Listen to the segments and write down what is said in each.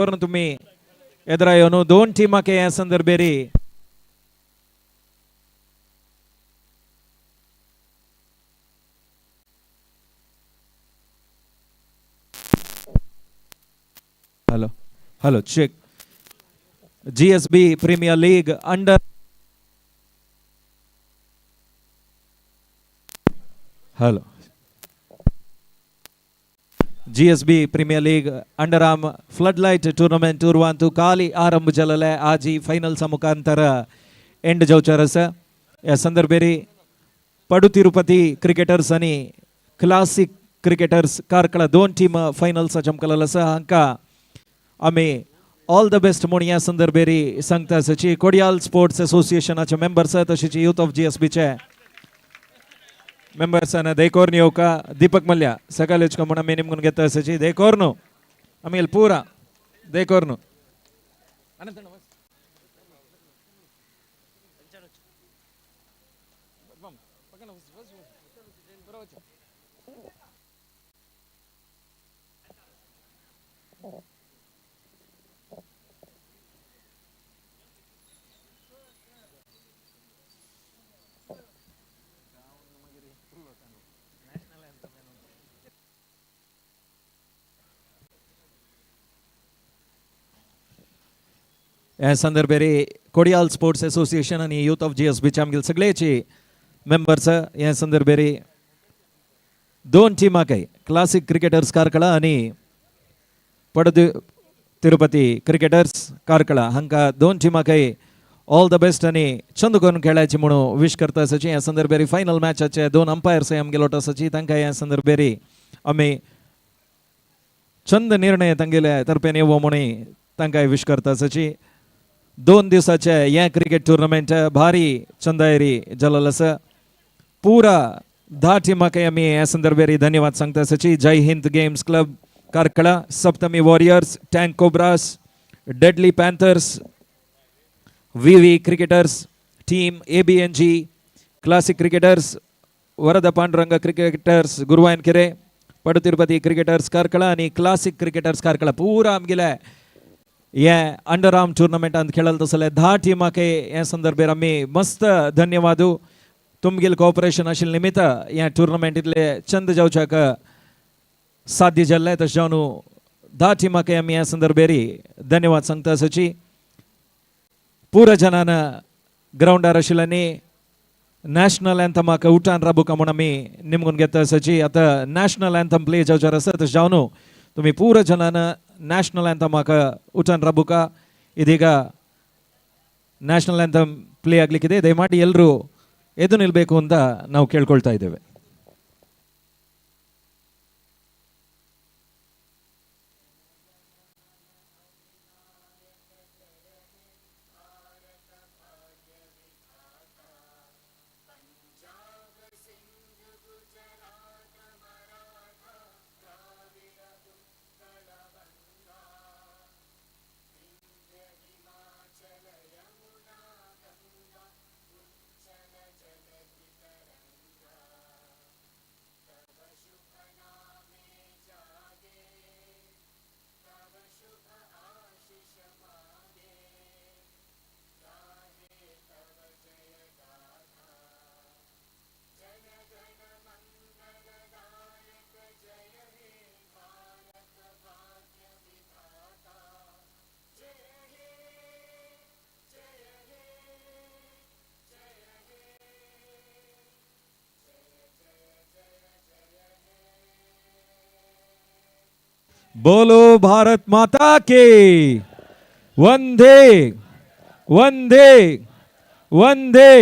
तुम्ही ಎದುರಾಯೋನು दोन टीमाके या संदर्भेरी hello check GSB premier league under hello GSB premier league underarm floodlight tournament उर्वा काली आरंभ जलले आज ही फाइनल मुखांतर एंड जावचारस या संदर्भेरी पडू तिरुपति क्रिकेटर्स आणि क्लासिक क्रिकेटर्स कारकळा दोन टीम फायनल्स चमकलेला आसा हांकां आमी ऑल द बेस्ट म्हणून या संदर्भेरी सांगता सची कोडियाल स्पोर्ट्स असोसिएशनाचे मेंबर्स तशेंच यूथ ऑफ जीएसबीचे मेंबर्स दयकोर्न येवका दीपक मल्ल्या सकाळ हेचका म्हणून आमी निमगून घेता सची दयकोर्नु आमी पूरा दयकोर्नु या संदर्भेरी कोडियाल स्पोर्ट्स असोसिएशन आणि यूथ ऑफ जीएसबीचे आमगेले सगळेची मेंबर्स या संदर्भेरी दोन टीमाकय क्लासिक क्रिकेटर्स कारकळा आणि पडू तिरुपति क्रिकेटर्स कारकळा हांकां दोन टीमाकय ऑल द बेस्ट आणि चंद करून खेळायची म्हणून विश करता आसाची या संदर्भेरी फायनल मॅचाचे दोन अंपायर्स आमगेले वटा आसाची तांकां या संदर्भेरी आमी चंद निर्णय तांगेल्या तर्फेन येवो म्हणून तांकां विश करता आसाची दोन दिवसाचे या क्रिकेट टूर्नामेंट भारी चंदायरी जल्लेलो आसा पूरा 10 टीमांकय आमी ह्या संदर्भेरी धन्यवाद सांगता आसाची Jai Hind games club Karkala Saptami warriors tank cobras deadly panthers V cricketers team ABNG classic cricketers Varad Pandurang cricketers Guruvayanakere Padu Tirupati cricketers कारकळा आणि क्लासिक क्रिकेटर्स कारकळा पूरा आमगेले ये अंडरआर्म टूर्नामेंटान खेळल तसले 10 टीमाके या संदर्भेर आमी मस्त धन्यवाद तुमगेल कोऑपरेशन आशिल्ले निमित्त या टूर्नामेंटीतले चंद जावच्याक साध्य जाल्ले तशें जावन 10 टीमाके आमी या संदर्भेरी धन्यवाद सांगता आसाची पूरा जनान ग्राउंडार आशिल्ल्यांनी नॅशनल एंथमाक उठान राबुका म्हणून आमी निमगून घेता आसाची आता नॅशनल एंथम प्ले जावचार आसा तशें जावन तुम्ही पूरा जनान ನ್ಯಾಷನಲ್ ಆಂಥಮ್ ಉಟಾನ್ ರಬುಕ ಇದೀಗ ನ್ಯಾಷನಲ್ ಆಂಥಮ್ ಪ್ಲೇ ಆಗಲಿಕ್ಕಿದೆ ದಯಮಾಡಿ ಎಲ್ಲರೂ ಎದ್ದು ನಿಲ್ಲಬೇಕು ಅಂತ ನಾವು ಕೇಳ್ಕೊಳ್ತಾ ಇದ್ದೇವೆ बोलो भारत माता के वंदे वंदे वंदे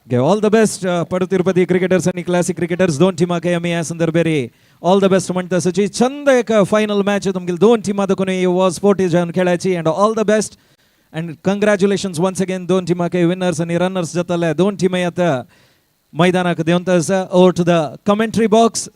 ऑल द बेस्ट पडू तिरुपति क्रिकेटर्स आणि क्लासिक क्रिकेटर्स दोन टीमांकय आमी ह्या संदर्भेरी ऑल द बेस्ट म्हणटा आसाची चंद एक फायनल मॅच तुमगेली दोन टीमां दाखोवन वॉज स्पोर्टी जावन खेळायची and all the best and congratulations once again दोन टीमांकय विनर्स आणि रनर्स जाताले दोन टीमय आता मैदानाक देंवता आसा over to the commentary box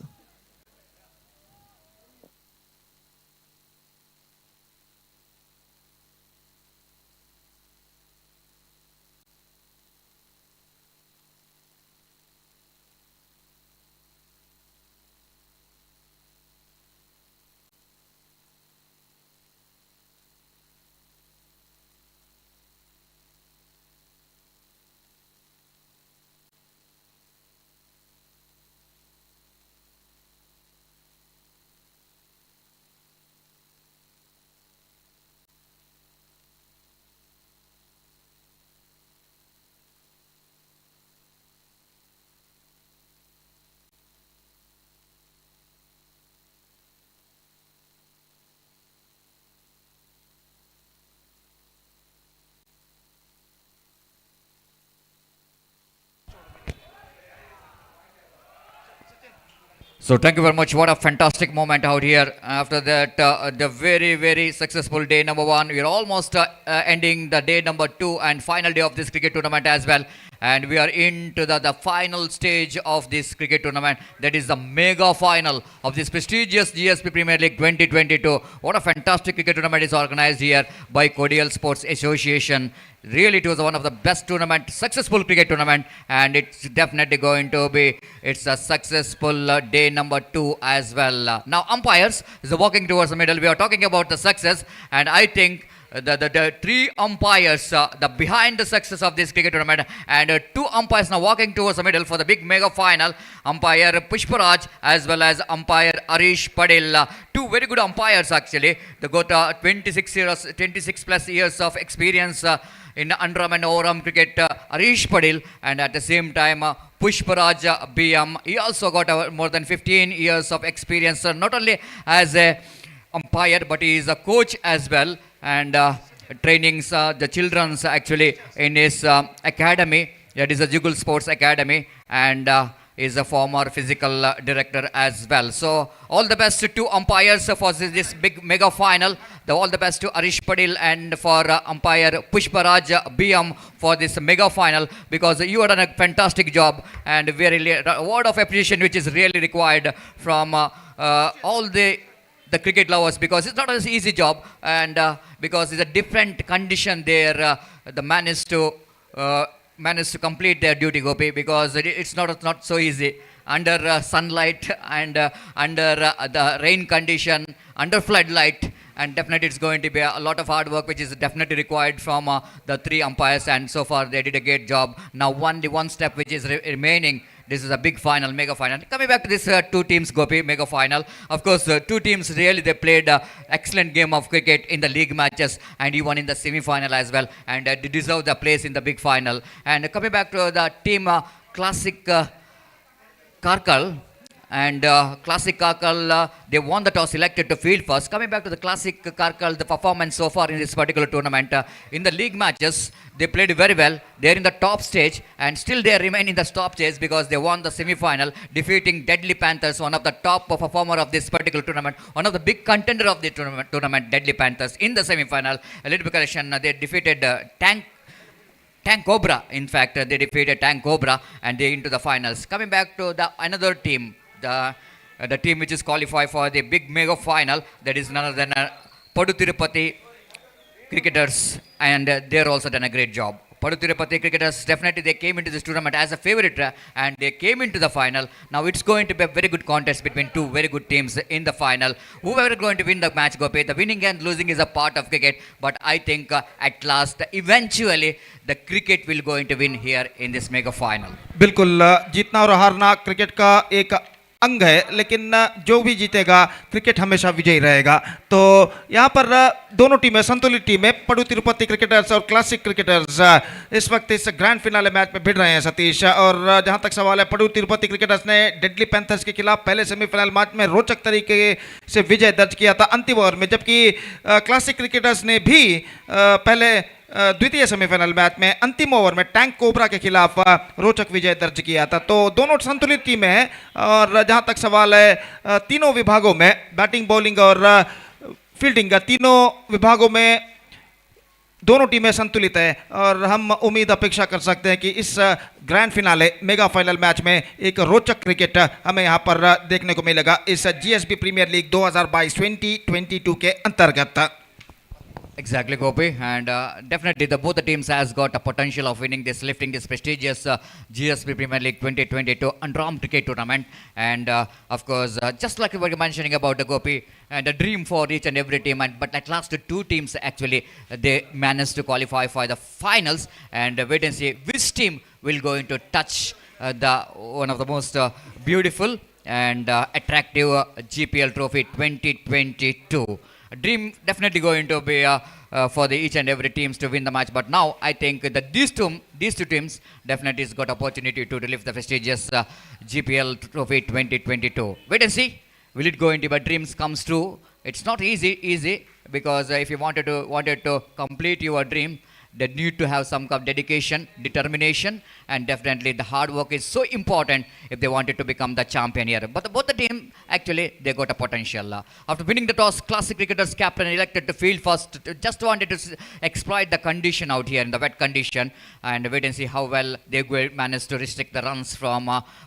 So thank you very much. What a fantastic moment out here. After that, the very, very successful day number one. We are almost ending the day number two and final day of this cricket tournament as well. And we are into the final stage of this cricket tournament. That is the mega final of this prestigious GSP Premier League 2022. What a fantastic cricket tournament is organized here by Cordial Sports Association. Really, it was one of the best tournament, successful cricket tournament, and it's definitely going to be, it's a successful day number two as well. Now, umpires is walking towards the middle. We are talking about the success, and I think the three umpires, the behind the success of this cricket tournament, and two umpires now walking towards the middle for the big mega final. Umpire Pushparaj as well as umpire Arish Padil. Two very good umpires actually. They got 26 plus years of experience in Underarm and Overarm cricket. Arish Padil, and at the same time Pushparaj BM. He also got more than 15 years of experience, not only as a umpire but he is a coach as well, and trainings the children's actually in his academy. That is a Jugul Sports Academy, and is a former physical director as well. So all the best to umpires for this big mega final. All the best to Arish Padil and for umpire Pushparaj BM for this mega final, because you have done a fantastic job, and very a word of appreciation which is really required from all the cricket lovers, because it's not an easy job, and because it's a different condition there, the managed to complete their duty, Gopi, because it's not so easy under sunlight and under the rain condition, under floodlight, and definitely it's going to be a lot of hard work which is definitely required from the three umpires, and so far they did a great job. Now only one step which is remaining. This is a big final, mega final. Coming back to this two teams, Gopi, mega final. Of course, two teams really, they played excellent game of cricket in the league matches and even in the semi-final as well, and they deserve the place in the big final. And coming back to the team Classic Karkal, and Classic Karkal, they won the toss, selected to field first. Coming back to the Classic Karkal, the performance so far in this particular tournament, in the league matches, they played very well. They're in the top stage, and still they remain in the top stage because they won the semi-final, defeating Deadly Panthers, one of the top performer of this particular tournament, one of the big contender of the tournament, Deadly Panthers, in the semi-final. A little bit correction, they defeated Tank Cobra. In fact, they defeated Tank Cobra, and they're into the finals. Coming back to the another team, the team which is qualified for the big mega final, that is none other than Padu Tirupati cricketers, and they're also done a great job. Padu Tirupati cricketers, definitely they came into this tournament as a favorite, and they came into the final. Now it's going to be a very good contest between two very good teams in the final. Whoever is going to win the match, Gopi, the winning and losing is a part of cricket, but I think at last, eventually, the cricket will going to win here in this mega final. बिल्कुल जीतना और हारना cricket का एक अंग है, लेकिन जो भी जीतेगा क्रिकेट हमेशा विजयी रहेगा. तो यहाँ पर दोनों टीमें संतुलित टीमें, पडू तिरुपति क्रिकेटर्स और क्लासिक क्रिकेटर्स इस वक्त इस ग्रैंड फिनाले मैच में भिड़ रहे हैं सतीश. और जहाँ तक सवाल है, पडू तिरुपति क्रिकेटर्स ने डेडली पैंथर्स के खिलाफ पहले सेमीफाइनल मैच में रोचक तरीके से विजय दर्ज किया था अंतिम ओवर में, जबकि क्लासिक क्रिकेटर्स ने भी पहले द्वितीय सेमीफाइनल मैच में अंतिम ओवर में टैंक कोबरा के खिलाफ रोचक विजय दर्ज किया था. तो दोनों संतुलित टीमें हैं, और जहां तक सवाल है तीनों विभागों में, बैटिंग, बॉलिंग और फील्डिंग, तीनों विभागों में दोनों टीमें संतुलित है, और हम उम्मीद अपेक्षा कर सकते हैं कि इस grand finale mega final match में एक रोचक क्रिकेट हमें यहां पर देखने को मिलेगा इस जीएसपी प्रीमियर लीग 2022 के अंतर्गत. Exactly, Gopi, and definitely both the teams has got a potential of winning this, lifting this prestigious GSP Premier League 2022 Underarm cricket tournament. And of course, just like we were mentioning about the Gopi, and a dream for each and every team, but at last the two teams actually they managed to qualify for the finals, and wait and see which team will going to touch the one of the most beautiful and attractive GPL trophy 2022. Dream definitely going to be for the each and every teams to win the match, but now I think that these two teams definitely has got opportunity to lift the prestigious GPL trophy 2022. Wait and see, will it going to be dreams comes true? It's not easy because if you wanted to complete your dream, they need to have some kind of dedication, determination, and definitely the hard work is so important if they wanted to become the champion here. But both the team, actually, they got a potential. After winning the toss, Classic Cricketers captain elected to field first, just wanted to exploit the condition out here in the wet condition, and wait and see how well they will manage to restrict the runs from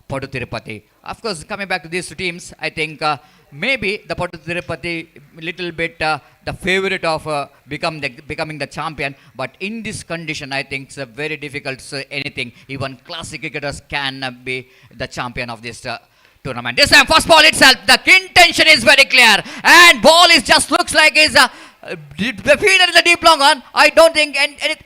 Padu Tirupati. Of course, coming back to these two teams, I think maybe the Padu Tirupati little bit the favorite of becoming the champion, but in this condition, I think it's very difficult to say anything. Even Classic Cricketers can be the champion of this tournament. This time, first ball itself, the intention is very clear, and ball is just looks like is the fielder in the deep long on. I don't think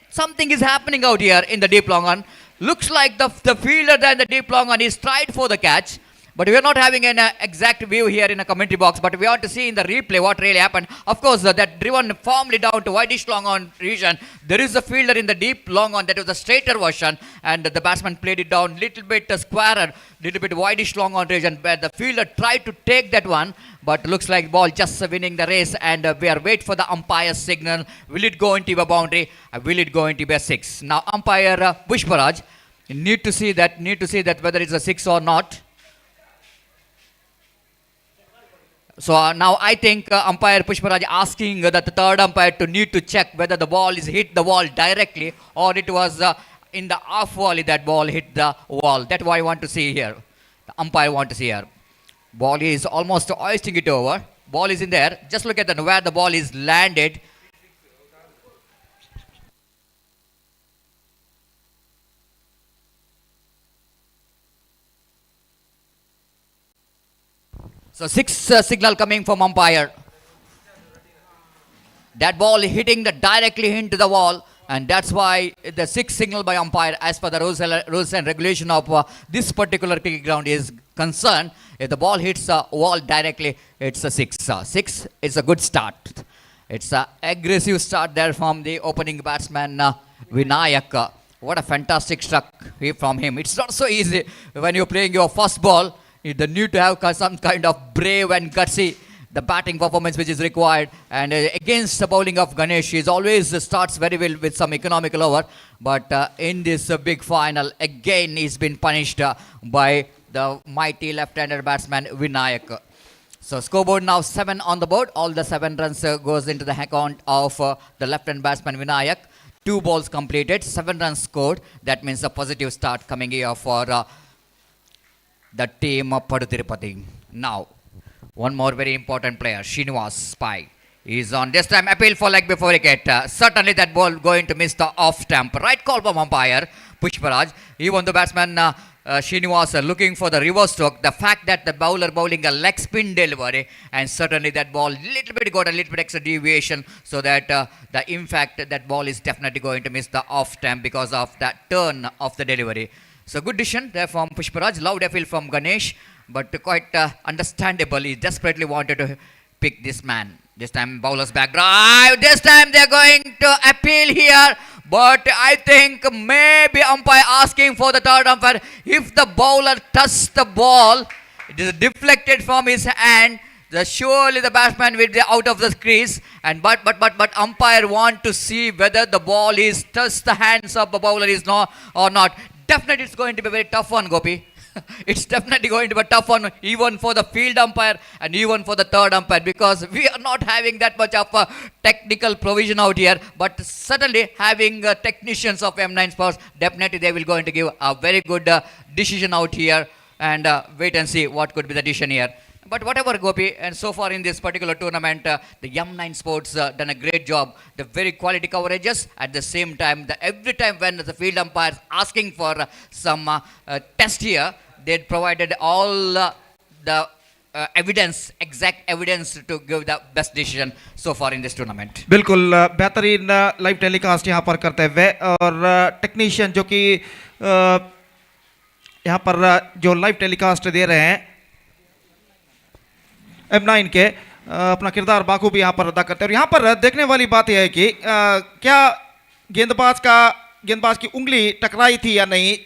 something is happening out here in the deep long on. Looks like the fielder there in the deep long on is tried for the catch. But we are not having an exact view here in a commentary box, but we want to see in the replay what really happened. Of course, that driven firmly down to wideish long on region. There is a fielder in the deep long on that was a straighter version, and the batsman played it down little bit squarer, little bit wideish long on region, where the fielder tried to take that one, but looks like ball just winning the race, and we are wait for the umpire's signal. Will it go into a boundary? Will it go into a six? Now, umpire Pushparaj need to see that whether it's a six or not. So now I think umpire Pushparaj asking the third umpire to need to check whether the ball is hit the wall directly or it was in the off volley that ball hit the wall. That's what I want to see here. The umpire want to see here. Ball is almost hoisting it over. Ball is in there. Just look at where the ball is landed. So six signal coming from umpire. That ball hitting directly into the wall, and that's why the six signal by umpire as per the rules and regulation of this particular cricket ground is concerned. If the ball hits the wall directly, it's a six. Six is a good start. It's an aggressive start there from the opening batsman Vinayak. What a fantastic struck from him. It's not so easy when you're playing your first ball. You need to have some kind of brave and gutsy the batting performance which is required, and against the bowling of Ganesh, he always starts very well with some economical over, but in this big final again he's been punished by the mighty left-hander batsman Vinayak. So scoreboard now 7 on the board. All the 7 runs goes into the account of the left-hand batsman Vinayak. 2 balls completed, 7 runs scored. That means a positive start coming here for the team of Padu Tirupati. Now, one more very important player, Srinivas Spy, is on. This time appeal for leg before wicket. Certainly that ball going to miss the off stump. Right call from umpire Pushparaj. Even the batsman Srinivas looking for the reverse stroke. The fact that the bowler bowling a leg spin delivery, and certainly that ball little bit got a little bit extra deviation, so that in fact that ball is definitely going to miss the off stump because of that turn of the delivery. So good decision there from Pushparaj. Loud appeal from Ganesh, but quite understandable. He desperately wanted to pick this man. This time bowler's back drive. This time they're going to appeal here, but I think maybe umpire asking for the third umpire. If the bowler touched the ball, it is deflected from his hand. Surely the batsman will be out of the crease, and but umpire want to see whether the ball is touched the hands of the bowler is not or not. Definitely it's going to be a very tough one, Gopi. It's definitely going to be a tough one, even for the field umpire and even for the third umpire, because we are not having that much of a technical provision out here. But certainly having technicians of M9 Sports, definitely they will going to give a very good decision out here, and wait and see what could be the decision here. But whatever, Gopi, and so far in this particular tournament, the M9 Sports done a great job. The very quality coverages. At the same time, every time when the field umpire is asking for some test here, they provided all the evidence, exact evidence to give the best decision so far in this tournament. बिल्कुल बेहतरीन live telecast यहाँ पर करते हुए, और technician जो कि यहाँ पर जो लाइव टेलीकास्ट दे रहे हैं M9 के, अपना किरदार बाखूबी यहाँ पर अदा करते हैं। और यहाँ पर देखने वाली बात यह है कि क्या गेंदबाज की उंगली टकराई थी या नहीं।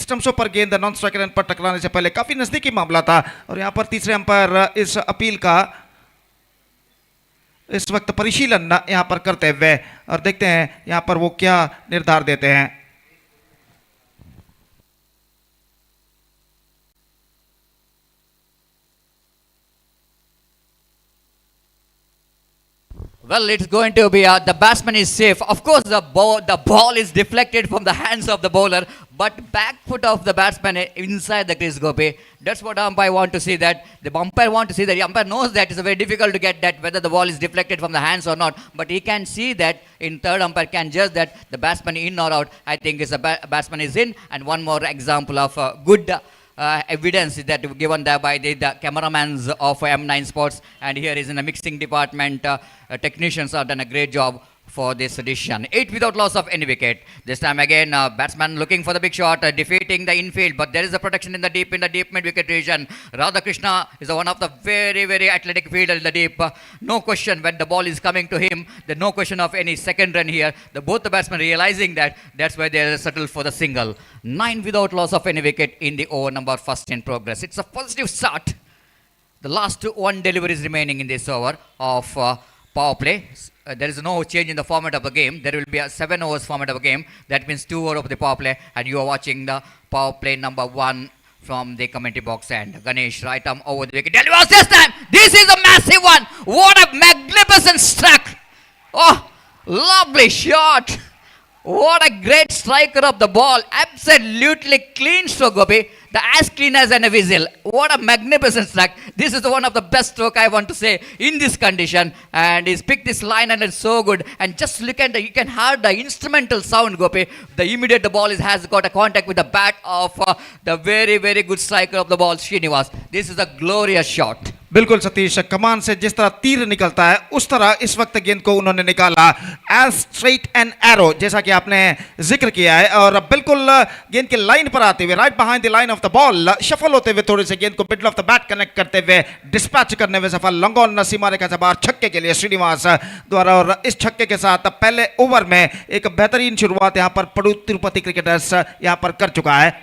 स्टंप्सों पर गेंद नॉन स्ट्राइकर एंड पर टकराने से पहले काफी नजदीकी मामला था, और यहाँ पर तीसरे अंपायर इस अपील का इस वक्त परिशीलन यहाँ पर करते हुए और देखते हैं यहाँ पर वो क्या निर्धार देते हैं. Well, it's going to be the batsman is safe. Of course, the ball is deflected from the hands of the bowler, but back foot of the batsman inside the crease, Gopi. That's what umpire want to see. That the umpire want to see that. The umpire knows that it's very difficult to get that whether the ball is deflected from the hands or not. But he can see that in third umpire can judge that the batsman in or out. I think is the batsman is in. And one more example of good. Evidence that given there by the cameramans of M9 Sports, and here is in the mixing department. Technicians have done a great job for this edition. 8 without loss of any wicket. This time again, batsman looking for the big shot, defeating the infield, but there is a protection in the deep mid wicket region. Radhakrishna is one of the very athletic fielder in the deep. No question when the ball is coming to him. There's no question of any second run here. Both the batsmen realizing that, that's why they settle for the single. 9 without loss of any wicket in the over number first in progress. It's a positive start. The last one delivery is remaining in this over of power play. There is no change in the format of the game. There will be a 7 overs format of a game. That means 2 overs of the power play, and you are watching the power play number 1 from the commentary box end. Ganesh, right arm over the wicket. Delivers this time. This is a massive one. What a magnificent strike. Oh, lovely shot. What a great striker of the ball. Absolutely clean stroke, Gopi. As clean as a whistle. What a magnificent strike. This is one of the best stroke I want to say in this condition. And he's picked this line and it's so good. And just look at you can hear the instrumental sound, Gopi. The immediate the ball has got a contact with the bat of the very good striker of the ball, Srinivas. This is a glorious shot. बिल्कुल सतीश, कमान से जिस तरह तीर निकलता है उस तरह इस वक्त गेंद को उन्होंने निकाला एज स्ट्रेट एंड एरो, जैसा कि आपने जिक्र किया है, और बिल्कुल गेंद के लाइन पर आते हुए right behind the line of the ball shuffle होते हुए थोड़ी सी गेंद को middle of the bat connect करते हुए डिस्पैच करने में सफल. लॉन्ग ऑन सीमा रेखा से बाहर छक्के के लिए श्रीनिवास द्वारा, और इस छक्के के साथ पहले ओवर में एक बेहतरीन शुरुआत यहां पर पड़ू तिरुपति क्रिकेटर्स यहां पर कर चुका है.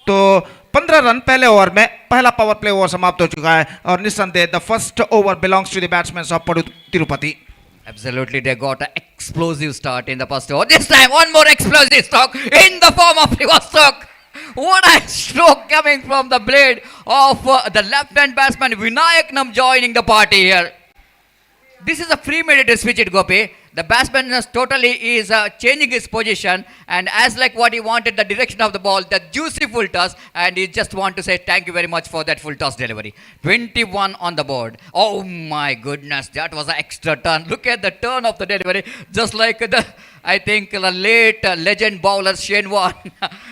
तो 15 रन पहले ओवर में पहला पावर प्ले ओवर समाप्त हो चुका है, और निस्संदेह the first over belongs to the batsman of Padu Tirupati. Absolutely, they got an explosive start in the first over. This time, one more explosive stroke in the form of reverse stroke. What a stroke coming from the blade of the left-hand batsman Vinayaknam joining the party here. This is a premeditated switch, it Gopi. The batsman is totally changing his position, and as like what he wanted, the direction of the ball, the juicy full toss, and he just want to say thank you very much for that full toss delivery. 21 on the board. Oh my goodness, that was an extra turn. Look at the turn of the delivery, just like I think the late legend bowler Shane Warne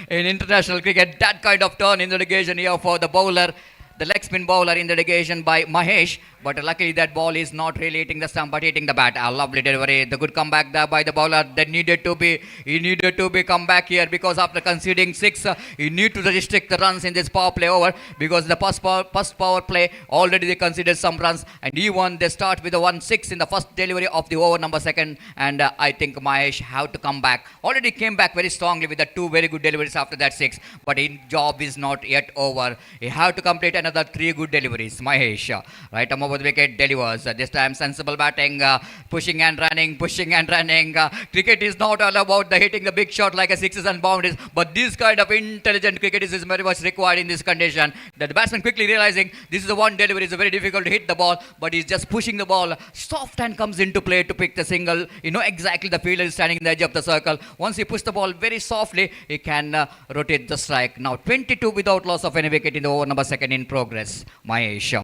in international cricket. That kind of turn in the negation here for the bowler. The leg spin bowler in the negation by Mahesh, but luckily that ball is not really hitting the stump but hitting the bat. A lovely delivery. The good comeback there by the bowler. He needed to be come back here, because after conceding 6, he need to restrict the runs in this power play over, because the first power play already they conceded some runs, and he won. They start with a 1-6 in the first delivery of the over number 2, and I think Mahesh have to come back. Already came back very strongly with the 2 very good deliveries after that 6, but his job is not yet over. He have to complete another 3 good deliveries. Mahesh, right arm over the wicket, delivers. This time sensible batting, pushing and running. Cricket is not all about the hitting the big shot like a sixes and boundaries, but this kind of intelligent cricket is very much required in this condition. The batsman quickly realizing this is the one delivery, is very difficult to hit the ball, but he's just pushing the ball. Soft hand comes into play to pick the single. You know exactly the fielder is standing in the edge of the circle. Once he pushes the ball very softly, he can rotate the strike. Now 22 without loss of any wicket in the over number 2 in progress. Mahesh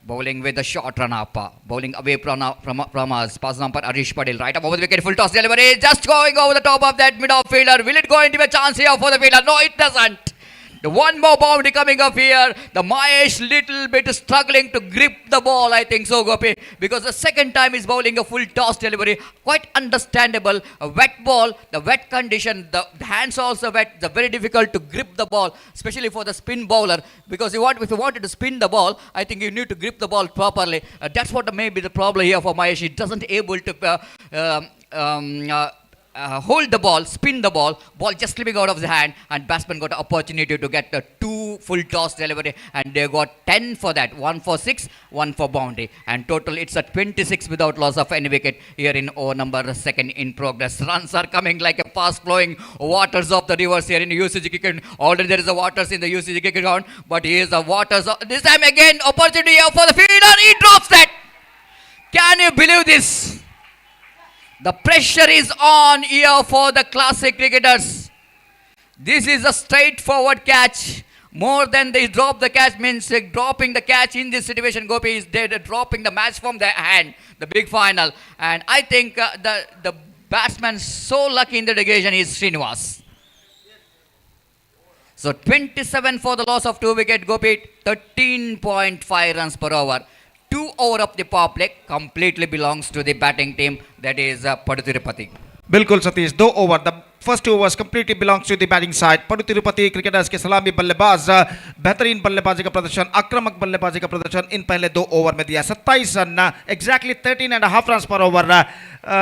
bowling with a short run up, bowling away from us. Pass number Arish Padil, right up over the wicket, full toss delivery, just going over the top of that mid-off fielder. Will it go into a chance here for the fielder? No, it doesn't. The one more boundary coming up here. The Mahesh little bit struggling to grip the ball, I think so, Gopi, because the second time he's bowling a full toss delivery. Quite understandable. A wet ball, the wet condition, the hands also wet. It's very difficult to grip the ball, especially for the spin bowler, because if you wanted to spin the ball, I think you need to grip the ball properly. That's what may be the problem here for Mahesh. He doesn't able to hold the ball, spin the ball just slipping out of the hand, and batsman got an opportunity to get 2 2 full toss delivery, and they got 10 for that. 1 for 6, 1 for boundary. And total it's a 26 without loss of any wicket here in over number 2 in progress. Runs are coming like a fast flowing waters of the rivers here in UCG cricket. Already there is a waters in the UCG cricket ground, but here's the waters. This time again, opportunity here for the fielder. He drops that. Can you believe this? The pressure is on here for the classic cricketers. This is a straightforward catch. More than they drop the catch means dropping the catch in this situation. Gopi is dead, dropping the match from their hand. The big final. And I think the batsman so lucky in the occasion is Srinivas. So 27 for the loss of 2 wicket. Gopi 13.5 runs per over. 2 over of the power play completely belongs to the batting team, that is Padu Tirupati. बिल्कुल Satish 2 over the first 2 overs completely belongs to the batting side Patu Tirupati cricketers के सलामी बल्लेबाज बेहतरीन बल्लेबाजी का प्रदर्शन आक्रामक बल्लेबाजी का प्रदर्शन इन पहले 2 ओवर में दिया 27 run exactly 13.5 runs per over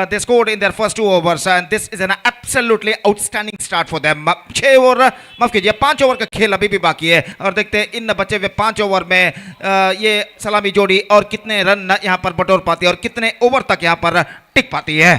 they scored in their first 2 overs and this is an absolutely outstanding start for them 6 over माफ कीजिए 5 ओवर का खेल अभी भी बाकी है और देखते हैं इन बचे हुए 5 ओवर में ये सलामी जोड़ी और कितने रन यहाँ पर बटोर पाती है और कितने ओवर तक यहाँ पर टिक पाती है.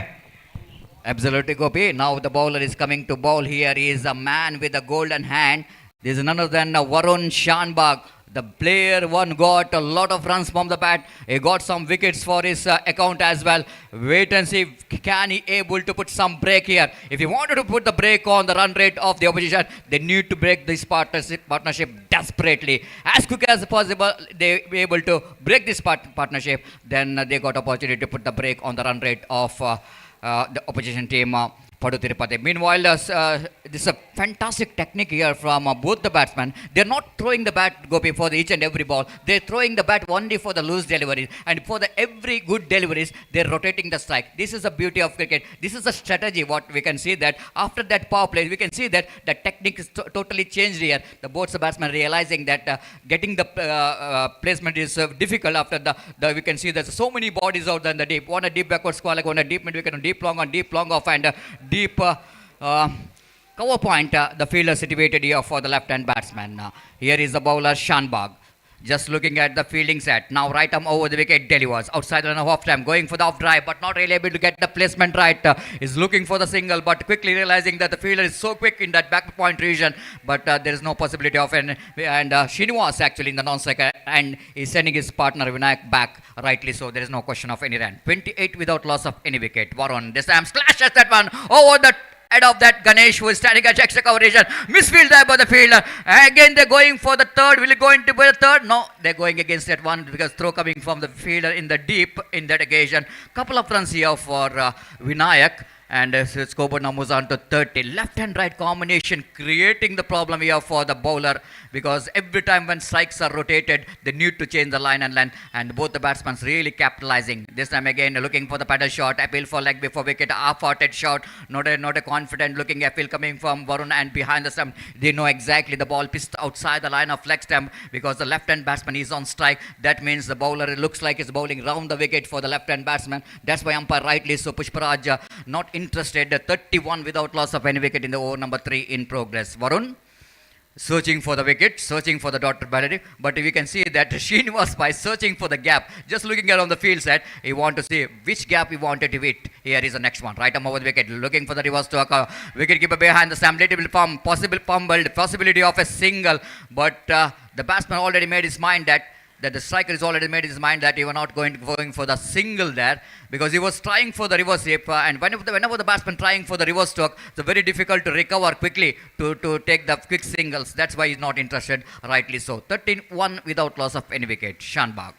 Absolutely, Gopi. Now the bowler is coming to bowl here. He is a man with a golden hand. This is none other than Varun Shanbag. The player one got a lot of runs from the bat. He got some wickets for his account as well. Wait and see, can he able to put some break here? If he wanted to put the break on the run rate of the opposition, they need to break this partnership desperately. As quick as possible, they be able to break this partnership. Then they got opportunity to put the break on the run rate of the opposition team, Padu Tirupati. Meanwhile, this is a fantastic technique here from both the batsmen. They're not throwing the bat, Gopi, for each and every ball. They're throwing the bat only for the loose deliveries. And for the every good deliveries, they're rotating the strike. This is the beauty of cricket. This is a strategy, what we can see that after that power play, we can see that the technique is totally changed here. The both the batsmen realizing that getting the placement is difficult after the we can see there's so many bodies out there in the deep. One a deep backward square, like one a deep mid wicket, deep long on, deep long off, and deep cover point, the fielder situated here for the left-hand batsman. Here is the bowler Shanbag. Just looking at the fielding set. Now right arm over the wicket delivers. Outside the run of off time. Going for the off drive but not really able to get the placement right. Is looking for the single but quickly realizing that the fielder is so quick in that back point region. But there is no possibility of an... And Srinivas actually in the non-striker and is sending his partner Vinayak back rightly so. There is no question of any run. 28 without loss of any wicket. Varun this time slashes that one over the head of that Ganesh who is standing at extra coverage. Misfield there by the fielder. Again they're going for the third. Will it go into the third? No, they're going against that one because throw coming from the fielder in the deep in that occasion. Couple of runs here for Vinayak. And scoreboard now moves on to 30. Left and right combination creating the problem here for the bowler because every time when strikes are rotated, they need to change the line and length. And both the batsmen really capitalizing. This time again looking for the paddle shot. Appeal for leg before wicket. Half-hearted shot. Not a confident looking appeal coming from Varun and behind the stump. They know exactly the ball pissed outside the line of leg stump because the left-hand batsman is on strike. That means the bowler looks like he's bowling round the wicket for the left-hand batsman. That's why umpire rightly so Pushparaj not interested. 31 without loss of any wicket in the over number 3 in progress. Varun searching for the wicket, searching for the dotted boundary, but we can see that Srinivas by searching for the gap, just looking around the field set, he want to see which gap he wanted to hit. Here is the next one, right arm over the wicket, looking for the reverse to occur. Wicket keeper behind the stump, little possibility of a single, but the batsman already made his mind that the striker has already made his mind that he was not going for the single there because he was trying for the reverse hip and whenever the batsman trying for the reverse stroke, it's very difficult to recover quickly to take the quick singles. That's why he's not interested, rightly so. 13-1 without loss of any wicket. Shanbag.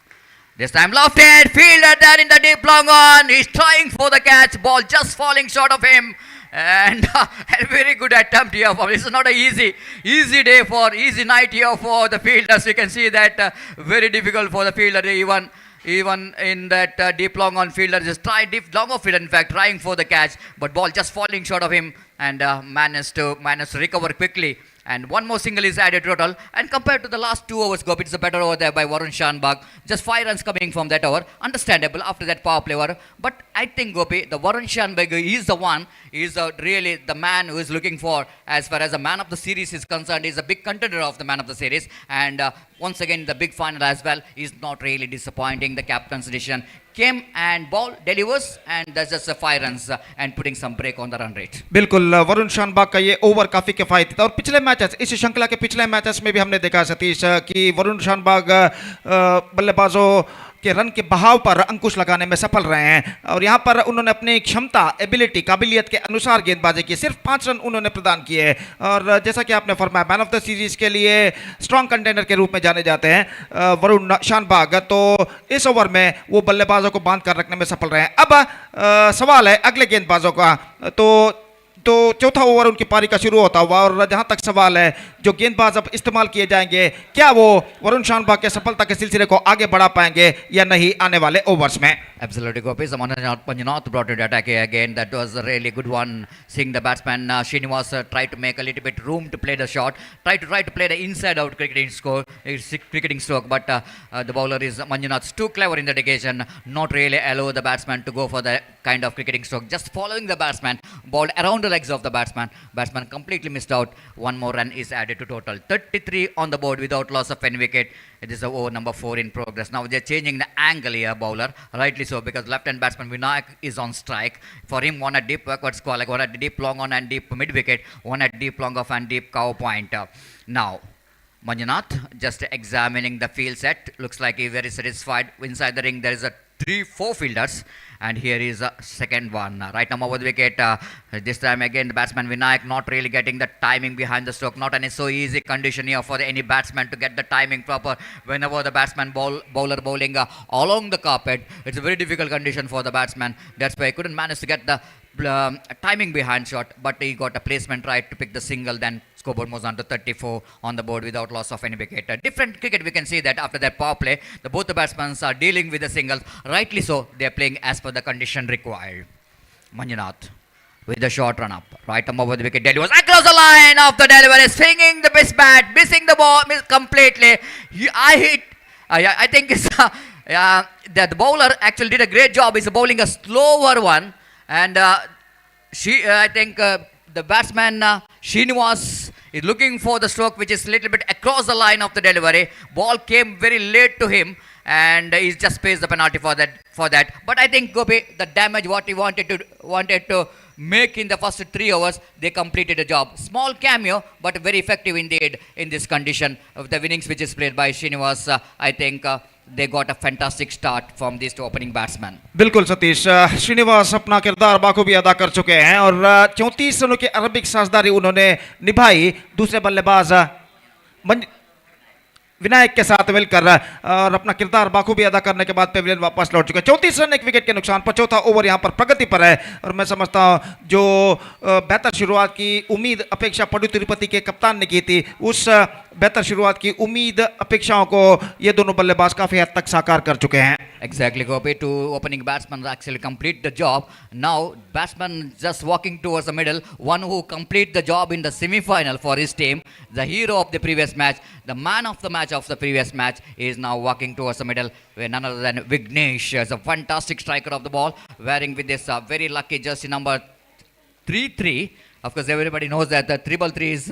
This time lofted, fielder there in the deep long on. He's trying for the catch, ball just falling short of him. And a very good attempt here. This is not an easy day for, easy night here for the fielders. You can see that very difficult for the fielder even in that deep long on fielder. Just try deep long off fielder in fact trying for the catch. But ball just falling short of him. and managed to recover quickly. And one more single is added total. And compared to the last 2 overs, Gopi, it's a better over there by Varun Shanbag. Just 5 runs coming from that over. Understandable after that power play over. But I think, Gopi, the Varun Shanbag is the one, is really the man who is looking for, as far as the man of the series is concerned, is a big contender of the man of the series. And once again, the big final as well is not really disappointing. The captain's decision came and ball delivers, and that's just 5 runs and putting some break on the run rate. बिल्कुल वरुण शानबाग का ये over काफी किफायती था और पिछले matches इस श्रृंखला के पिछले मैचेस में भी हमने देखा सतीश कि वरुण शानबाग बल्लेबाजों के रन के बहाव पर अंकुश लगाने में सफल रहे हैं और यहाँ पर उन्होंने अपनी क्षमता एबिलिटी काबिलियत के अनुसार गेंदबाजी की सिर्फ 5 रन उन्होंने प्रदान किए और जैसा कि आपने फरमाया मैन ऑफ द सीरीज के लिए स्ट्रॉन्ग कंटेंडर के रूप में जाने जाते हैं वरुण शानबाग तो इस ओवर में वो बल्लेबाजों को बांध कर रखने में सफल रहे हैं। अब सवाल है अगले गेंदबाजों का तो चौथा ओवर उनकी पारी का शुरू होता हुआ और जहां तक सवाल है जो गेंदबाज अब इस्तेमाल किए जाएंगे क्या वो वरुण शानबाग के सफलता के सिलसिले को आगे बढ़ा पाएंगे या नहीं आने वाले ओवर्स में। Absolutely, Gopi. Manjunath brought it attack again. That was a really good one. Seeing the batsman Srinivas tried to make a little bit room to play the shot, try to play the inside-out cricketing stroke. But the bowler is Manjunath too clever in that occasion. Not really allow the batsman to go for the kind of cricketing stroke. Just following the batsman, balled around the legs of the batsman. Batsman completely missed out. One more run is added to total. 33 on the board without loss of any wicket. It is over number 4 in progress. Now they're changing the angle here, bowler. Rightly so, because left-hand batsman Vinayak is on strike. For him, one at deep backward square, like one at deep long on and deep mid-wicket, one at deep long off and deep cow point. Now, Manjunath just examining the field set. Looks like he's very satisfied. Inside the ring, there is a 3-4 fielders. And here is a second one. Right now over the wicket. This time again the batsman Vinayak not really getting the timing behind the stroke. Not any so easy condition here for any batsman to get the timing proper. Whenever the batsman bowler bowling along the carpet, it's a very difficult condition for the batsman. That's why he couldn't manage to get the timing behind shot. But he got a placement right to pick the single. Then scoreboard moves on to 34 on the board without loss of any wicket. Different cricket we can see that after that power play, both the batsmen are dealing with the singles. Rightly so, they are playing as per the condition required. Manjunath with the short run up. Right arm over the wicket. Delhi was across the line of the delivery, swinging the best bat, missing the ball completely. I think it's, that the bowler actually did a great job. He's bowling a slower one. And I think the batsman Srinivas is looking for the stroke which is a little bit across the line of the delivery. Ball came very late to him and he just pays the penalty for that. But I think Gopi, the damage what he wanted to make in the first 3 overs, they completed the job. Small cameo, but very effective indeed in this condition of the innings which is played by Srinivas. I think they got a fantastic start from these 2 opening batsmen. बिल्कुल सतीश श्रीनिवास अपना किरदार बाखूबी अदा कर चुके हैं और 34 रनों की अरबिक साझेदारी उन्होंने निभाई दूसरे बल्लेबाज विनायक के साथ मिलकर और अपना किरदार बाखूबी अदा करने के बाद पेविलियन वापस लौट चुके हैं। 34 रन 1 विकेट के नुकसान पर चौथा ओवर यहां पर प्रगति पर है और मैं समझता हूं जो बेहतर शुरुआत की उम्मीद अपेक्षा पडू तिरुपति के कप्तान ने की थी उस बेहतर शुरुआत की उम्मीद अपेक्षाओं को ये दोनों बल्लेबाज काफी हद तक साकार कर चुके हैं। Exactly, Gopi. 2 opening batsmen actually complete the job. Now, batsman just walking towards the middle. One who complete the job in the semi-final for his team. The hero of the previous match, the man of the match of the previous match is now walking towards the middle. Where none other than Vignesh is a fantastic striker of the ball, wearing with this very lucky jersey number 33. Of course, everybody knows that the 333 is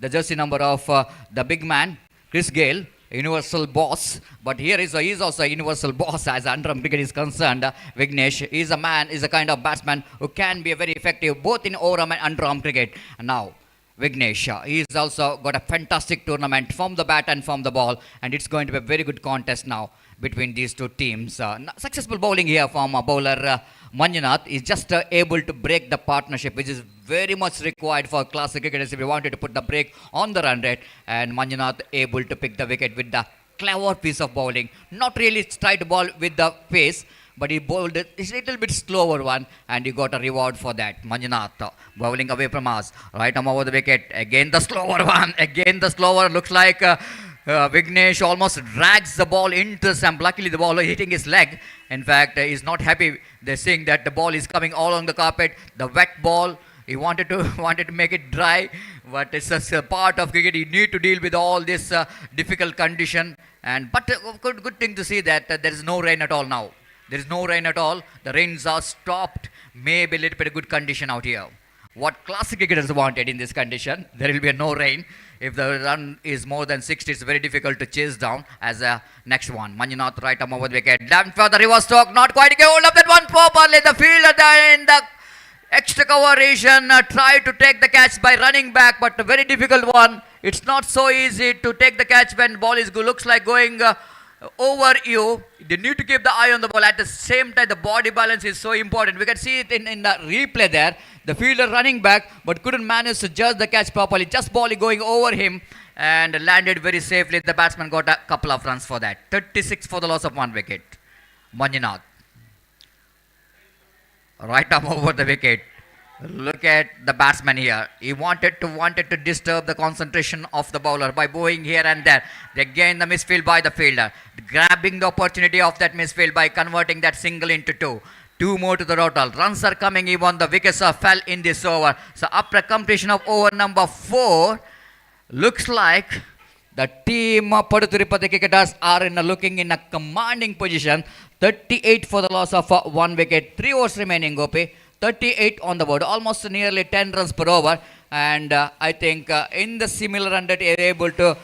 the jersey number of the big man, Chris Gale. Universal boss, but here he is also a universal boss as Underarm cricket is concerned. Vignesh is a man, is a kind of batsman who can be very effective both in overarm and underarm cricket. And now, Vignesh, he's also got a fantastic tournament from the bat and from the ball, and it's going to be a very good contest now between these 2 teams. Successful bowling here from bowler Manjunath is just able to break the partnership, which is very much required for classic cricketers if you wanted to put the break on the run rate. And Manjunath able to pick the wicket with the clever piece of bowling. Not really try to bowl with the pace, but he bowled a little bit slower one and he got a reward for that. Manjunath bowling away from us. Right arm over the wicket. Again the slower one. Again the slower. Looks like Vignesh almost drags the ball into the stump. Luckily the ball hitting his leg. In fact, he's not happy. They're saying that the ball is coming all on the carpet. The wet ball He wanted to wanted to make it dry, but it's just a part of cricket. You need to deal with all this difficult condition. And but good thing to see that there is no rain at all now. There is no rain at all. The rains are stopped. Maybe a little bit of good condition out here. What classic cricketers wanted in this condition, there will be no rain. If the run is more than 60, it's very difficult to chase down as a next one. Manjunath right arm over the wicket. Damn for the reverse stroke, not quite get hold of that one properly. The fielder in the extra cover region tried to take the catch by running back, but a very difficult one. It's not so easy to take the catch when ball is looks like going over you. You need to keep the eye on the ball. At the same time, the body balance is so important. We can see it in the replay there. The fielder running back, but couldn't manage to judge the catch properly. Just ball going over him and landed very safely. The batsman got a couple of runs for that. 36 for the loss of 1 wicket. Manjunath. Right arm over the wicket. Look at the batsman here. He wanted to disturb the concentration of the bowler by bowling here and there. Again, the misfield by the fielder, grabbing the opportunity of that misfield by converting that single into 2. 2 more to the total. Runs are coming even. The wickets fell in this over. So after completion of over number 4, looks like the team Padutirupati cricketers are looking in a commanding position. 38 for the loss of 1 wicket. 3 overs remaining, Gopi. 38 on the board, almost nearly 10 runs per over, and I think in the similar run that they are able to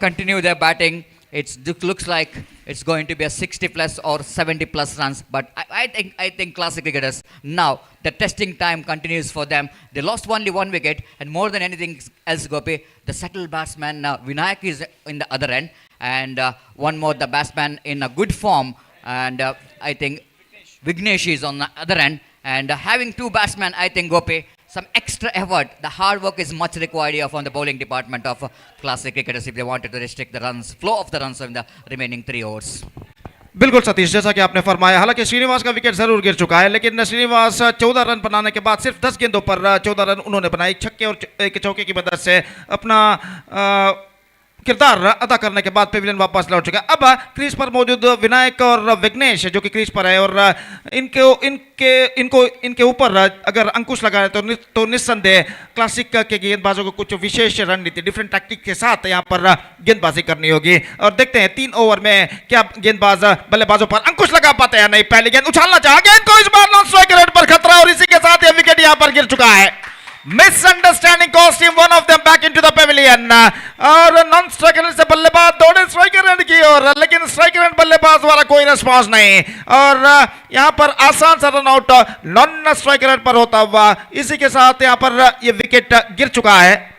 continue their batting, it looks like it's going to be a 60 plus or 70 plus runs. But I think classic cricketers now the testing time continues for them. They lost only 1 wicket, and more than anything else, Gopi, the settled batsman Vinayak is in the other end, and one more the batsman in a good form, and I think Vignesh is on the other end. And having 2 batsmen, I think, Gopi, some extra effort. The hard work is much required here from the bowling department of classic cricketers if they wanted to restrict the runs, flow of the runs in the remaining 3 overs. बिल्कुल सतीश, जैसा कि आपने फरमाया, हालांकि श्रीनिवास का wicket जरूर गिर चुका है, लेकिन श्रीनिवास 14 रन बनाने के बाद सिर्फ 10 गेंदों पर 14 रन उन्होंने बनाए। एक छक्के और एक चौके की मदद से अपना किरदार अदा करने के बाद पेविलियन वापस लौट चुका है। अब क्रीज पर मौजूद विनायक और विघ्नेश जो कि क्रीज पर है, और इनके ऊपर अगर अंकुश लगाए तो निस्संदेह क्लासिक के गेंदबाजों को कुछ विशेष रणनीति, डिफरेंट टैक्टिक के साथ यहां पर गेंदबाजी करनी होगी। और देखते हैं 3 ओवर में क्या गेंदबाज बल्लेबाजों पर अंकुश लगा पाते हैं। नहीं, पहली गेंद उछालना चाहा, गेंद को इस बार नॉन स्ट्राइक रेट पर खतरा, और इसी के साथ यह विकेट यहां पर गिर चुका है। Misunderstanding cost him one of them back into the Pavilion, और नॉन स्ट्राइकर से बल्लेबाज दौड़े स्ट्राइकर एंड की ओर, लेकिन स्ट्राइकर एंड बल्लेबाज द्वारा कोई रिस्पांस नहीं, और यहां पर आसान सा run out non striker end पर होता हुआ इसी के साथ यहां पर यह विकेट गिर चुका है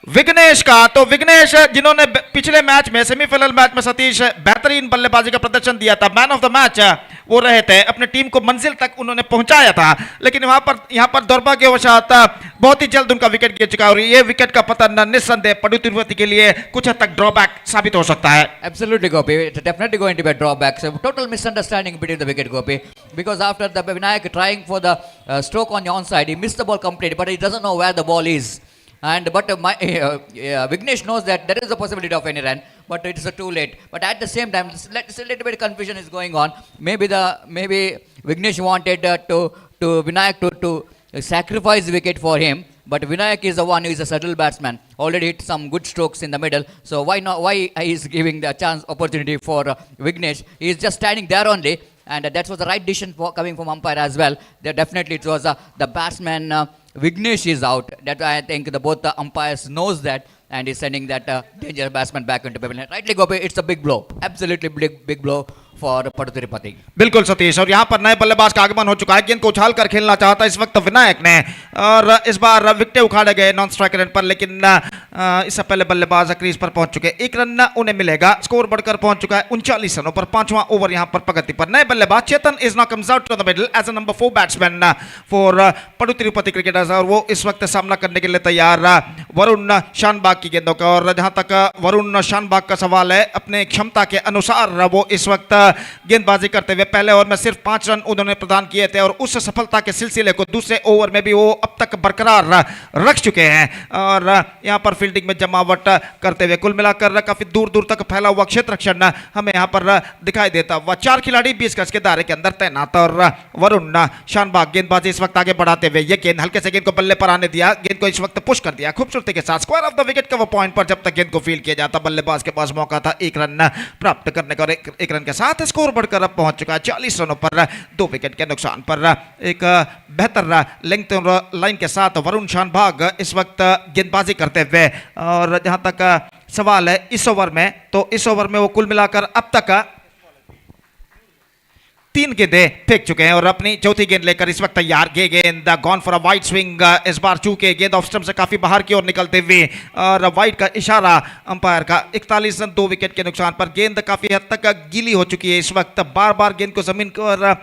विघ्नेश का। तो विघ्नेश जिन्होंने पिछले मैच में, सेमीफाइनल मैच में सतीश बेहतरीन बल्लेबाजी का प्रदर्शन दिया था, मैन ऑफ द मैच वो रहे थे, अपने टीम को मंजिल तक उन्होंने पहुंचाया था, लेकिन यहां पर दुर्भाग्यवशात बहुत ही जल्द उनका विकेट गिर चुका, और ये विकेट का पतन निस्संदेह पडु तिरुपति के लिए कुछ हद तक ड्रॉबैक साबित हो सकता है। Absolutely, Gopi. It's definitely going to be a drawback. So total misunderstanding between the wicket, Gopi, because after the Vinayak trying for the stroke on the onside, he missed the ball completely, but he doesn't know where the ball is. And but Vignesh knows that there is a possibility of any run, but it is too late. But at the same time, a little bit of confusion is going on. Maybe Vignesh wanted to Vinayak to sacrifice the wicket for him, but Vinayak is the one who is a settled batsman. Already hit some good strokes in the middle, so why not? Why he is giving the chance opportunity for Vignesh? He is just standing there only, and that was the right decision coming from umpire as well. There definitely it was the batsman. Vignesh is out. That I think both the umpires knows that, and is sending that dangerous batsman back into pavilion. Rightly, Gopi, it's a big blow. Absolutely big blow for Padu Tirupati. बिल्कुल सतीश, और यहाँ पर नए बल्लेबाज का आगमन हो चुका है। गेंद को उछाल कर खेलना चाहता इस वक्त विनायक ने, और इस बार विकेट उखाड़े गए नॉन स्ट्राइकर पर, लेकिन इससे पहले बल्लेबाज क्रीज पर पहुंच चुके। 1 रन उन्हें मिलेगा, स्कोर बढ़कर पहुंच चुका है 39 रनों पर। 5वां ओवर यहाँ पर प्रगति पर। नए बल्लेबाज Chetan is now comes out to the middle as a number 4 batsman for Padu Tirupati cricketers, और वो इस वक्त सामना करने के लिए तैयार वरुण शानबाग की गेंदों का। और जहां तक वरुण शानबाग का सवाल है, अपने क्षमता के अनुसार वो इस वक्त गेंदबाजी करते हुए पहले ओवर में सिर्फ 5 रन उन्होंने प्रदान किए थे और उस सफलता के सिलसिले को दूसरे ओवर में भी वो अब तक बरकरार रख चुके हैं और यहाँ पर फील्डिंग में जमावट करते हुए कुल मिलाकर काफी दूर दूर तक फैला हुआ क्षेत्ररक्षण हमें यहाँ पर दिखाई देता हुआ। 4 खिलाड़ी 20 गज के दायरे के अंदर तैनात और वरुण शानबाग गेंदबाजी इस वक्त आगे बढ़ाते हुए ये गेंद हल्के से गेंद को बल्ले पर आने दिया, गेंद को इस वक्त पुश कर दिया खूबसूरती के साथ square of the wicket cover point पर। जब तक गेंद को फील्ड किया जाता बल्लेबाज के पास मौका था 1 रन प्राप्त करने का और एक रन के साथ स्कोर बढ़कर अब पहुंच चुका है 40 रनों पर 2 विकेट के नुकसान पर। एक बेहतर लेंथ लाइन के साथ वरुण शानबाग इस वक्त गेंदबाजी करते हुए और जहां तक सवाल है इस ओवर में, तो इस ओवर में वो कुल मिलाकर अब तक 3 गेंदें फेंक चुके हैं और अपनी चौथी गेंद लेकर इस वक्त तैयार। गेंद gone for a wide swing, इस बार चूके गेंद ऑफ स्टंप से काफी बाहर की ओर निकलते हुए और वाइड का इशारा अंपायर का। 41 रन 2 विकेट के नुकसान पर। गेंद काफी हद तक गीली हो चुकी है इस वक्त, बार बार गेंद को जमीन पर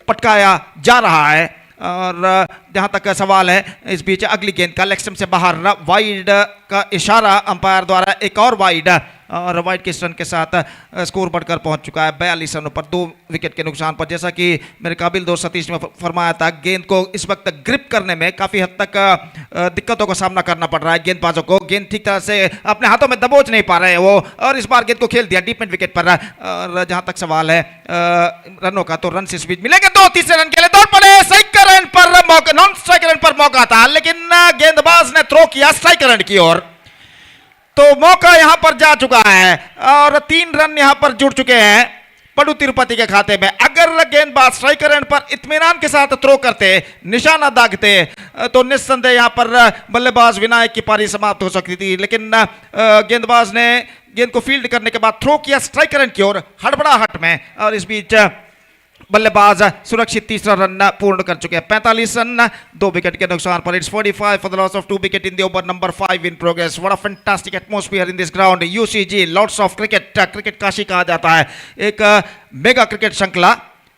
पटकाया जा रहा है और जहां तक सवाल है इस बीच अगली गेंद का लेग स्टंप से बाहर वाइड का इशारा अंपायर द्वारा, एक और वाइड और वाइड के रन के साथ स्कोर बढ़कर पहुंच चुका है 42 रनों पर 2 विकेट के नुकसान पर। जैसा कि मेरे काबिल दोस्त सतीश ने फरमाया था, गेंद को इस वक्त ग्रिप करने में काफी हद तक दिक्कतों का सामना करना पड़ रहा है गेंदबाजों को। गेंद ठीक तरह से अपने हाथों में दबोच नहीं पा रहे हैं वो और इस बार गेंद को खेल दिया डीप मिड विकेट पर। और जहां तक सवाल है रनों का, तो रन इस बीच मिलेंगे 2 तीसरे रन के लिए दौड़ पड़े। स्ट्राइक रन पर मौका, नॉन स्ट्राइक रन पर मौका था लेकिन गेंदबाज ने थ्रो किया स्ट्राइक रन की ओर, तो मौका यहां पर जा चुका है और 3 रन यहां पर जुड़ चुके हैं पडु तिरुपति के खाते में। अगर गेंदबाज स्ट्राइक रन पर इत्मीनान के साथ थ्रो करते, निशाना दागते, तो निस्संदेह यहां पर बल्लेबाज विनायक की पारी समाप्त हो सकती थी, लेकिन गेंदबाज ने गेंद को फील्ड करने के बाद थ्रो किया स्ट्राइक रन की ओर हड़बड़ाहट में और इस बीच बल्लेबाज सुरक्षित तीसरा रन पूर्ण कर चुके हैं। 45 रन 2 विकेट के नुकसान पर। It's 45 for the loss of 2 wicket in the over number 5 in progress. What a fantastic atmosphere in this ground. UCG lords of cricket, cricket Kashi कहा जाता है। एक मेगा क्रिकेट श्रृंखला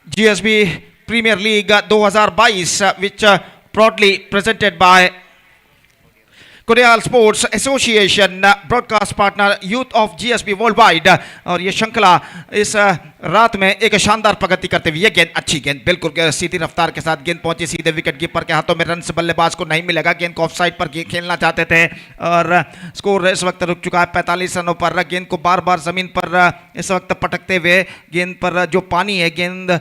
GSB premier league 2022 which proudly presented by Kodial sports association, broadcast partner youth of GSB worldwide. और ये श्रृंखला इस रात में एक शानदार प्रगति करते हुए, ये गेंद अच्छी गेंद बिल्कुल सीधी रफ्तार के साथ गेंद पहुंची सीधे विकेट कीपर के हाथों में। रन से बल्लेबाज को नहीं मिलेगा, गेंद को ऑफ साइड पर खेलना चाहते थे और स्कोर इस वक्त रुक चुका है 45 रनों पर। गेंद को बार बार जमीन पर इस वक्त पटकते हुए गेंद पर जो पानी है, गेंद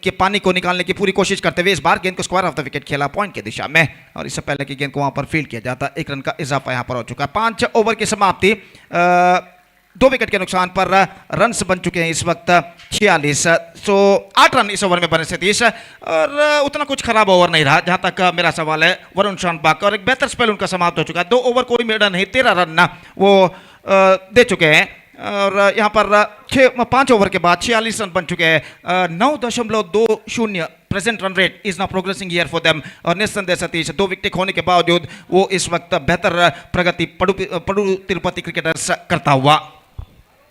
के पानी को निकालने की पूरी कोशिश करते हुए इस बार गेंद को स्क्वायर ऑफ द विकेट खेला पॉइंट की दिशा में और इससे पहले कि गेंद को वहां पर फील्ड किया जाता 1 रन का इजाफा यहां पर हो चुका है। 5 ओवर की समाप्ति, 2 विकेट के नुकसान पर रन्स बन चुके हैं इस वक्त 46। 8 रन इस ओवर में बने सतीश और उतना कुछ खराब ओवर नहीं रहा जहां तक मेरा सवाल है। वरुण शानबाग और एक बेहतर स्पेल उनका समाप्त हो चुका है। 2 ओवर कोई मेडन नहीं, 13 रन वो दे चुके हैं और यहाँ पर 5 ओवर के बाद 46 रन बन चुके हैं। 9.20 present run rate is now progressing here for them और निस्संदेह सतीश 2 विकेट होने के बावजूद वो इस वक्त बेहतर प्रगति पडु तिरुपति क्रिकेटर्स करता हुआ।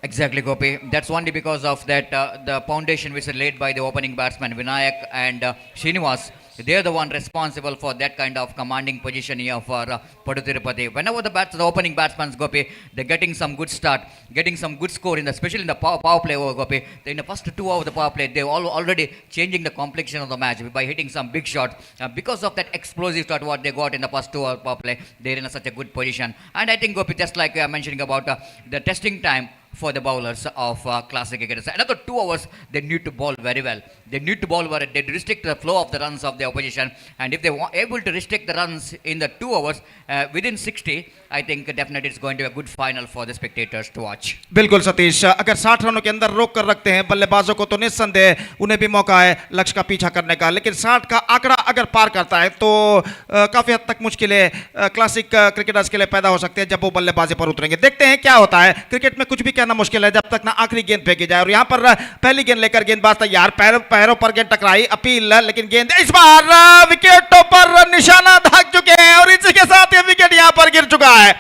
Exactly, Gopi. That's only because of that the foundation which is laid by the opening batsman Vinayak and Srinivas. They are the one responsible for that kind of commanding position here for Padu Tirupati. Whenever the opening batsmen, Gopi, they're getting some good start, getting some good score, especially in the power play over, Gopi. In the first 2 hours of the power play, they're already changing the complexion of the match by hitting some big shots. Because of that explosive shot what they got in the first 2 hours power play, they're in such a good position. And I think, Gopi, just like we are mentioning about the testing time for the bowlers of classic cricketers. Another 2 hours, they need to bowl very well. They need to bowl where they restrict the flow of the runs of the opposition. And if they are able to restrict the runs in the 2 hours within 60, I think definitely it's going to be a good final for the spectators to watch. बिल्कुल सतीश, अगर 60 रनों के अंदर रोक कर रखते हैं बल्लेबाजों को तो निस्संदेह उन्हें भी मौका है लक्ष्य का पीछा करने का, लेकिन 60 का आंकड़ा अगर पार करता है तो काफी हद तक मुश्किलें क्लासिक क्रिकेटर्स के लिए पैदा हो सकती है जब वो बल्लेबाजी पर उतरेंगे। देखते हैं क्या होता है। क्रिकेट में कुछ भी कहना मुश्किल है जब तक ना आखिरी गेंद फेंकी जाए और यहाँ पर पहली गेंद लेकर गेंदबाज तैयार, पैरों पर गेंद टकराई, अपील, लेकिन गेंद इस बार विकेटों पर निशाना दाग चुके हैं और इसी के साथ ये विकेट यहां पर गिर चुका है।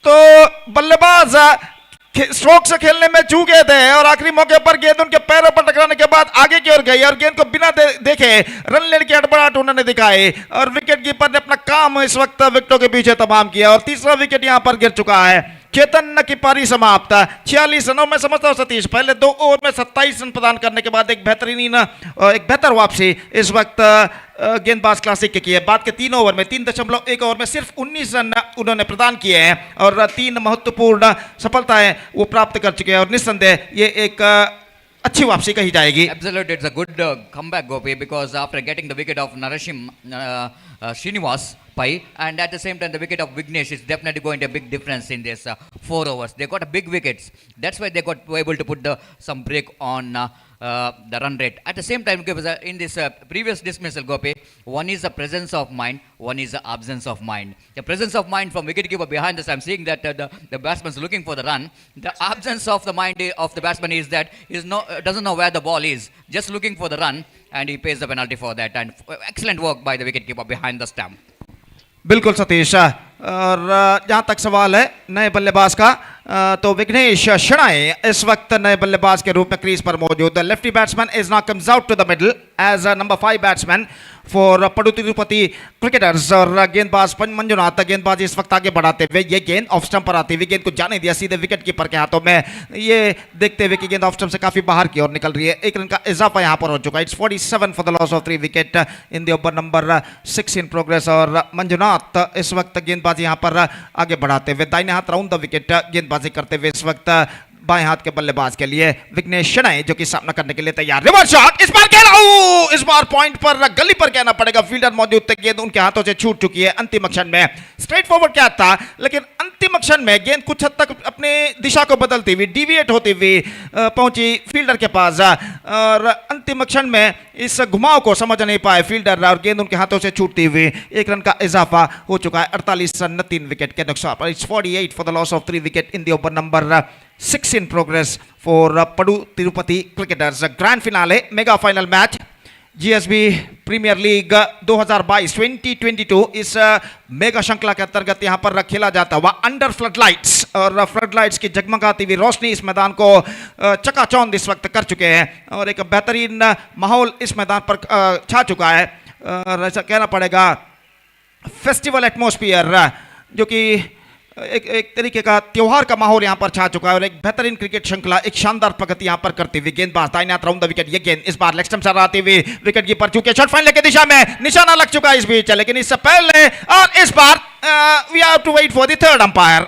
तो बल्लेबाज स्ट्रोक से खेलने में चूक गए थे और आखिरी मौके पर गेंद उनके पैरों पर टकराने के बाद आगे की ओर गई और गेंद को बिना देखे रन लेने की हड़बड़ाहट उन्होंने दिखाई और विकेट कीपर ने अपना काम इस वक्त विकेटों के पीछे तमाम किया और तीसरा विकेट यहां पर गिर चुका है। चेतन की पारी समाप्त 46 रनों में। समझता हूं सतीश पहले 2 ओवर में 27 रन प्रदान करने के बाद एक बेहतर वापसी इस वक्त गेंदबाज क्लासिक के किए। बाद के 3 ओवर में 3.1 ओवर में सिर्फ 19 रन उन्होंने प्रदान किए हैं और 3 महत्वपूर्ण सफलताएं वो प्राप्त कर चुके हैं और निस्संदेह ये एक अच्छी वापसी कही जाएगी। Absolutely, it's a good comeback, Gopi, because after getting the wicket of Narashim Srinivas Pai, and at the same time the wicket of Vignesh is definitely going to a big difference in this 4 overs. They got a big wickets. That's why they were able to put some break on the run rate. At the same time, in this previous dismissal, Gopi, one is the presence of mind, one is the absence of mind. The presence of mind from wicketkeeper behind us, I'm seeing that the batsman's looking for the run. The absence of the mind of the batsman is that he doesn't know where the ball is, just looking for the run, and he pays the penalty for that. And excellent work by the wicketkeeper behind the stump. बिल्कुल सतीश। और जहां तक सवाल है नए बल्लेबाज का तो विघ्नेश शणाय इस वक्त नए बल्लेबाज के रूप में क्रीज पर मौजूद। Lefty batsman is now comes out to the middle as number 5 batsman for Padu Tirupati cricketers. और गेंदबाज मंजुनाथ गेंदबाजी इस वक्त आगे बढ़ाते हुए ये गेंद ऑफ स्टंप पर आती हुई गेंद को जाने दिया सीधे विकेट कीपर के हाथों में। ये देखते हुए कि गेंद ऑफ स्टंप से काफी बाहर की ओर निकल रही है। 1 रन का इजाफा यहां पर हो चुका है। It's 47 for the loss of 3 wicket in the over number 6 in progress. और मंजुनाथ इस वक्त गेंदबाजी यहां पर आगे बढ़ाते हुए दाहिने हाथ राउंड द विकेट गेंदबाजी करते हुए इस वक्त बाएं हाथ के बल्लेबाज के लिए विघ्नेश शणाय जो कि सामना करने के लिए तैयार। रिवर्स शॉट इस बार खेला, इस बार पॉइंट पर गली पर कहना पड़ेगा। फील्डर मौजूद थे, गेंद उनके हाथों से छूट चुकी है अंतिम क्षण में। स्ट्रेट फॉरवर्ड क्या था लेकिन अंतिम क्षण में गेंद कुछ हद तक अपनी दिशा को बदलती हुई डिविएट होती हुई पहुंची फील्डर के पास और अंतिम क्षण में इस घुमाव को समझ नहीं पाए फील्डर और गेंद उनके हाथों से छूटती हुई। 1 रन का इजाफा हो चुका है। 48 रन 3 विकेट के नुकसान पर। It's 48 for the loss of 3 wicket in the over number 6 in progress for Padu Tirupati cricketers. Grand finale, mega final match. GSB Premier League 2022 इस मेगा श्रृंखला के अंतर्गत यहां पर खेला जाता हुआ अंडर फ्लड लाइट्स। और फ्लड लाइट्स की जगमगाती हुई रोशनी इस मैदान को चकाचौंध इस वक्त कर चुके हैं और एक बेहतरीन माहौल इस मैदान पर छा चुका है। और ऐसा कहना पड़ेगा फेस्टिवल एटमॉस्फेयर जो कि एक तरीके का त्योहार का माहौल यहां पर छा चुका है और एक बेहतरीन क्रिकेट श्रृंखला एक शानदार प्रगति यहां पर करती हुई। गेंदबाज दाहिने हाथ राउंड द विकेट। ये गेंद इस बार लेग स्टंप से आती हुई विकेट कीपर चूंकि शॉट फाइनल की दिशा में निशाना लग चुका है इस बीच, लेकिन इससे पहले और इस बार we have to wait for the third umpire.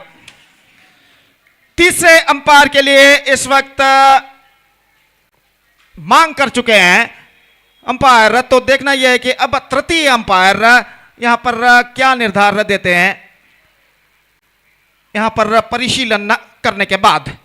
तीसरे अंपायर के लिए इस वक्त मांग कर चुके हैं अंपायर। तो देखना यह है कि अब तृतीय अंपायर यहां पर क्या निर्धारण देते हैं यहां पर परिशीलन करने के बाद।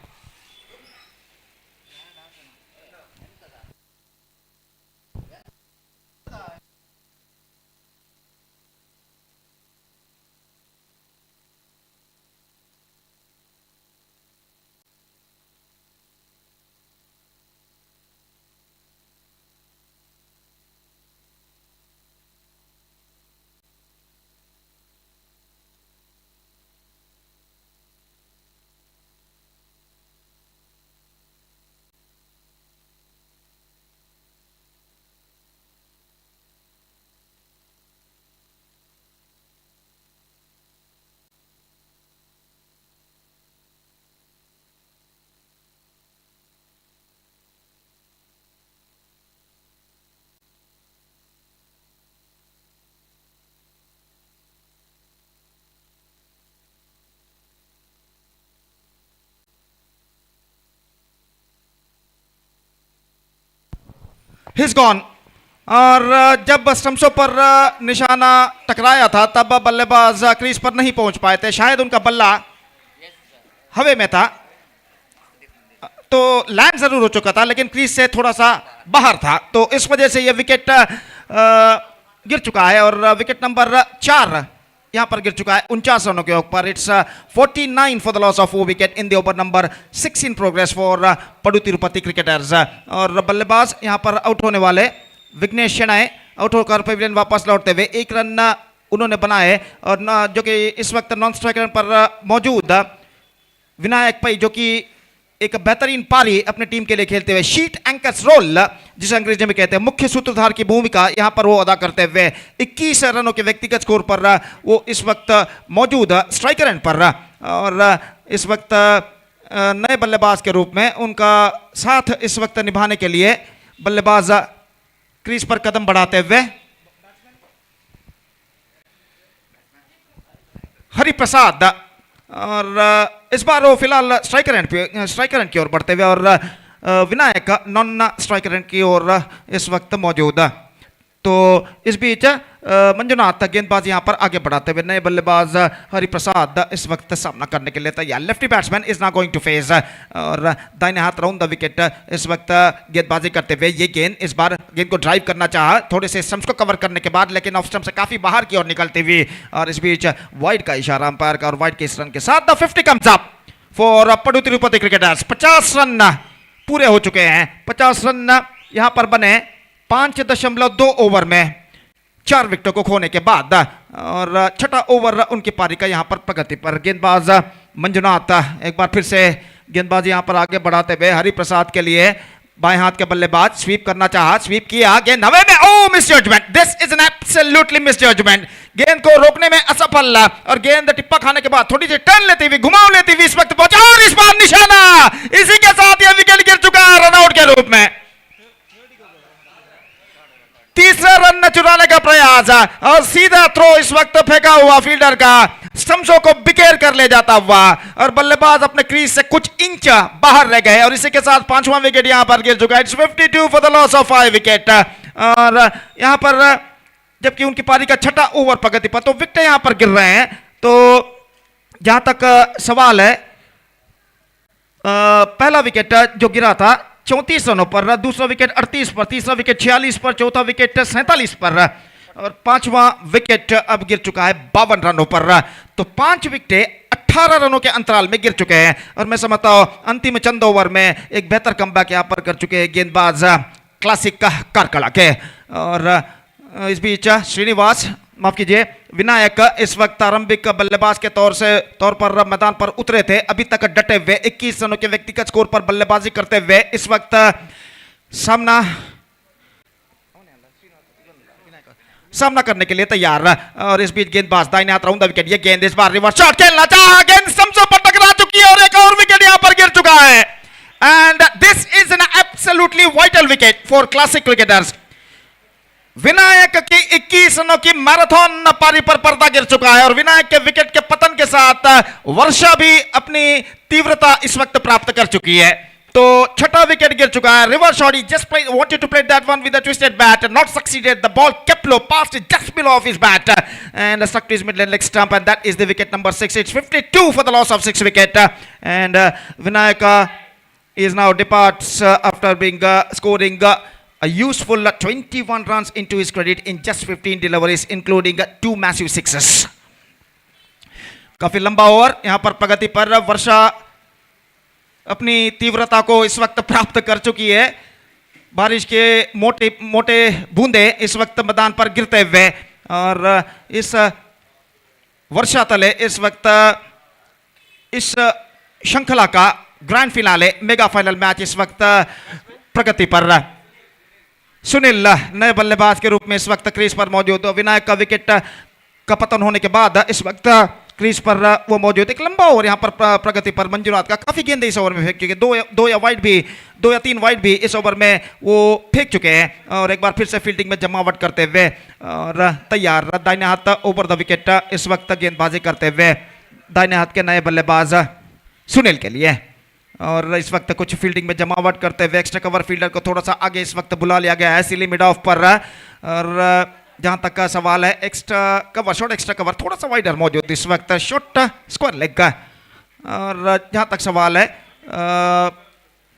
He's gone. और जब स्टंप्सों पर निशाना टकराया था तब बल्लेबाज क्रीज पर नहीं पहुंच पाए थे। शायद उनका बल्ला हवा में था तो लैंड जरूर हो चुका था लेकिन क्रीज से थोड़ा सा बाहर था, तो इस वजह से यह विकेट गिर चुका है और विकेट नंबर 4 यहां पर गिर चुका है 49 रनों के ऊपर। It's 49 for the loss of 4 wicket in the over number 6 in progress for Padu Tirupati cricketers. और बल्लेबाज यहां पर आउट होने वाले विघ्नेश शणाय आउट होकर पवेलियन वापस लौटते हुए 1 रन उन्होंने बनाए और जो कि इस वक्त नॉन स्ट्राइकर पर मौजूद विनायक पई जो कि एक बेहतरीन पारी अपने टीम के लिए खेलते हुए शीट एंकर्स रोल जिसे अंग्रेजी में कहते हैं मुख्य सूत्रधार की भूमिका यहां पर वो अदा करते हुए 21 रनों के व्यक्तिगत स्कोर पर वो इस वक्त मौजूद स्ट्राइकर एंड पर और इस वक्त नए बल्लेबाज के रूप में उनका साथ इस वक्त निभाने के लिए बल्लेबाज क्रीज पर कदम बढ़ाते हुए हरिप्रसाद, और इस बार वो फिलहाल स्ट्राइकर एंड की ओर बढ़ते हुए, और विनायक नॉन स्ट्राइकर एंड की ओर इस वक्त मौजूद। तो इस बीच मंजुनाथ गेंदबाज यहां पर आगे बढ़ाते हुए नए बल्लेबाज हरिप्रसाद इस वक्त सामना करने के लिए तैयार। Lefty batsman is not going to face, और दाहिने हाथ राउंड द विकेट इस वक्त गेंदबाजी करते हुए ये गेंद इस बार गेंद को ड्राइव करना चाहा थोड़े से स्टंप्स को कवर करने के बाद, लेकिन ऑफ स्टंप से काफी बाहर की ओर निकलती हुई, और इस बीच वाइड का इशारा अंपायर का, और वाइड के इस रन के साथ the 50 comes up for Padu Tirupati cricketers. 50 run पूरे हो चुके हैं। 50 रन यहां पर बने 5.2 ओवर में 4 विकेटों को खोने के बाद, और छठा ओवर उनकी पारी का यहां पर प्रगति पर। गेंदबाज मंजुनाथ एक बार फिर से गेंदबाज यहां पर आगे बढ़ाते हुए हरिप्रसाद के लिए बाएं हाथ के बल्लेबाज स्वीप करना चाहा, स्वीप किया, गेंद हवे में, oh misjudgement, this is an absolutely misjudgement. गेंद को रोकने में असफल, और गेंद टिप्पा खाने के बाद थोड़ी सी टर्न लेती हुई, घुमाव लेती हुई इस वक्त पहुंचा, और इस बार निशाना, इसी के साथ यह विकेट गिर चुका है रनआउट के रूप में। तीसरा रन चुराने का प्रयास, और सीधा थ्रो इस वक्त फेंका हुआ फील्डर का, स्टंप्सों को बिखेर कर ले जाता हुआ, और बल्लेबाज अपने क्रीज से कुछ इंच बाहर रह गए, और इसी के साथ 5वां विकेट यहां पर गिर चुका है। It's 52 for the loss of 5 wicket. और यहां पर जबकि उनकी पारी का छठा ओवर प्रगति पर, तो विकेट यहां पर गिर रहे हैं। तो जहां तक सवाल है, पहला विकेट जो गिरा था 34 रनों पर, दूसरा विकेट 38 पर, तीसरा विकेट 46 पर, चौथा विकेट 47 पर, और 5वां विकेट अब गिर चुका है 52 रनों पर। तो 5 विकेटें 18 रनों के अंतराल में गिर चुके हैं, और मैं समझता हूं अंतिम चंद ओवर में एक बेहतर कमबैक यहां पर कर चुके हैं गेंदबाज क्लासिक का कारकड़ा के। और इस बीच श्रीनिवास, माफ कीजिए, विनायक इस वक्त आरंभिक बल्लेबाज के तौर पर मैदान पर उतरे थे। अभी तक डटे हुए 21 रनों के व्यक्तिगत स्कोर पर बल्लेबाजी करते हुए इस वक्त सामना करने के लिए तैयार। और इस बीच गेंदबाज दाहिने हाथ राउंड द विकेट, ये गेंद इस बार रिवर्स शॉट खेलना चाहा, गेंद स्टंप्सों पर टकरा चुकी है, और एक और विकेट यहां पर गिर चुका है। And this is an absolutely vital wicket for classic cricketers. Vinayak की 21 रनों की मैराथन पारी पर पर्दा गिर चुका है, और विनायक के विकेट के पतन के साथ वर्षा भी अपनी तीव्रता इस वक्त प्राप्त कर चुकी है। तो छठा विकेट गिर चुका है। Reverse shot, he just wanted to play that one with a twisted bat, not succeeded. The ball kept low, passed it just below off his bat, and stuck to his mid leg stump, and that is the wicket number 6. It's 52 for the loss of 6 wicket, and Vinayak is now departs after being scoring a useful 21 runs into his credit in just 15 deliveries, including 2 massive sixes. काफी लंबा over यहां पर प्रगति पर। वर्षा अपनी तीव्रता को इस वक्त प्राप्त कर चुकी है। बारिश के मोटे मोटे बूंदे इस वक्त मैदान पर गिरते हुए, और इस वर्षा तले इस वक्त इस श्रृंखला का grand finale mega final match इस वक्त प्रगति पर। सुनील नए बल्लेबाज के रूप में इस वक्त क्रीज पर मौजूद। विनायक का विकेट का पतन होने के बाद इस वक्त क्रीज पर वो मौजूद। एक लंबा ओवर यहां पर प्रगति पर मंजुनाथ का, काफी गेंदे इस ओवर में फेंक चुके, दो या तीन वाइड भी इस ओवर में वो फेंक चुके हैं, और एक बार फिर से फील्डिंग में जमावट करते हुए और तैयार। दाहिने हाथ ओवर द विकेट इस वक्त गेंदबाजी करते हुए दाहिने हाथ के नए बल्लेबाज सुनील के लिए, और इस वक्त कुछ फील्डिंग में जमावट करते हुए एक्स्ट्रा कवर फील्डर को थोड़ा सा आगे इस वक्त बुला लिया गया है सिली मिड ऑफ पर। और जहां तक का सवाल है, extra cover, short extra cover थोड़ा सा वाइडर मौजूद इस वक्त, शॉर्ट स्क्वायर लेग का। और जहां तक सवाल है,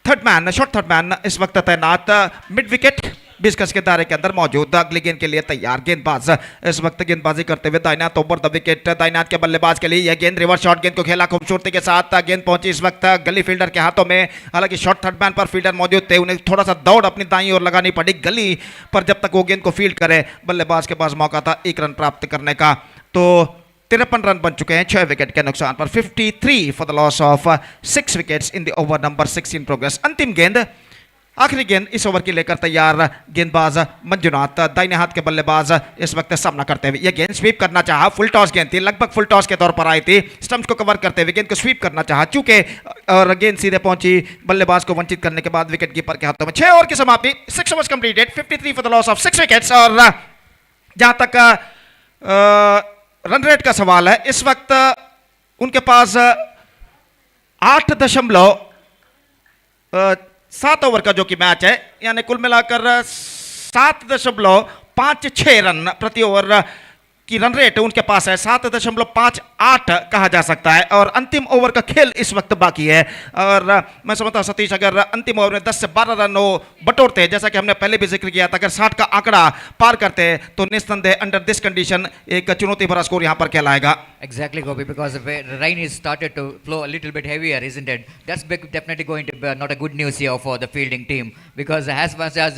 शॉर्ट थर्ड मैन इस वक्त तैनात मिड विकेट 20 गज के दायरे के अंदर मौजूद। अगली गेंद के लिए तैयार गेंदबाज इस वक्त गेंदबाजी करते हुए दाहिना हाथ ओवर द विकेट। दाहिना हाथ के बल्लेबाज के लिए यह गेंद रिवर्स शॉट, गेंद को खेला खूबसूरती के साथ, गेंद पहुंची इस वक्त गली फील्डर के हाथों में। हालांकि शॉर्ट थर्ड मैन पर फील्डर मौजूद थे, उन्हें थोड़ा सा दौड़ अपनी दाईं ओर लगानी पड़ी गली पर, जब तक वो गेंद को फील्ड करे बल्लेबाज के पास मौका था 1 रन प्राप्त करने का। तो 53 रन बन चुके हैं 6 विकेट के नुकसान पर। 53 for the loss of 6 wickets in the over number 6 in progress. अंतिम गेंद आखिरी गेंद इस ओवर के लेकर तैयार गेंदबाज मंजुनाथ, दाहिने हाथ के बल्लेबाज इस वक्त सामना करते हुए। यह गेंद स्वीप करना चाहा, फुल टॉस गेंद थी, लगभग फुल टॉस के तौर पर आई थी। स्टंप्स को कवर करते हुए गेंद को स्वीप करना चाहा, चूंकि और गेंद सीधे पहुंची बल्लेबाज को वंचित करने के बाद विकेट कीपर के हाथों में। 6 ओवर की समाप्ति, 6 overs completed, 53 for the loss of 6 wickets. और जहां तक रन रेट का सवाल है, इस वक्त उनके पास 8.7 ओवर का जो कि मैच है, यानी कुल मिलाकर 7.56 रन प्रति ओवर की रन रेट उनके पास है। 7.58 कहा जा सकता है और अंतिम ओवर का खेल इस वक्त बाकी है। और मैं समझता हूं सतीश, अगर अंतिम ओवर में 10 से 12 रन वो बटोरते हैं, जैसा कि हमने पहले भी जिक्र किया था, अगर 60 का आंकड़ा पार करते हैं तो निस्संदेह अंडर दिस कंडीशन एक चुनौती भरा स्कोर यहां पर कहलाएगा। Exactly, Gopi, because the rain is started to flow a little bit heavier, isn't it? That's definitely going to be not a good news here for the fielding team, because as much as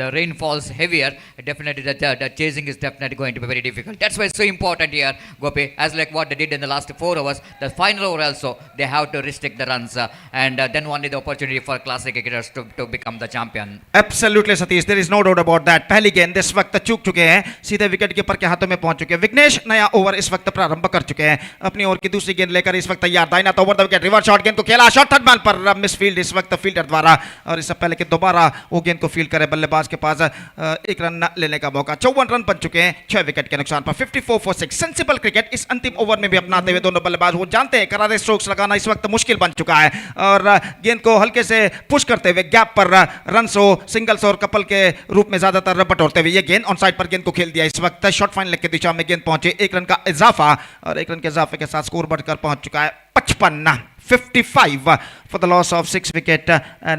the rain falls heavier, definitely the chasing is definitely going to be very difficult. That's why it's so important here, Gopi, as like what they did in the last 4 hours, the final over also, they have to restrict the runs and then only the opportunity for classic cricketers to become the champion. Absolutely, Satish, there is no doubt about that. पहली गेंद इस वक्त चूक चुके हैं, सीधे wicket keeper के हाथों में पहुंच चुके हैं। विघ्नेश नया ओवर इस वक्त प्रारंभ कर चुके हैं, अपनी ओवर की दूसरी गेंद लेकर इस वक्त तैयार। दाहिना तो over the wicket, reverse shot गेंद को खेला, शॉट थर्ड मैन पर मिस फील्ड इस वक्त फील्डर द्वारा। और इससे पहले कि दोबारा वो गेंद को फील्ड करे, बल्लेबाज के पास 1 रन लेने का मौका। 54 रन बन चुके हैं 6 विकेट के नुकसान पर। 54 for 6 सेंसिबल क्रिकेट इस अंतिम ओवर में भी अपनाते हुए दोनों बल्लेबाज। वो जानते हैं करारे स्ट्रोक्स लगाना इस वक्त मुश्किल बन चुका है और गेंद को हल्के से पुश करते हुए गैप पर रन्स हो, सिंगल्स और कपल के रूप में ज्यादातर बटोरते हुए ये गेंद ऑन साइड पर गेंद को खेल दिया। इस वक्त शॉर्ट फाइन लेग की दिशा में गेंद पहुंचे, 1 रन का इजाफा और 1 रन के इजाफे के साथ स्कोर बढ़कर पहुंच चुका है 55, 55 for the loss of 6 wicket.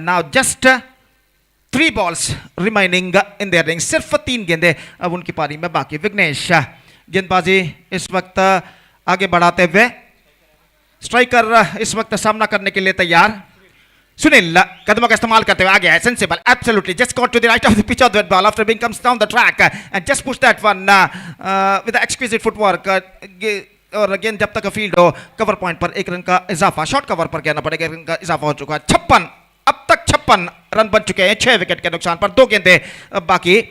Now just 3 balls remaining in their innings, सिर्फ 3 गेंदें अब उनकी पारी में बाकी। विघ्नेश गेंदबाजी इस वक्त आगे बढ़ाते हुए, स्ट्राइकर इस वक्त सामना करने के लिए तैयार। सुनील कदमों का इस्तेमाल करते हुए आगे है, sensible, absolutely just got to the right of the pitch of that ball after being comes down the track and just push that one with exquisite footwork. और गेंद जब तक फील्ड हो, कवर पॉइंट पर 1 रन का इजाफा, short cover पर कहना पड़ेगा, 1 रन का इजाफा हो चुका है। 56, अब तक 56 रन बन चुके हैं 6 विकेट के नुकसान पर। 2 गेंदें बाकी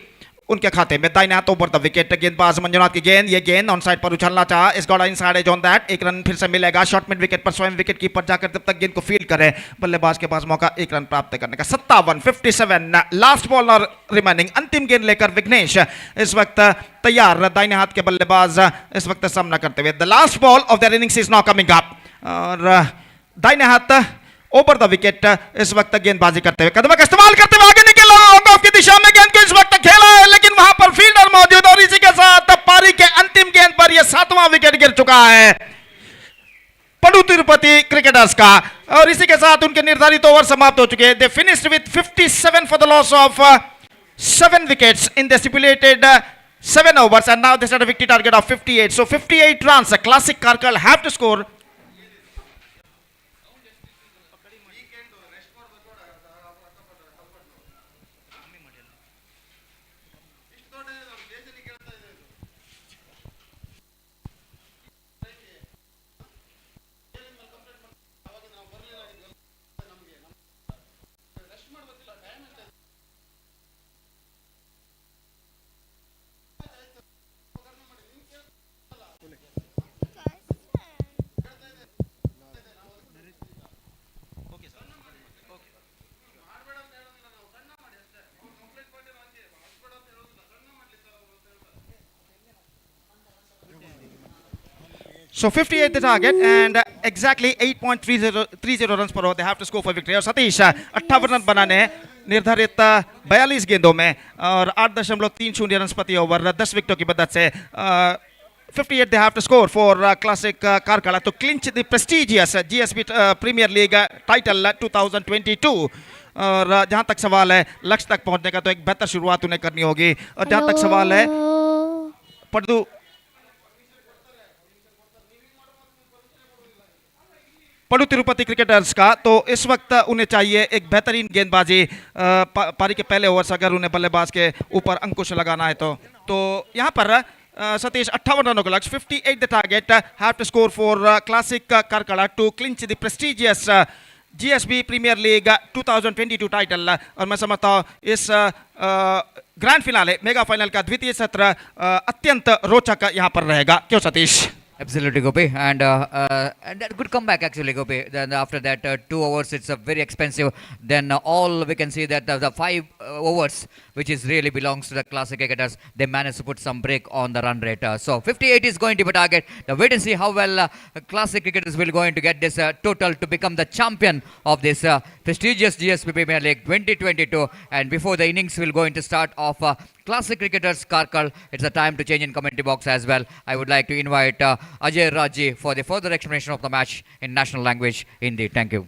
उनके खाते में। दाहिना हाथ ओवर द विकेट, गेंदबाज मंजुनाथ की गेंद, ये गेंद ऑन साइड पर उछलना चाहा, is got inside edge on that. 1 run फिर से मिलेगा शॉर्ट मिड विकेट पर, स्वयं विकेट कीपर जाकर जब तक गेंद को फील्ड करे, बल्लेबाज के पास मौका 1 रन प्राप्त करने का। 57, 57 लास्ट बॉल और रिमेनिंग, अंतिम गेंद लेकर विघ्नेश इस वक्त तैयार। दाहिने हाथ के बल्लेबाज इस वक्त सामना करते हुए। The last ball of their innings is now coming up और दाहिने हाथ ओवर द विकेट इस वक्त गेंदबाजी करते हुए, कदम का इस्तेमाल करते हुए आगे निकला, ऑफ की दिशा में गेंद को इस वक्त खेला है, लेकिन वहां पर फील्डर मौजूद और इसी के साथ पारी के अंतिम गेंद पर यह 7वां विकेट गिर चुका है पडु तिरुपति क्रिकेटर्स का। और इसी के साथ उनके निर्धारित ओवर समाप्त हो चुके हैं। They finished with 57 for the loss of 7 wickets in the stipulated 7 overs and now they set a victory target of 58. So 58 runs a classic Karkal have to score. So 58 the target and exactly 8.30 runs per over they have to score for victory. और Satish 58 run बनाने निर्धारित 42 गेंदों में और 8.30 run प्रति over 10 विकेटों की मदद से 58 they have to score for classic Karkala to clinch the prestigious GSB Premier League title 2022. और जहां तक सवाल है लक्ष्य तक पहुंचने का, तो एक बेहतर शुरुआत उन्हें करनी होगी। और जहां तक सवाल है पडु तिरुपति क्रिकेटर्स का, तो इस वक्त उन्हें चाहिए एक बेहतरीन गेंदबाजी। पारी के पहले ओवर्स अगर उन्हें बल्लेबाज के ऊपर अंकुश लगाना है तो यहां पर सतीश 58 रनों का लक्ष्य, 58 the target, have to score for classic Karkala to clinch the prestigious GSB premier league 2022 title. और मैं समझता हूँ इस ग्रैंड फिनाले मेगा फाइनल का द्वितीय सत्र अत्यंत रोचक यहाँ पर रहेगा, क्यों Satish? Absolutely, Gopi, and that good comeback actually, Gopi. Then after that 2 hours, it's a very expensive. Then all we can see that the 5 overs, which is really belongs to the classic cricketers, they managed to put some break on the run rate. So 58 is going to be target. Now wait and see how well classic cricketers will going to get this total to become the champion of this prestigious GSP Premier League 2022. And before the innings will going to start off. Classic cricketers Karkal, it's a time to change in commentary box as well. I would like to invite Ajay Raji for the further explanation of the match in national language Hindi. Thank you.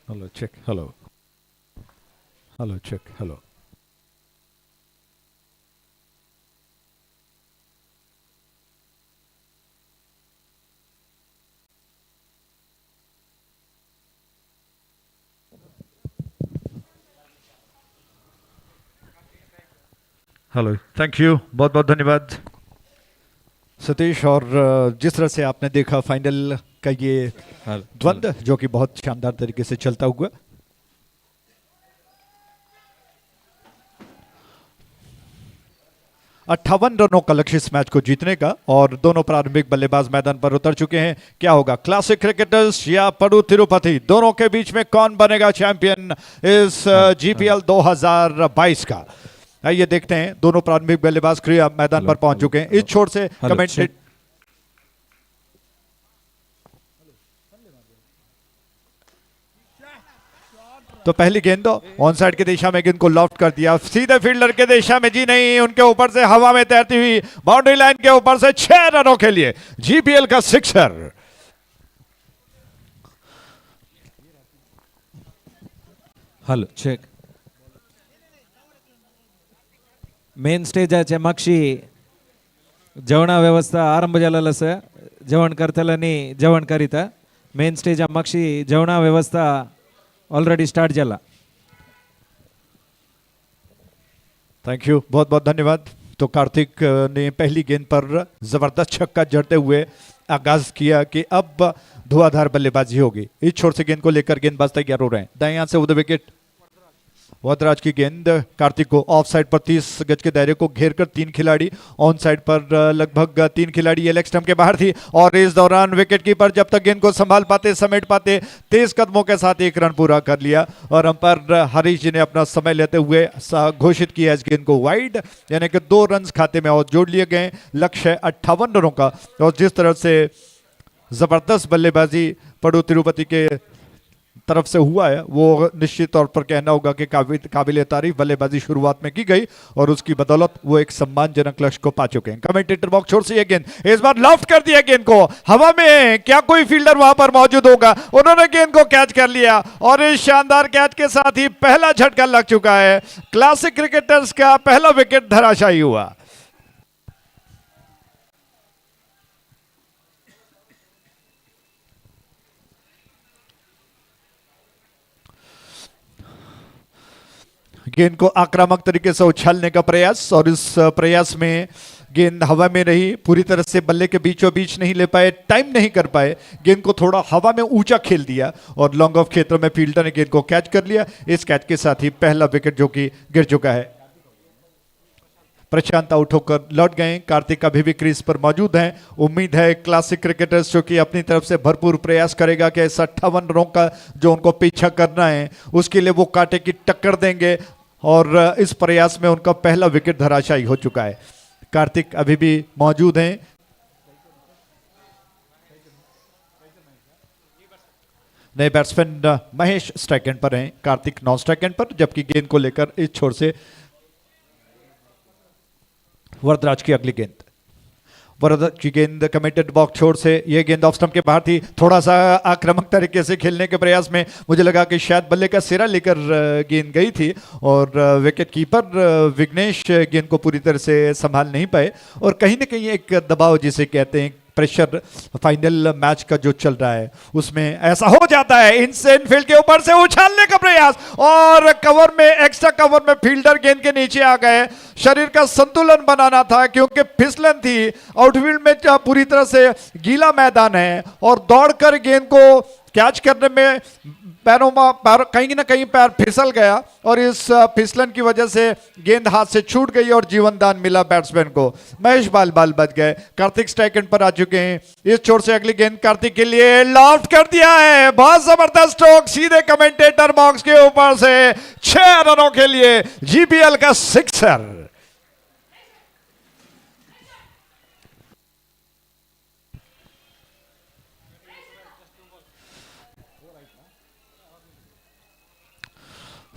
Hello, check. Hello. Hello, check. Hello. Hello, thank you, बहुत बहुत धन्यवाद सतीश। और जिस तरह से आपने देखा final का ये द्वंद्व जो कि बहुत शानदार तरीके से चलता हुआ, अट्ठावन रनों का लक्ष्य इस मैच को जीतने का, और दोनों प्रारंभिक बल्लेबाज मैदान पर उतर चुके हैं। क्या होगा, क्लासिक क्रिकेटर्स या पड़ू तिरुपति, दोनों के बीच में कौन बनेगा चैंपियन इस जीपीएल 2022 का? आइए देखते हैं। दोनों प्रारंभिक बल्लेबाज क्रिया मैदान पर पहुंच चुके हैं। इस छोर से कमेंटेट तो पहली गेंद ऑन साइड की दिशा में गेंद को लॉफ्ट कर दिया, सीधे फील्डर के दिशा में, जी नहीं, उनके ऊपर से हवा में तैरती हुई बाउंड्री लाइन के ऊपर से 6 रनों के लिए जीपीएल का सिक्सर। Hello check. मेन स्टेजाचे मागशी जेवणा व्यवस्था आरंभ झालेला आसा। जेवण करतल्यांनी जेवण करीता मेन स्टेजा मागशी जेवणा व्यवस्था ऑलरेडी स्टार्ट झाला। थैंक यू, बहुत बहुत धन्यवाद। तो कार्तिक ने पहली गेंद पर जबरदस्त छक्का जड़ते हुए आगाज किया कि अब धुआंधार बल्लेबाजी होगी। इस छोर से गेंद को लेकर गेंदबाज तैयार हो रहे हैं। दाएं हाथ से उधर विकेट, वदराज की गेंद कार्तिक को ऑफ साइड पर 30 गज के दायरे को घेर कर 3 खिलाड़ी, ऑन साइड पर लगभग 3 खिलाड़ी ये लेग स्टंप के बाहर थी। और इस दौरान विकेट कीपर जब तक गेंद को संभाल पाते, समेट पाते, तेज कदमों के साथ 1 रन पूरा कर लिया। और अंपायर हरीश जी ने अपना समय लेते हुए घोषित किया इस गेंद को वाइड, यानी कि 2 रन खाते में और जोड़ लिए गए। लक्ष्य 58 रनों का। और जिस तरह से जबरदस्त बल्लेबाजी पड़ू तिरुपति के तरफ से हुआ है, वो निश्चित तौर पर कहना होगा कि काबिल तारीफ बल्लेबाजी शुरुआत में की गई और उसकी बदौलत वो एक सम्मानजनक लक्ष्य को पा चुके हैं। कमेंटेटर बॉक्स छोड़ से ये गेंद इस बार लॉफ्ट कर दिया गेंद को हवा में। क्या कोई फील्डर वहां पर मौजूद होगा? उन्होंने गेंद को कैच कर लिया और इस शानदार कैच के साथ ही पहला झटका लग चुका है। क्लासिक क्रिकेटर्स का पहला विकेट धराशायी हुआ। गेंद को आक्रामक तरीके से उछालने का प्रयास, और इस प्रयास में गेंद हवा में रही, पूरी तरह से बल्ले के बीचों बीच नहीं ले पाए, टाइम नहीं कर पाए। गेंद को थोड़ा हवा में ऊंचा खेल दिया और लॉन्ग ऑफ क्षेत्र में फील्डर ने गेंद को कैच कर लिया। इस कैच के साथ ही पहला विकेट जो कि गिर चुका है। प्रशांत आउट होकर लौट गए। कार्तिक अभी भी क्रीज पर मौजूद हैं। उम्मीद है क्लासिक क्रिकेटर्स जो कि अपनी तरफ से भरपूर प्रयास करेगा कि इस 58 रनों का जो उनको पीछा करना है उसके लिए वो कांटे की टक्कर देंगे, और इस प्रयास में उनका पहला विकेट धराशायी हो चुका है। कार्तिक अभी भी मौजूद हैं। नए बैट्समैन महेश स्ट्राइक एंड पर हैं, कार्तिक नॉन स्ट्राइक एंड पर, जबकि गेंद को लेकर इस छोर से वरदराज की अगली गेंद। वरदराज की गेंद कमिटेड बॉक्स छोर से, यह गेंद ऑफ स्टंप के बाहर थी। थोड़ा सा आक्रामक तरीके से खेलने के प्रयास में मुझे लगा कि शायद बल्ले का सिरा लेकर गेंद गई थी और विकेट कीपर विघ्नेश गेंद को पूरी तरह से संभाल नहीं पाए और कहीं ना कहीं एक दबाव जिसे कहते हैं प्रेशर फाइनल मैच का जो चल रहा है उसमें ऐसा हो जाता है। इनफील्ड के ऊपर से उछालने का प्रयास और कवर में, एक्स्ट्रा कवर में फील्डर गेंद के नीचे आ गए। शरीर का संतुलन बनाना था क्योंकि फिसलन थी, आउटफील्ड में पूरी तरह से गीला मैदान है और दौड़कर गेंद को कैच करने में पैर कहीं ना कहीं पैर फिसल गया और इस फिसलन की वजह से गेंद हाथ से छूट गई और जीवन दान मिला बैट्समैन को। महेश बाल बच गए। कार्तिक स्ट्राइक एंड पर आ चुके हैं। इस छोर से अगली गेंद कार्तिक के लिए लॉफ्ट कर दिया है। बहुत जबरदस्त स्ट्रोक सीधे कमेंटेटर बॉक्स के ऊपर से 6 रनों के लिए जीपीएल का सिक्सर।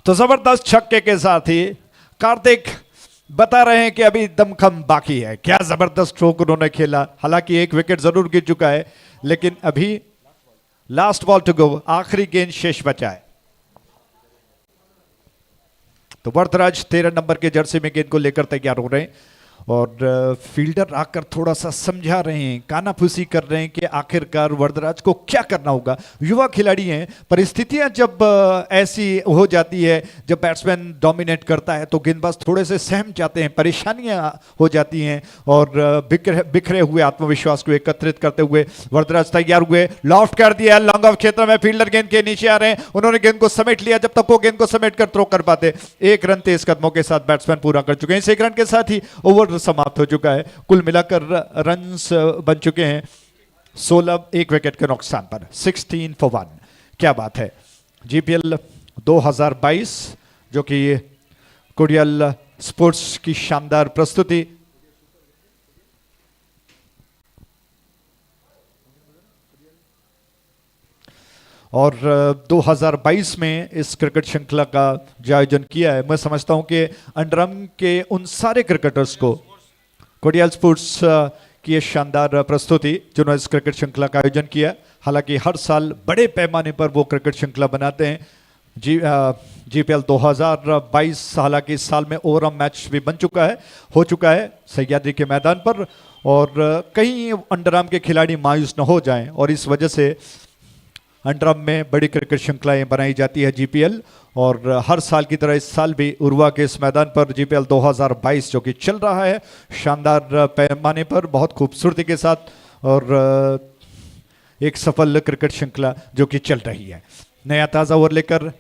तो जबरदस्त छक्के के साथ ही कार्तिक बता रहे हैं कि अभी दमखम बाकी है। क्या जबरदस्त स्ट्रोक उन्होंने खेला। हालांकि एक विकेट जरूर गिर चुका है लेकिन अभी लास्ट बॉल टू गो, आखिरी गेंद शेष बचा है। तो वरदराज 13 नंबर के जर्सी में गेंद को लेकर तैयार हो रहे हैं और फील्डर आकर थोड़ा सा समझा रहे हैं, कानाफूसी कर रहे हैं कि आखिरकार वरदराज को क्या करना होगा। युवा खिलाड़ी हैं, परिस्थितियां जब ऐसी हो जाती है, जब बैट्समैन डोमिनेट करता है तो गेंदबाज थोड़े से सहम जाते हैं, परेशानियां हो जाती हैं और बिखरे हुए आत्मविश्वास को एकत्रित करते हुए वरदराज तैयार हुए। लॉफ्ट कर दिया लॉन्ग ऑफ क्षेत्र में, फील्डर गेंद के नीचे आ रहे हैं। उन्होंने गेंद को समेट लिया, जब तक वो गेंद को समेट कर थ्रो कर पाते। 1 रन तेज कदमों के साथ बैट्समैन पूरा कर चुके हैं। इस 1 रन के साथ ही ओवर समाप्त हो चुका है। कुल मिलाकर रन्स बन चुके हैं 16, 1 विकेट के नुकसान पर 16 for 1। क्या बात है। जीपीएल 2022 जो कि कोडियल स्पोर्ट्स की शानदार प्रस्तुति। और 2022 में इस क्रिकेट श्रृंखला का जो आयोजन किया है, मैं समझता हूं कि अंडरआर्म के उन सारे क्रिकेटर्स को कोडियल स्पोर्ट्स की शानदार प्रस्तुति जिन्होंने इस क्रिकेट श्रृंखला का आयोजन किया। हालांकि हर साल बड़े पैमाने पर वो क्रिकेट श्रृंखला बनाते हैं। जीपीएल 2022 हालांकि इस साल में ओवरऑल मैच भी हो चुका है सह्याद्री के मैदान पर और कहीं अंडरआर्म के खिलाड़ी मायूस न हो जाएं और इस वजह से अंडरआर्म में बड़ी क्रिकेट श्रृंखलाएं बनाई जाती है जीपीएल। और हर साल की तरह इस साल भी उर्वा के इस मैदान पर जीपीएल 2022 जो कि चल रहा है शानदार पैमाने पर, बहुत खूबसूरती के साथ और एक सफल क्रिकेट श्रृंखला जो कि चल रही है। नया ताज़ा ओवर लेकर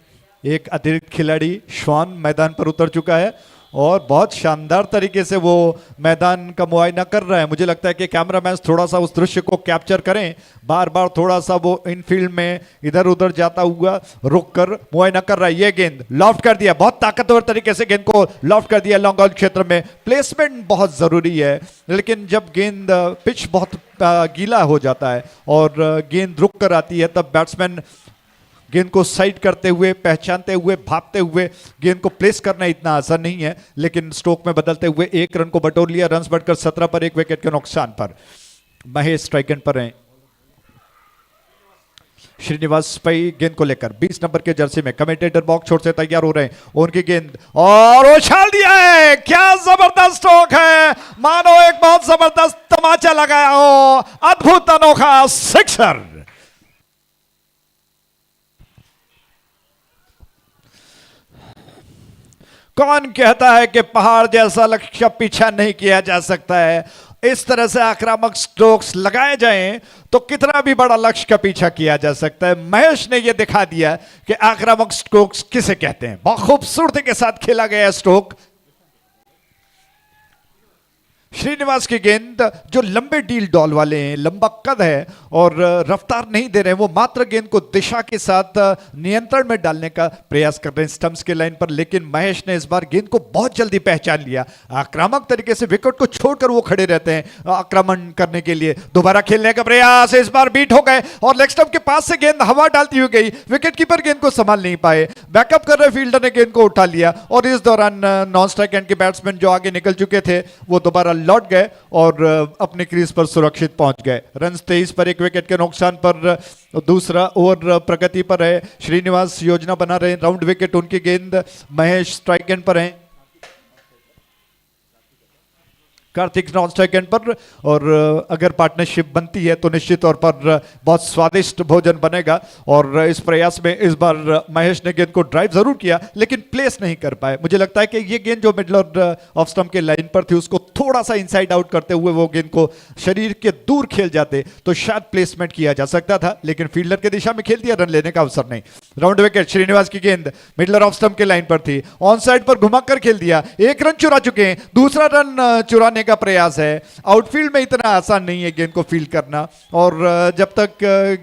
एक अतिरिक्त खिलाड़ी श्वान मैदान पर उतर चुका है और बहुत शानदार तरीके से वो मैदान का मुआयना कर रहा है। मुझे लगता है कि कैमरामैन थोड़ा सा उस दृश्य को कैप्चर करें। बार बार थोड़ा सा वो इनफील्ड में इधर उधर जाता हुआ रुक कर मुआयना कर रहा है। ये गेंद लॉफ्ट कर दिया, बहुत ताकतवर तरीके से गेंद को लॉफ्ट कर दिया लॉन्ग ऑन क्षेत्र में। प्लेसमेंट बहुत जरूरी है लेकिन जब गेंद पिच बहुत गीला हो जाता है और गेंद रुक कर आती है तब बैट्समैन गेंद को साइड करते हुए, पहचानते हुए, भापते हुए गेंद को प्लेस करना इतना आसान नहीं है। लेकिन स्ट्रोक में बदलते हुए 1 रन को बटोर लिया। रन्स बढ़कर 17 पर 1 विकेट के नुकसान पर। महेश स्ट्राइक एंड पर हैं। श्रीनिवास भाई गेंद को लेकर 20 नंबर के जर्सी में कमेंटेटर बॉक्स छोर से तैयार हो रहे हैं। उनकी गेंद और उछाल दिया है। क्या जबरदस्त स्ट्रोक है, मानो एक बहुत जबरदस्त तमाचा लगाया हो। अद्भुत अनोखा सिक्सर। कौन कहता है कि पहाड़ जैसा लक्ष्य पीछा नहीं किया जा सकता है। इस तरह से आक्रामक स्ट्रोक्स लगाए जाएं तो कितना भी बड़ा लक्ष्य का पीछा किया जा सकता है। महेश ने यह दिखा दिया कि आक्रामक स्ट्रोक्स किसे कहते हैं। बहुत खूबसूरती के साथ खेला गया स्ट्रोक। श्रीनिवास की गेंद जो लंबे डील डॉल वाले हैं, लंबा कद है और रफ्तार नहीं दे रहे हैं, वो मात्र गेंद को दिशा के साथ नियंत्रण में डालने का प्रयास कर रहे हैं स्टंप्स के लाइन पर। लेकिन महेश ने इस बार गेंद को बहुत जल्दी पहचान लिया। आक्रामक तरीके से विकेट को छोड़कर वो खड़े रहते हैं आक्रमण करने के लिए। दोबारा खेलने का प्रयास, इस बार बीट हो गए और लेग स्टंप के पास से गेंद हवा डालती हुई गई। विकेट कीपर गेंद को संभाल नहीं पाए, बैकअप कर रहे फील्डर ने गेंद को उठा लिया और इस दौरान नॉन स्ट्राइक एंड के बैट्समैन जो आगे निकल चुके थे वो दोबारा लौट गए और अपने क्रीज पर सुरक्षित पहुंच गए। रन 23 पर 1 विकेट के नुकसान पर दूसरा ओवर प्रगति पर है। श्रीनिवास योजना बना रहे हैं, राउंड विकेट उनकी गेंद, महेश स्ट्राइक एंड पर हैं, कार्तिक नॉन स्ट्राइक एंड पर। और अगर पार्टनरशिप बनती है तो निश्चित तौर पर बहुत स्वादिष्ट भोजन बनेगा। और इस प्रयास में इस बार महेश ने गेंद को ड्राइव जरूर किया लेकिन प्लेस नहीं कर पाए। मुझे लगता है कि ये गेंद जो मिडल ऑफ स्टंप के लाइन पर थी उसको थोड़ा सा इनसाइड आउट करते हुए वो गेंद को शरीर के दूर खेल जाते तो शायद प्लेसमेंट किया जा सकता था, लेकिन फील्डर के दिशा में खेल दिया, रन लेने का अवसर नहीं। राउंड विकेट, श्रीनिवास की गेंद मिडल ऑफ स्टंप के लाइन पर थी, ऑन साइड पर घुमाकर खेल दिया, 1 रन चुरा चुके हैं, दूसरा रन चुराने का प्रयास है। आउटफील्ड में इतना आसान नहीं है गेंद को फील्ड करना और जब तक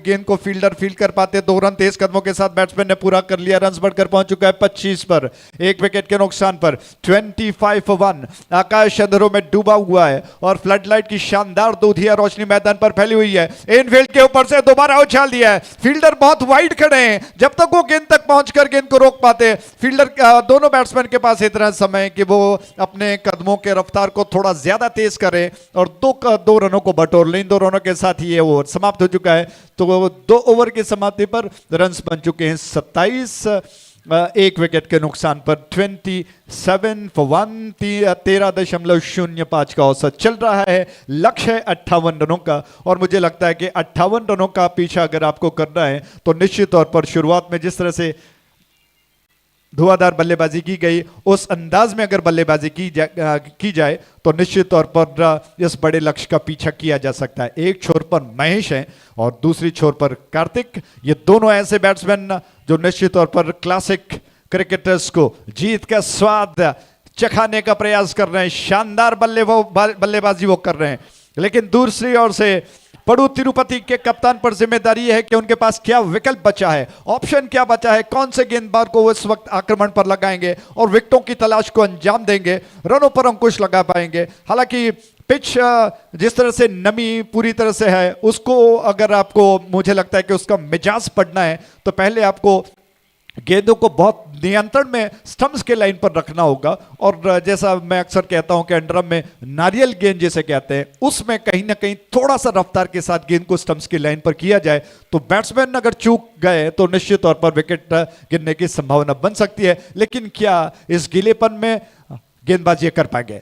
गेंद को फील्डर फील्ड कर पाते 2 रन तेज कदमों के साथ बैट्समैन ने पूरा कर लिया। रन बढ़कर पहुंच चुका है 25 पर 1 विकेट के नुकसान पर 25-1। आकाश अंधेरों में डूबा हुआ है और फ्लड लाइट की शानदार दूधिया रोशनी मैदान पर फैली हुई है। इनफील्ड के ऊपर से दोबारा उछाल दिया है, फील्डर बहुत वाइड खड़े हैं, जब तक वो गेंद तक पहुंचकर गेंद को रोक पाते फील्डर दोनों बैट्समैन के पास इतना समय कि वो अपने कदमों के रफ्तार को थोड़ा ज्यादा तेज करें और 2 रनों को बटोर लें। इन 2 रनों के साथ ये ओवर समाप्त हो चुका है। तो 2 ओवर की समाप्ति पर रन्स बन चुके हैं 27, 1 विकेट के नुकसान पर 27 for 1, 13.05 का औसत चल रहा है। लक्ष्य है 58 रनों का और मुझे लगता है कि 58 रनों का पीछा अगर आपको करना है तो निश्चित तौर पर शुरुआत में जिस तरह से धुआंधार बल्लेबाजी की गई उस अंदाज में अगर बल्लेबाजी की जाए तो निश्चित तौर पर इस बड़े लक्ष्य का पीछा किया जा सकता है। एक छोर पर महेश है और दूसरी छोर पर कार्तिक। ये दोनों ऐसे बैट्समैन जो निश्चित तौर पर क्लासिक क्रिकेटर्स को जीत का स्वाद चखाने का प्रयास कर रहे हैं। शानदार बल्लेबाजी वो कर रहे हैं, लेकिन दूसरी ओर से पड़ू तिरुपति के कप्तान पर जिम्मेदारी है कि उनके पास क्या विकल्प बचा है, ऑप्शन क्या बचा है, कौन से गेंदबाज को वो इस वक्त आक्रमण पर लगाएंगे और विकेटों की तलाश को अंजाम देंगे, रनों पर अंकुश लगा पाएंगे। हालांकि पिच जिस तरह से नमी पूरी तरह से है उसको अगर आपको मुझे लगता है कि उसका मिजाज पढ़ना है तो पहले आपको गेंदों को बहुत नियंत्रण में स्टंप्स के लाइन पर रखना होगा। और जैसा मैं अक्सर कहता हूं कि अंडरआर्म में नारियल गेंद जिसे कहते हैं उसमें कहीं ना कहीं थोड़ा सा रफ्तार के साथ गेंद को स्टंप्स की लाइन पर किया जाए तो बैट्समैन अगर चूक गए तो निश्चित तौर पर विकेट गिरने की संभावना बन सकती है। लेकिन क्या इस गीलेपन में गेंदबाजी कर पाएंगे?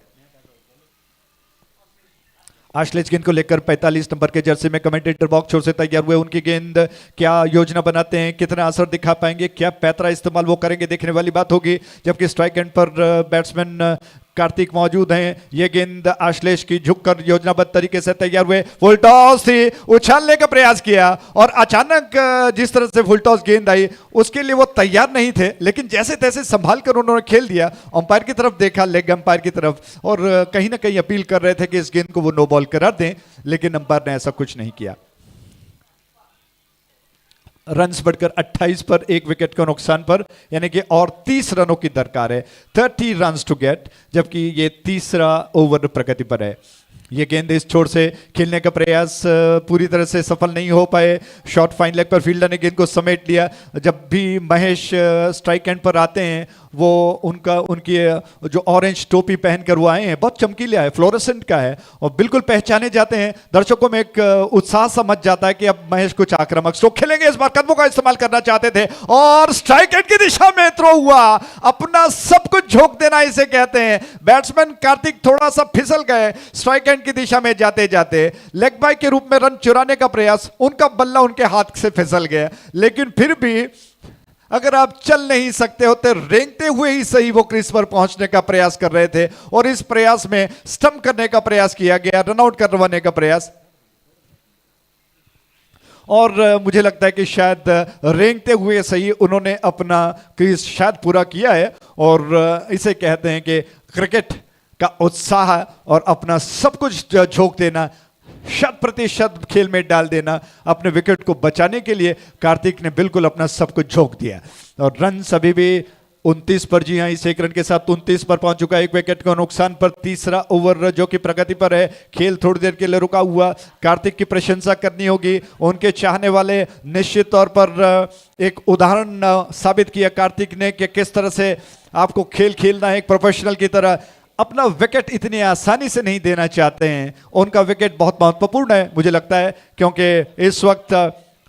आश्लेष गेंद को लेकर 45 नंबर के जर्सी में कमेंटेटर बॉक्स छोर से तैयार हुए। उनकी गेंद क्या योजना बनाते हैं, कितना असर दिखा पाएंगे, क्या पैतरा इस्तेमाल वो करेंगे, देखने वाली बात होगी। जबकि स्ट्राइक एंड पर बैट्समैन कार्तिक मौजूद हैं। ये गेंद आश्लेष की झुककर योजनाबद्ध तरीके से तैयार हुए, फुल टॉस थी, उछालने का प्रयास किया और अचानक जिस तरह से फुल टॉस गेंद आई उसके लिए वो तैयार नहीं थे, लेकिन जैसे तैसे संभाल कर उन्होंने खेल दिया। अंपायर की तरफ देखा, लेग अंपायर की तरफ, और कहीं ना कहीं अपील कर रहे थे कि इस गेंद को वो नो बॉल करार दें, लेकिन अंपायर ने ऐसा कुछ नहीं किया। रन्स बढ़कर 28 पर 1 विकेट का नुकसान पर, यानी कि और 30 रनों की दरकार है, 30 रन्स टू गेट, जबकि ये तीसरा ओवर प्रगति पर है। ये गेंद इस छोर से खेलने का प्रयास पूरी तरह से सफल नहीं हो पाए। शॉर्ट फाइन लेग पर फील्डर ने गेंद को समेट लिया। जब भी महेश स्ट्राइक एंड पर आते हैं वो उनकी जो ऑरेंज टोपी पहनकर वो आए हैं बहुत चमकीला है, फ्लोरेसेंट का है और बिल्कुल पहचाने जाते हैं। दर्शकों में एक उत्साह सा मच जाता है कि अब महेश कुछ आक्रामक स्ट्रोक खेलेंगे। इस बार कदमों का इस्तेमाल करना चाहते थे और स्ट्राइक एंड की दिशा में थ्रो हुआ। अपना सब कुछ झोंक देना इसे कहते हैं। बैट्समैन कार्तिक थोड़ा सा फिसल गए स्ट्राइक एंड की दिशा में जाते जाते। लेग बाय के रूप में रन चुराने का प्रयास, उनका बल्ला उनके हाथ से फिसल गया, लेकिन फिर भी अगर आप चल नहीं सकते होते, रेंगते हुए ही सही वो क्रीज पर पहुंचने का प्रयास कर रहे थे और इस प्रयास में स्टंप करने का प्रयास किया गया, रनआउट करवाने का प्रयास। और मुझे लगता है कि शायद रेंगते हुए सही उन्होंने अपना क्रीज शायद पूरा किया है और इसे कहते हैं कि क्रिकेट का उत्साह और अपना सब कुछ झोंक देना, 100% खेल में डाल देना, अपने विकेट को बचाने के लिए कार्तिक ने बिल्कुल अपना सब कुछ झोंक दिया। और रन अभी भी 29 पर, जी हां, इस एक रन के साथ 29 पर पहुंच चुका है। एक विकेट का नुकसान पर तीसरा ओवर जो कि प्रगति पर है। खेल थोड़ी देर के लिए रुका हुआ। कार्तिक की प्रशंसा करनी होगी। उनके चाहने वाले निश्चित तौर पर एक उदाहरण साबित किया कार्तिक ने कि किस तरह से आपको खेल खेलना है एक प्रोफेशनल की तरह। अपना विकेट इतनी आसानी से नहीं देना चाहते हैं। उनका विकेट बहुत महत्वपूर्ण है मुझे लगता है, क्योंकि इस वक्त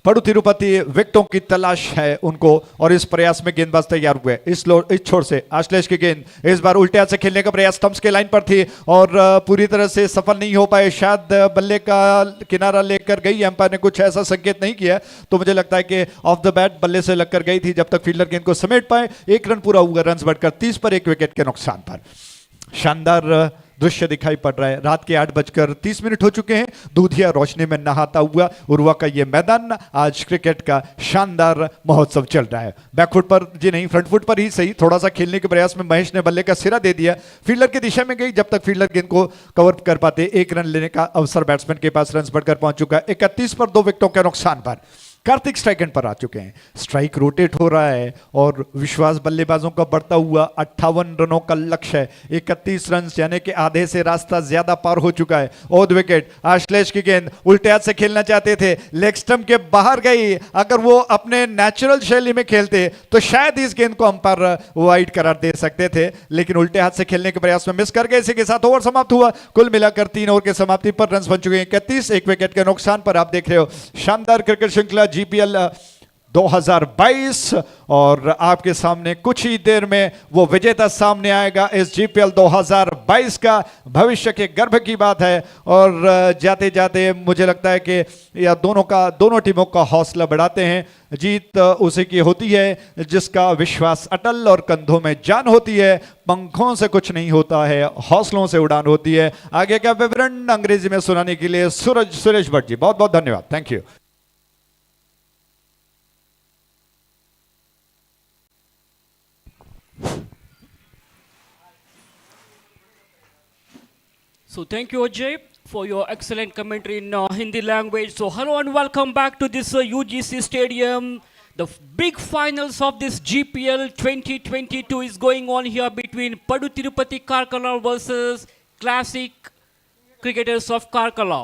पड़ू तिरुपति विकेटों की तलाश है उनको, और इस प्रयास में गेंदबाज तैयार हुए। इस छोर से आश्लेष की गेंद इस बार उल्टे हाथ से खेलने का प्रयास स्टंप्स के लाइन पर थी और पूरी तरह से सफल नहीं हो पाए। शायद बल्ले का किनारा लेकर गई, अंपायर ने कुछ ऐसा संकेत नहीं किया, तो मुझे लगता है कि ऑफ द बैट बल्ले से लगकर गई थी जब तक फील्डर गेंद को समेट पाए। एक रन पूरा हुआ, रन बढ़कर 30 पर, एक विकेट के नुकसान पर। शानदार दृश्य दिखाई पड़ रहा है। रात के 8:30 हो चुके हैं। दूधिया रोशनी में नहाता हुआ उर्वा का ये मैदान, आज क्रिकेट का शानदार महोत्सव चल रहा है। बैकफुट पर जी नहीं, फ्रंट फुट पर ही सही, थोड़ा सा खेलने के प्रयास में महेश ने बल्ले का सिरा दे दिया। फील्डर की दिशा में गई, जब तक फील्डर गेंद को कवर कर पाते। एक रन लेने का अवसर बैट्समैन के पास, रन बढ़कर पहुंच चुका है 31 पर, 2 विकेटों के नुकसान पर। कार्तिक स्ट्राइक एंड पर आ चुके हैं। स्ट्राइक रोटेट हो रहा है और विश्वास बल्लेबाजों का बढ़ता हुआ 58 रनों का लक्ष्य है। 31 रन यानी कि आधे से रास्ता ज्यादा पार हो चुका है। ओद विकेट, आश्लेष की गेंद उल्टे हाथ से खेलना चाहते थे, लेग स्टंप के बाहर गई। अगर वो अपने नेचुरल शैली में खेलते तो शायद इस गेंद को अंपायर वाइड करार दे सकते थे, लेकिन उल्टे हाथ से खेलने के प्रयास में मिस कर गए। इसी के साथ ओवर समाप्त हुआ। कुल मिलाकर 3 ओवर के समाप्ति पर रन बन चुके हैं 31, 1 विकेट के नुकसान पर। आप देख रहे हो शानदार क्रिकेट श्रृंखला जीपीएल 2022, और आपके सामने कुछ ही देर में वो विजेता सामने आएगा। इस जीपीएल 2022 का भविष्य के गर्भ की बात है। और जाते जाते मुझे लगता है कि यह दोनों टीमों का हौसला बढ़ाते हैं। जीत उसी की होती है जिसका विश्वास अटल और कंधों में जान होती है। पंखों से कुछ नहीं होता है, हौसलों से उड़ान होती है। आगे का विवरण अंग्रेजी में सुनाने के लिए सुरेश भट्ट जी, बहुत बहुत धन्यवाद। Thank you. So thank you, Ajay, for your excellent commentary in Hindi language. So hello and welcome back to this UGC Stadium. The big finals of this GPL 2022 is going on here between Padu Tirupati Karkala versus Classic Cricketers of Karkala.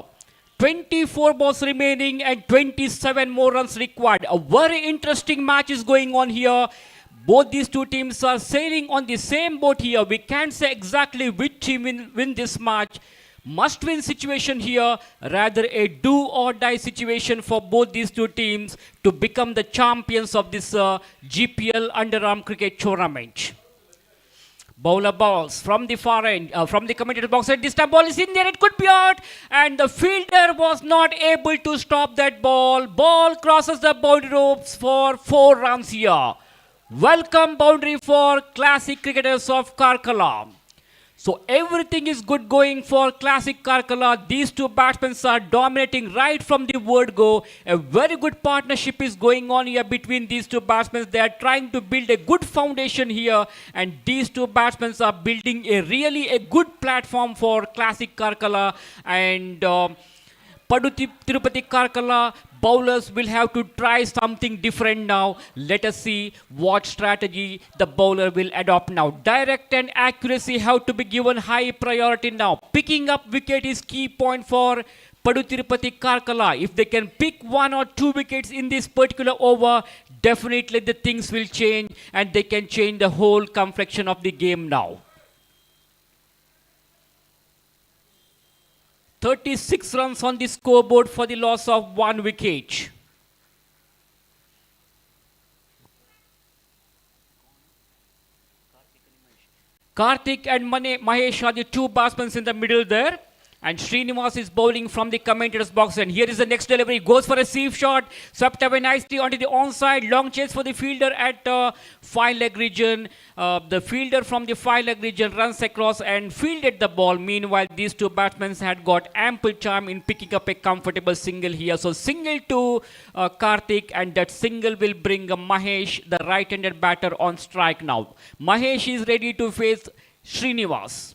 24 balls remaining and 27 more runs required. A very interesting match is going on here. Both these two teams are sailing on the same boat here. We can't say exactly which team will win this match. Must-win situation here, rather a do-or-die situation for both these two teams to become the champions of this GPL Underarm Cricket Tournament. Bowler balls from the far end, from the commentator box, and this time ball is in there, it could be out, and the fielder was not able to stop that ball. Ball crosses the boundary ropes for 4 runs here. Welcome boundary for Classic Cricketers of Karkala. So everything is good going for Classic Karkala. These two batsmen are dominating right from the word go. A very good partnership is going on here between these two batsmen. They are trying to build a good foundation here, and these two batsmen are building a good platform for Classic Karkala. And Padu Tirupati Karkala bowlers will have to try something different now. Let us see what strategy the bowler will adopt now. Direct and accuracy have to be given high priority now. Picking up wicket is key point for Padu Tirupati Karkala. If they can pick 1 or 2 wickets in this particular over, definitely the things will change and they can change the whole complexion of the game now. 36 runs on the scoreboard for the loss of 1 wicket. Karthik and Mahesh are the two batsmen in the middle there. And Srinivas is bowling from the commentator's box. And here is the next delivery. Goes for a safe shot. Swept away nicely onto the onside. Long chase for the fielder at fine leg region. The fielder from the fine leg region runs across and fielded the ball. Meanwhile, these two batsmen had got ample time in picking up a comfortable single here. So single to Karthik, and that single will bring Mahesh, the right-handed batter, on strike now. Mahesh is ready to face Srinivas.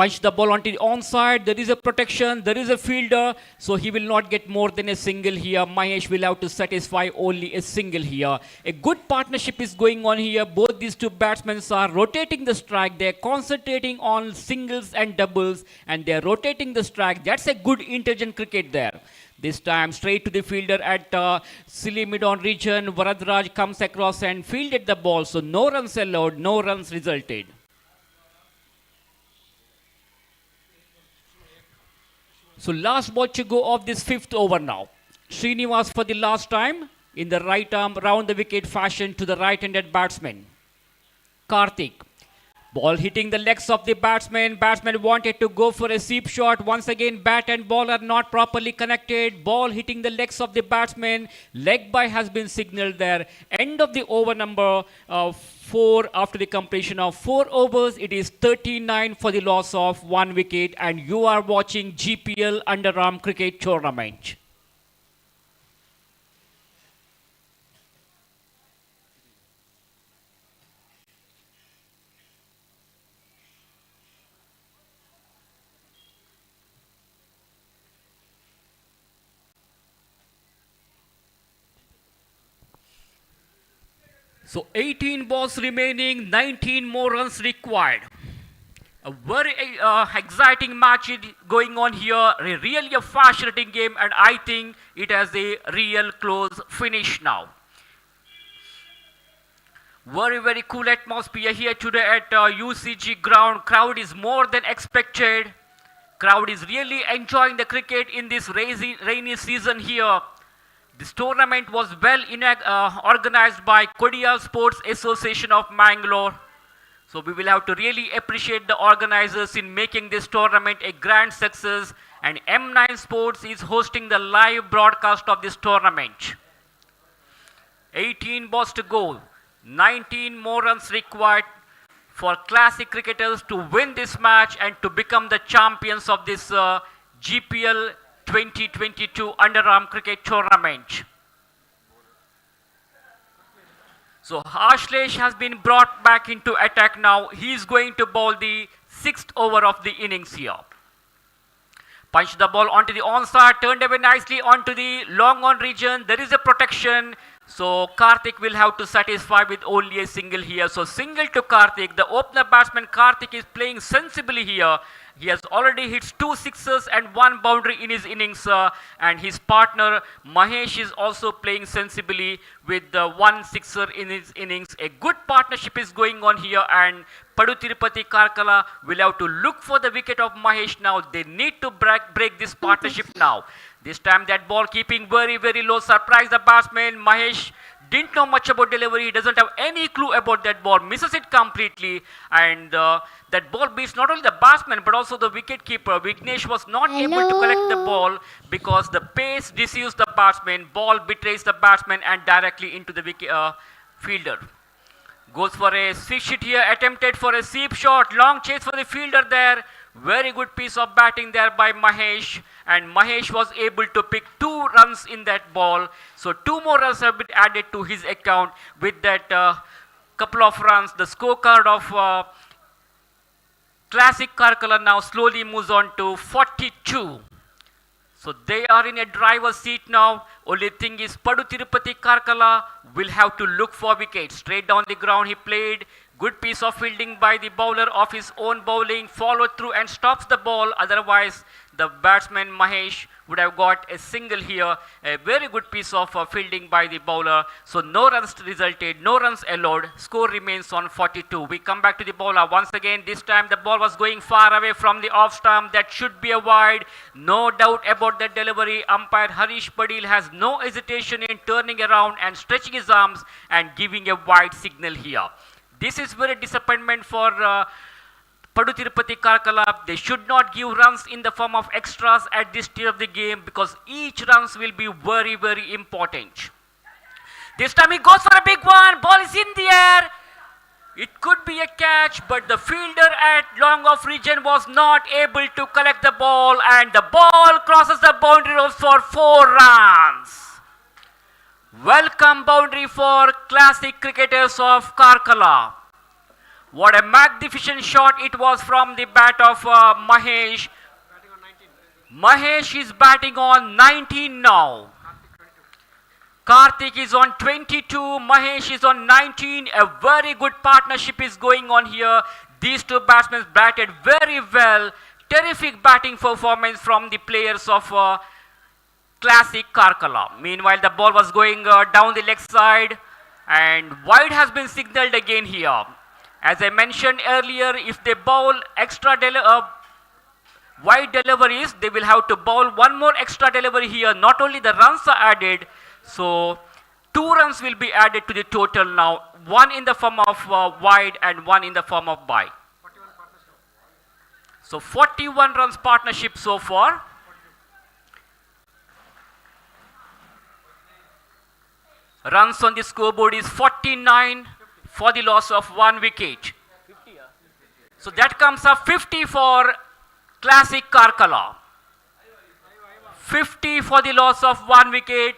Punch the ball onto the onside. There is a protection. There is a fielder. So he will not get more than a single here. Mahesh will have to satisfy only a single here. A good partnership is going on here. Both these two batsmen are rotating the strike. They're concentrating on singles and doubles. And they're rotating the strike. That's a good intelligent cricket there. This time straight to the fielder at silly mid-on region. Varadraj comes across and fielded the ball. So no runs allowed. No runs resulted. So last ball to go of this fifth over now. Srinivas for the last time in the right arm round the wicket fashion to the right-handed batsman. Karthik. Ball hitting the legs of the batsman. Batsman wanted to go for a sweep shot. Once again, bat and ball are not properly connected. Ball hitting the legs of the batsman. Leg bye has been signaled there. End of the over number 4 after the completion of 4 overs. It is 39 for the loss of 1 wicket. And you are watching GPL Underarm Cricket Tournament. So 18 balls remaining, 19 more runs required. A very exciting match going on here, really a fascinating game, and I think it has a real close finish now. Very cool atmosphere here today at UCG ground. Crowd is more than expected. Crowd is really enjoying the cricket in this rainy season here. This tournament was well organized by Kodia Sports Association of Mangalore. So we will have to really appreciate the organizers in making this tournament a grand success. And M9 Sports is hosting the live broadcast of this tournament. 18 balls to go. 19 more runs required for classic cricketers to win this match and to become the champions of this GPL 2022 Underarm Cricket Tournament. So Ashlesh has been brought back into attack now. He is going to bowl the 6th over of the innings here. Punch the ball onto the onside, turned away nicely onto the long on region. There is a protection. So Karthik will have to satisfy with only a single here. So single to Karthik. The opener batsman Karthik is playing sensibly here. He has already hit 2 sixes and 1 boundary in his innings. And his partner Mahesh is also playing sensibly with 1 sixer in his innings. A good partnership is going on here, and Padu Tirupati Karkala will have to look for the wicket of Mahesh now. They need to break this partnership now. This time that ball keeping very low. Surprise the batsman. Mahesh didn't know much about delivery. He doesn't have any clue about that ball. Misses it completely. And that ball beats not only the batsman but also the wicket keeper. Vignesh was not able to collect the ball because the pace deceives the batsman. Ball betrays the batsman and directly into the wicket, fielder. Goes for a switch hit here. Attempted for a sweep shot. Long chase for the fielder there. Very good piece of batting there by Mahesh, and Mahesh was able to pick 2 runs in that ball. So 2 more runs have been added to his account. With that couple of runs, the scorecard of Classic Karkala now slowly moves on to 42. So they are in a driver's seat now. Only thing is Padu Tirupati Karkala will have to look for wickets. Straight down the ground he played. Good piece of fielding by the bowler of his own bowling. Followed through and stops the ball. Otherwise, the batsman Mahesh would have got a single here. A very good piece of fielding by the bowler. So no runs resulted, no runs allowed. Score remains on 42. We come back to the bowler once again. This time the ball was going far away from the off stump. That should be a wide. No doubt about that delivery. Umpire Harish Padil has no hesitation in turning around and stretching his arms and giving a wide signal here. This is very disappointment for Padu Tirupati Karkala. They should not give runs in the form of extras at this stage of the game because each runs will be very important. This time he goes for a big one. Ball is in the air. It could be a catch, but the fielder at long off region was not able to collect the ball, and the ball crosses the boundary line for 4 runs. Welcome boundary for classic cricketers of Karkala. What a magnificent shot it was from the bat of Mahesh. Mahesh is batting on 19 now. Karthik is on 22, Mahesh is on 19. A very good partnership is going on here. These two batsmen batted very well. Terrific batting performance from the players of Classic Karkala. Meanwhile, the ball was going down the leg side and wide has been signaled again here. As I mentioned earlier, if they bowl extra wide deliveries, they will have to bowl one more extra delivery here. Not only the runs are added, so 2 runs will be added to the total now. One in the form of wide and one in the form of by. So 41 runs partnership so far. Runs on the scoreboard is 49 for the loss of 1 wicket. So that comes up 50 for Classic Karkala. 50 for the loss of 1 wicket.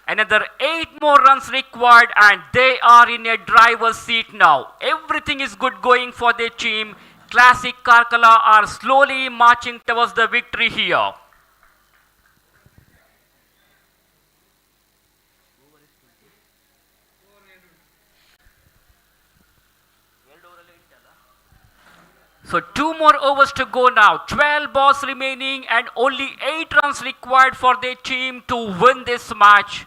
Another 8 more runs required and they are in a driver's seat now. Everything is good going for their team. Classic Karkala are slowly marching towards the victory here. So 2 more overs to go now. 12 balls remaining and only 8 runs required for their team to win this match.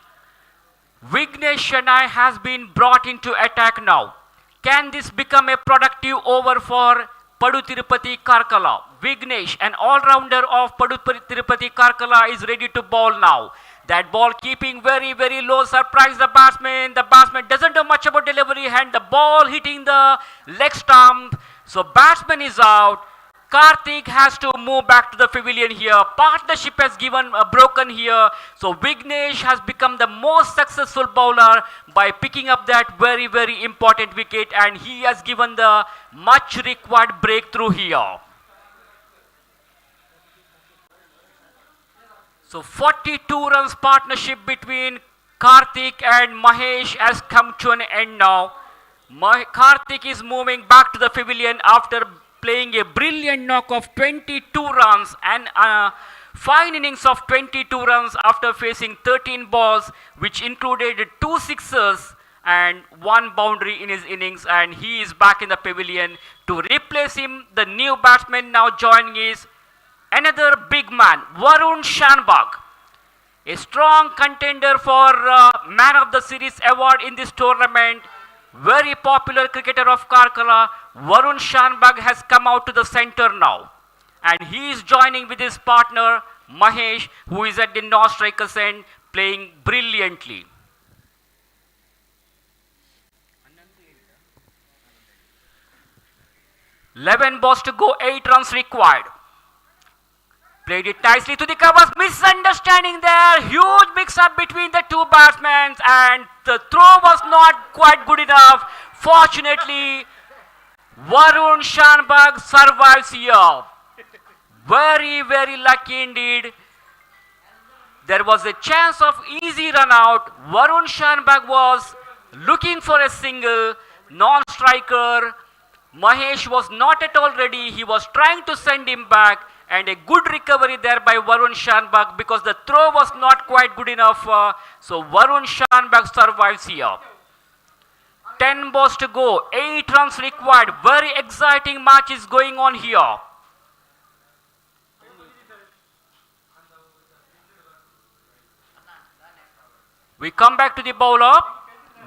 Vignesh Shenoy has been brought into attack now. Can this become a productive over for Padu Tirupati Karkala? Vignesh, an all-rounder of Padu Tirupati Karkala, is ready to bowl now. That ball keeping very, very low, surprised the batsman. The batsman doesn't know much about delivery and the ball hitting the leg stump. So batsman is out. Karthik has to move back to the pavilion here. Partnership has broken here. So Vignesh has become the most successful bowler by picking up that very, very important wicket and he has given the much required breakthrough here. So 42 runs partnership between Karthik and Mahesh has come to an end now. Karthik is moving back to the pavilion after playing a brilliant knock of 22 runs and 5 innings of 22 runs after facing 13 balls, which included 2 sixes and 1 boundary in his innings, and he is back in the pavilion. To replace him, the new batsman now joining is another big man, Varun Shanbag, a strong contender for Man of the Series award in this tournament. Very popular cricketer of Karkala, Varun Shanbag has come out to the center now. And he is joining with his partner, Mahesh, who is at the non-striker's end, playing brilliantly. Eleven balls to go, 8 runs required. Played it nicely to the covers, misunderstanding there, huge mix-up between the two batsmen and the throw was not quite good enough. Fortunately, Varun Shanbag survives here. Very, very lucky indeed. There was a chance of easy run out. Varun Shanbag was looking for a single, non-striker. Mahesh was not at all ready. He was trying to send him back. And a good recovery there by Varun Shanbag because the throw was not quite good enough. So Varun Shanbag survives here. 10 balls to go, 8 runs required. Very exciting match is going on here. We come back to the bowler.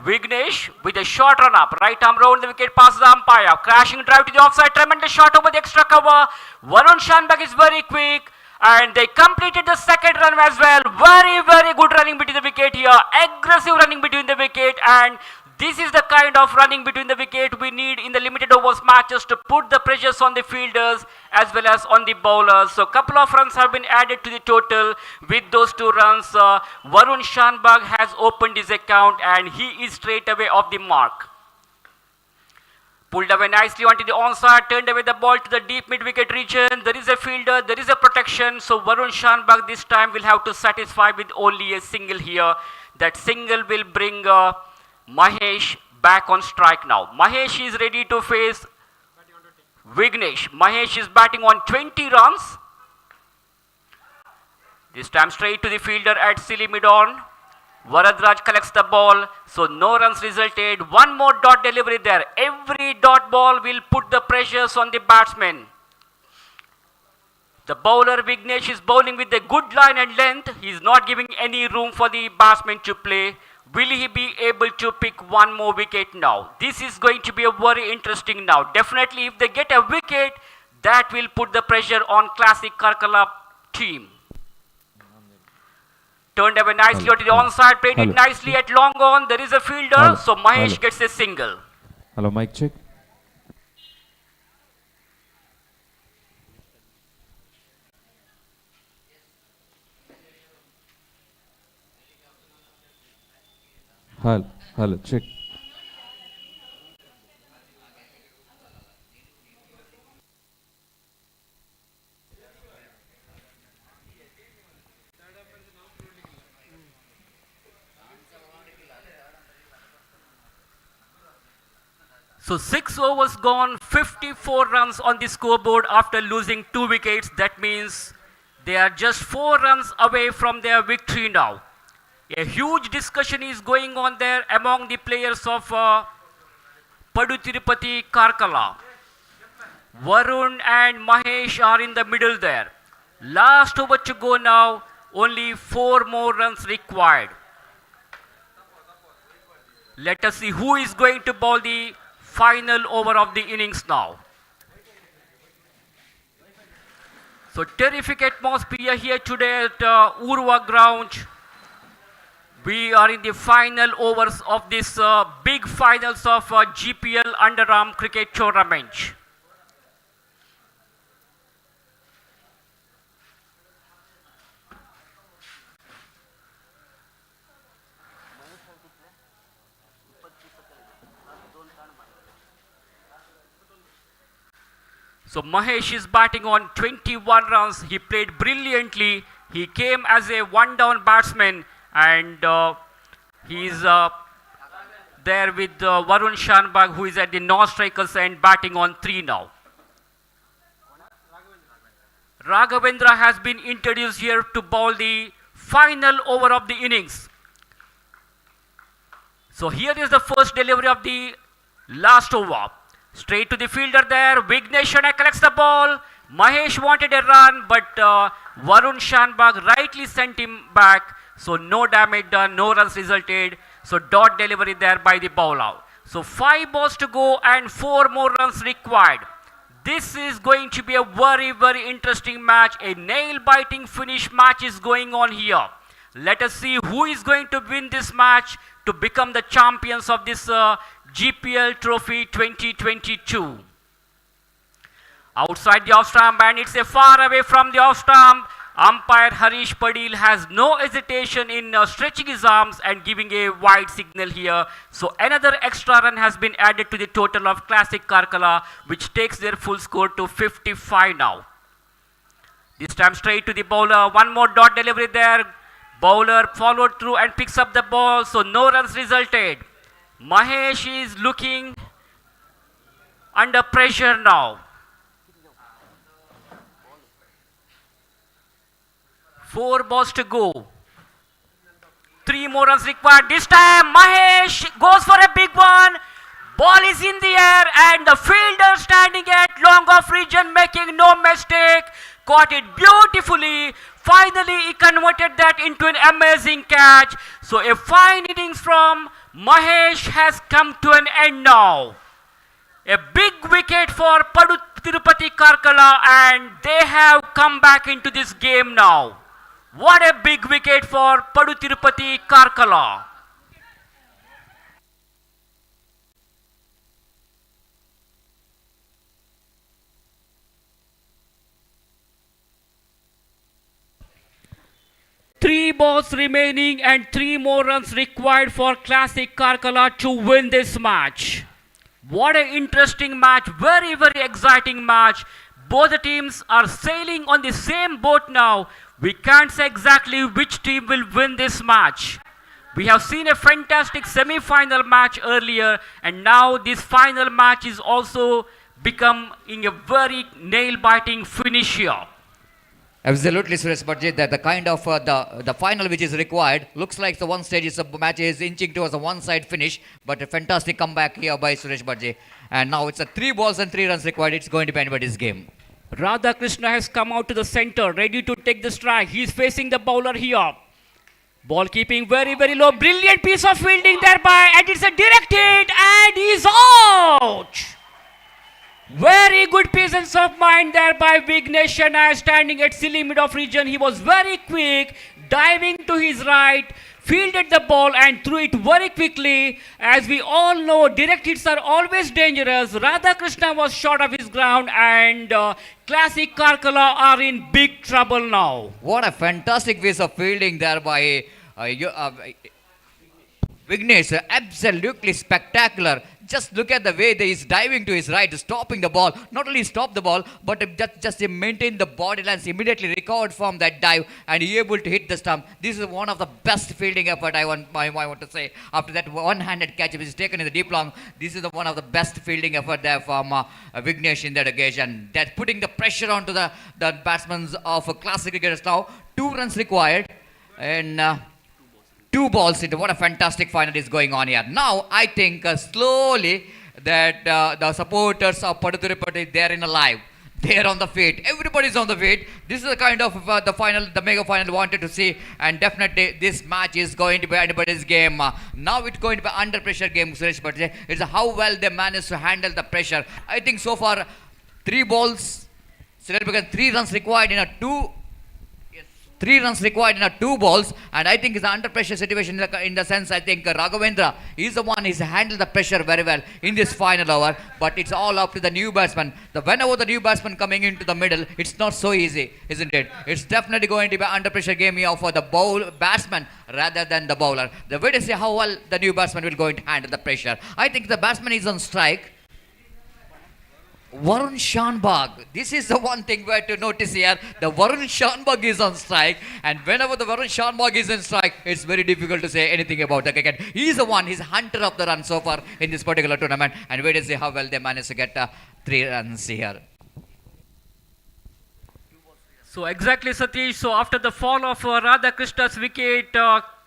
Vignesh with a short run up, right arm round the wicket, passes the umpire, crashing drive to the offside, tremendous shot over the extra cover. Varun Shanbag is very quick and they completed the second run as well. Very, very good running between the wicket here, aggressive running between the wicket, and this is the kind of running between the wicket we need in the limited overs matches to put the pressures on the fielders as well as on the bowlers. So a couple of runs have been added to the total. With those 2 runs, Varun Shanbag has opened his account and he is straight away off the mark. Pulled away nicely onto the onside, turned away the ball to the deep mid-wicket region. There is a fielder, there is a protection. So Varun Shanbag this time will have to satisfy with only a single here. That single will bring Mahesh back on strike now. Mahesh is ready to face Vignesh. Mahesh is batting on 20 runs. This time straight to the fielder at silly mid-on. Varadraj collects the ball, so no runs resulted. One more dot delivery there. Every dot ball will put the pressures on the batsman. The bowler Vignesh is bowling with a good line and length. He is not giving any room for the batsman to play. Will he be able to pick one more wicket now? This is going to be a very interesting now. Definitely if they get a wicket, that will put the pressure on Classic Karkala team. Turned away nicely to the onside, played it nicely at long on. There is a fielder, so Mahesh gets a single. Hello, mic check. Hello, check. So 6 overs gone, 54 runs on the scoreboard after losing 2 wickets. That means they are just 4 runs away from their victory now. A huge discussion is going on there among the players of Padu Tirupati Karkala. Varun and Mahesh are in the middle there. Last over to go now, only 4 more runs required. Let us see who is going to bowl the final over of the innings now. So terrific atmosphere here today at Urva ground. We are in the final overs of this big finals of GPL Underarm cricket tournament. So Mahesh is batting on 21 runs. He played brilliantly. He came as a one-down batsman, and he is there with Varun Shanbag, who is at the non-strikers end, batting on 3 now. Raghavendra has been introduced here to bowl the final over of the innings. So here is the first delivery of the last over. Straight to the fielder there. Vignesh collects the ball. Mahesh wanted a run, but Varun Shanbag rightly sent him back. So no damage done, no runs resulted. So dot delivery there by the bowler. So 5 balls to go and 4 more runs required. This is going to be a very, very interesting match. A nail-biting finish match is going on here. Let us see who is going to win this match to become the champions of this GPL Trophy 2022. Outside the off-stump, and it's a far away from the off-stump. Umpire Harish Padil has no hesitation in stretching his arms and giving a wide signal here. So another extra run has been added to the total of Classic Karkala, which takes their full score to 55 now. This time straight to the bowler. One more dot delivery there. Bowler followed through and picks up the ball. So no runs resulted. Mahesh is looking under pressure now. 4 balls to go. 3 more runs required. This time Mahesh goes for a big one. Ball is in the air and the fielder standing at long off region making no mistake. Caught it beautifully. Finally he converted that into an amazing catch. So a fine innings from Mahesh has come to an end now. A big wicket for Padu Tirupati Karkala, and they have come back into this game now. What a big wicket for Padu Tirupati Karkala. Three balls remaining and 3 more runs required for Classic Karkala to win this match. What an interesting match, very, very exciting match. Both the teams are sailing on the same boat now. We can't say exactly which team will win this match. We have seen a fantastic semi-final match earlier, and now this final match is also becoming a very nail-biting finish here. Absolutely, Suresh Bharji, that the kind of the final which is required looks like the one stage is the match is inching towards a one-side finish, but a fantastic comeback here by Suresh Bharji. And now it's a 3 balls and 3 runs required. It's going to be anybody's game. Radha Krishna has come out to the center, ready to take the strike. He's facing the bowler here. Ball keeping very, very low. Brilliant piece of fielding thereby, and it's a direct hit, and he's out. Very good presence of mind there by Vignesh Shanae, standing at silly mid of region. He was very quick, diving to his right, fielded the ball and threw it very quickly. As we all know, direct hits are always dangerous. Radhakrishna was short of his ground, and Classic Karkala are in big trouble now. What a fantastic piece of fielding there by Vignesh. Absolutely spectacular. Just look at the way that he's diving to his right, stopping the ball. Not only stop the ball, but just maintain the body lines, immediately recovered from that dive, and he able to hit the stump. This is one of the best fielding effort I want to say. After that one-handed catch which is taken in the deep long, this is one of the best fielding effort there from Vignesh in that occasion. That putting the pressure onto the batsmen of Classic cricketers now. 2 runs required, and 2 balls into. What a fantastic final is going on here. Now, I think slowly that the supporters of Padutirupati, they are in a live. They are on the feet. Everybody's on the feet. This is the kind of the mega final wanted to see. And definitely this match is going to be anybody's game. Now it's going to be under pressure game, Suresh Bharji. It's how well they manage to handle the pressure. I think so far 3 balls, 3 runs required in a 3 runs required in a 2 balls, and I think it's an under pressure situation in the sense I think Raghavendra is the one who's handled the pressure very well in this final over, but it's all up to the new batsman. Whenever the new batsman coming into the middle, it's not so easy, isn't it? It's definitely going to be under pressure game here for the batsman rather than the bowler. The way to see how well the new batsman will going to handle the pressure. I think the batsman is on strike. Varun Shanbag. This is the one thing where to notice here. The Varun Shanbag is on strike, and whenever the Varun Shanbag is on strike, it's very difficult to say anything about the cricket. He's the one, he's hunter of the run so far in this particular tournament, and wait to see how well they manage to get 3 runs here. So exactly, Satish. So after the fall of Radhakrishna's wicket,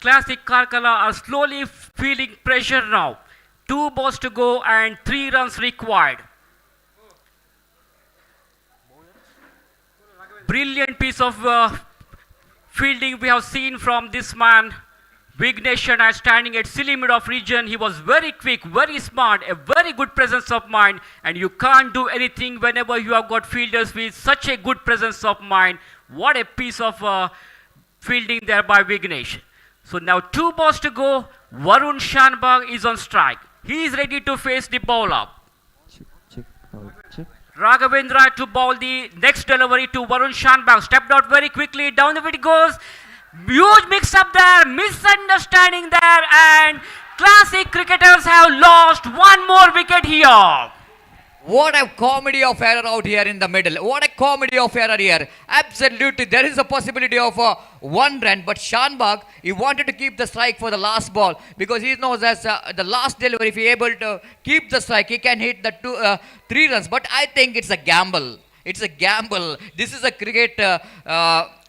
Classic Karkala are slowly feeling pressure now. 2 balls to go and 3 runs required. Brilliant piece of fielding we have seen from this man, Vignesh Shanae, standing at silly mid of region. He was very quick, very smart, a very good presence of mind, and you can't do anything whenever you have got fielders with such a good presence of mind. What a piece of fielding there by Vignesh. So now 2 balls to go. Varun Shanbag is on strike. He is ready to face the bowler. Raghavendra to bowl the next delivery to Varun Shanbag. Stepped out very quickly. Down the wicket goes. Huge mix up there. Misunderstanding there. And Classic cricketers have lost 1 more wicket here. What a comedy of error out here in the middle. What a comedy of error here. Absolutely, there is a possibility of 1 run, but Shanbag, he wanted to keep the strike for the last ball because he knows as the last delivery, if he able to keep the strike, he can hit the 3 runs. But I think it's a gamble. It's a gamble. This is a cricket,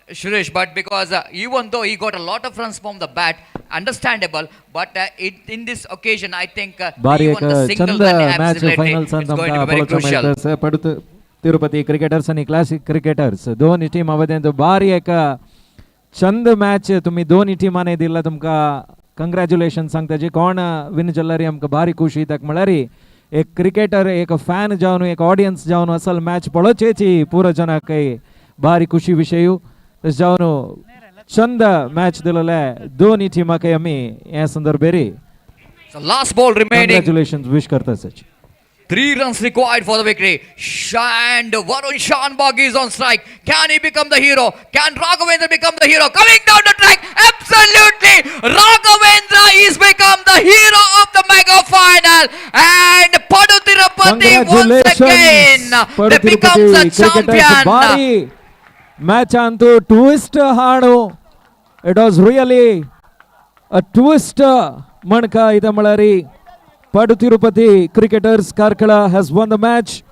Suresh, but because even though he got a lot of runs from the bat, understandable, but in this occasion, I think even the single run absolutely is going to be very crucial. Tirupati cricketers आणि classic cricketers दोन्ही team मधे भारी एक चंद match तुम्ही दोन्ही टीमाने दिला तुमका कंग्रॅच्युलेशन सांगता जी कोण विन जाल्लारी आमकां भारी खुशी तक म्हळ्यारी एक क्रिकेटर एक फॅन जावन एक ऑडियन्स जावन असल मॅच पळोवचेची पुरो जनाक भारी खुशी विशय तस जावन चंद मॅच दिलेले दोन्ही टीमाक आमी हे संदर्भेरी So last ball remaining. Congratulations wish करता सच 3 runs required for the victory. And Varun Shanbag is on strike. Can he become the hero? Can Raghavendra become the hero? Coming down the track. Absolutely. Raghavendra is become the hero of the mega final. And Padutirupati once again they becomes a champion. Match on to twist hard. It was really A twist Manka Itamalari. Padu Tirupati Cricketers Karkala has won the match.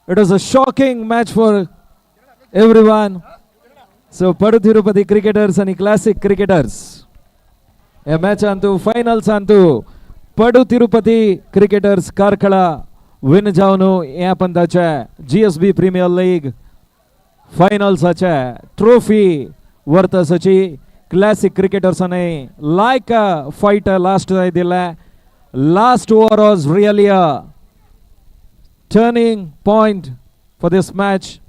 It was a shocking match for everyone. So Padu Tirupati Cricketers and Classic Cricketers. A match antu finals antu Padu Tirupati Cricketers Karkala win जावनु या पंदाच्या GSB Premier League finals acha trophy वर्तसची Classic Cricketers ane like a fighter last idilla. Last over was really a turning point for this match.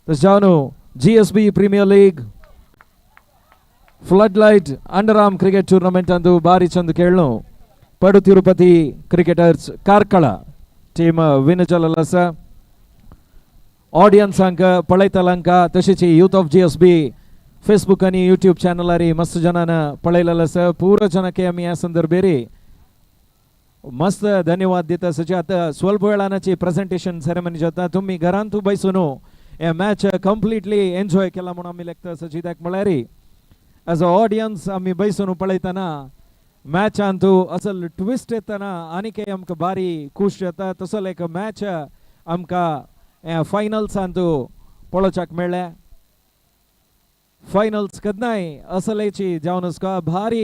The Janu GSB Premier League Floodlight Underarm Cricket Tournament andu Bari Chandu Kelnu Padu Tirupati Cricketers Karkala team Vinajalalasa audience anka Palaitalanka Tashichi Youth of GSB Facebook आणि YouTube channel मस्त जनानं पळायला पूर्ण जनके आम्ही या संदर्भेरी मस्त धन्यवाद देता सची आता स्वल्प वेळानाची प्रेझेंटेशन सेरेमनी जाता तुम्ही घरांतू बैसून या मॅच कम्प्लिटली एन्जॉय केला म्हणून आम्ही लेखता सची त्याक म्हळ्यारी ॲज अ ऑडियन्स आम्ही बैसून पळयतना मॅच अंतू असल ट्विस्ट येताना आणि काही आमकां बारी खुश येता तसो एक मॅच आमकां फायनल्स अंतू पळोवच्याक मेळ्ळें ಫೈನಲ್ಸ್ ಕದ್ನಾಯ್ ಅಸಲೇಚಿ ಜಾವನಸ್ಕ ಭಾರಿ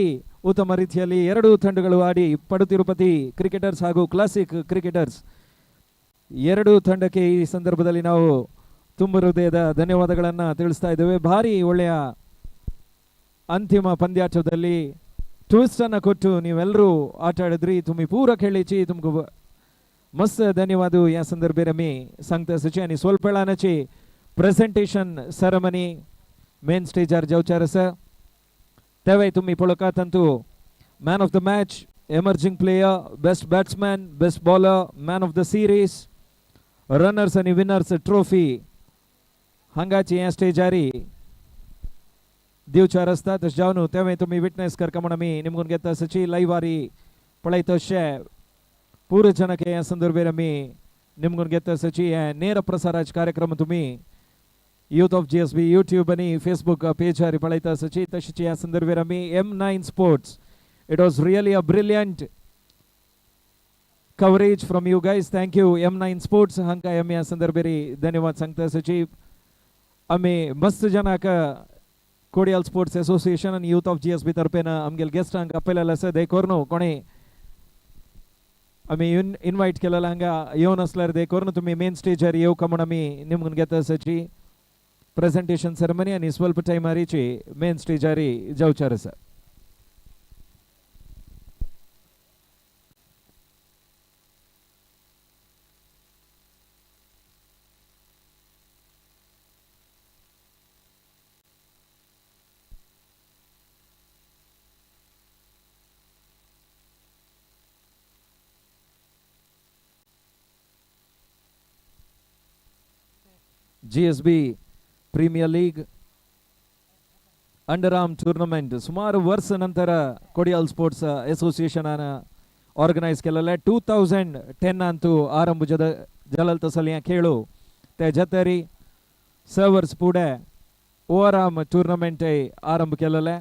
ಉತ್ತಮ ರೀತಿಯಲ್ಲಿ ಎರಡು ತಂಡಗಳು ಆಡಿ ಪಡು ತಿರುಪತಿ ಕ್ರಿಕೆಟರ್ಸ್ ಹಾಗೂ ಕ್ಲಾಸಿಕ್ ಕ್ರಿಕೆಟರ್ಸ್ ಎರಡು ತಂಡಕ್ಕೆ ಈ ಸಂದರ್ಭದಲ್ಲಿ ನಾವು ತುಂಬ ಹೃದಯದ ಧನ್ಯವಾದಗಳನ್ನು ತಿಳಿಸ್ತಾ ಇದ್ದೇವೆ. ಭಾರಿ ಒಳ್ಳೆಯ ಅಂತಿಮ ಪಂದ್ಯಾಟದಲ್ಲಿ ಟ್ವಿಸ್ಟ್ ಅನ್ನು ಕೊಟ್ಟು ನೀವೆಲ್ಲರೂ ಆಟ ಆಡಿದ್ರಿ. तुम्ही पूरा खेळीची तुमको मस्त धन्यवाद या संदर्भे मी सांगता सची आणि स्वल्प वेळाची प्रेझेंटेशन सेरेमनी मेन स्टेजार जावचार आसा त्यावेळी तुम्ही पळोवकात अंतू man of the match, emerging player, best batsman, best bowler, man of the series, runners आणि विनर्स ट्रॉफी हांगाची या स्टेजारी दिवचार आसता. तशें जावन त्यावेळी तुम्ही विटनेस करका म्हणून आमी निमगून घेता सची लाईव्ह वारी पळयता अशें पूर्ण जनके या संदर्भेर आमी निमगून घेता सची हे ನೇರ ಪ್ರಸಾರಾಚ ಕಾರ್ಯಕ್ರಮ तुम्ही यूथ ऑफ GSB यूट्यूब आणि फेसबुक पेजवर पळयता सची तशीच या संदर्भेर आमी M9 sports it was really a brilliant coverage from you guys. Thank you M9 sports हांकां आमी या संदर्भेर धन्यवाद सांगता सची. आमी मस्त जनाक कोडियल स्पोर्ट्स एसोसिएशन आणि यूथ ऑफ GSB तर्फेन आमगेल गेस्टांक आपयलेलें आसा देखोर न्हू कोणी आमी इन्वाइट केलेला हांगा येवन आसल्यार देखोर न्हू तुम्ही मेन स्टेजार येवका म्हणून आमी निमगून घेता सची. प्रेझेंटेशन सेरेमनी आणि स्वल्प टायमारीची मेन स्टेजारी जावचार आसा. GSB ಪ್ರೀಮಿಯರ್ ಲೀಗ್ ಅಂಡರ್ಆರ್ಮ್ ಟೂರ್ನಮೆಂಟ್ ಸುಮಾರು ವರ್ಷ ನಂತರ ಕೊಡಿಯಲ್ ಸ್ಪೋರ್ಟ್ಸ್ ಎಸೋಸಿಯೇಷನ್ ऑर्गनायज केलेले 2010 अंतू आरंभ जलल तसली खेळू त्याच्या तरी स वर्स पुढे ओवरआर्म टूर्नामेंट आरंभ केलेले.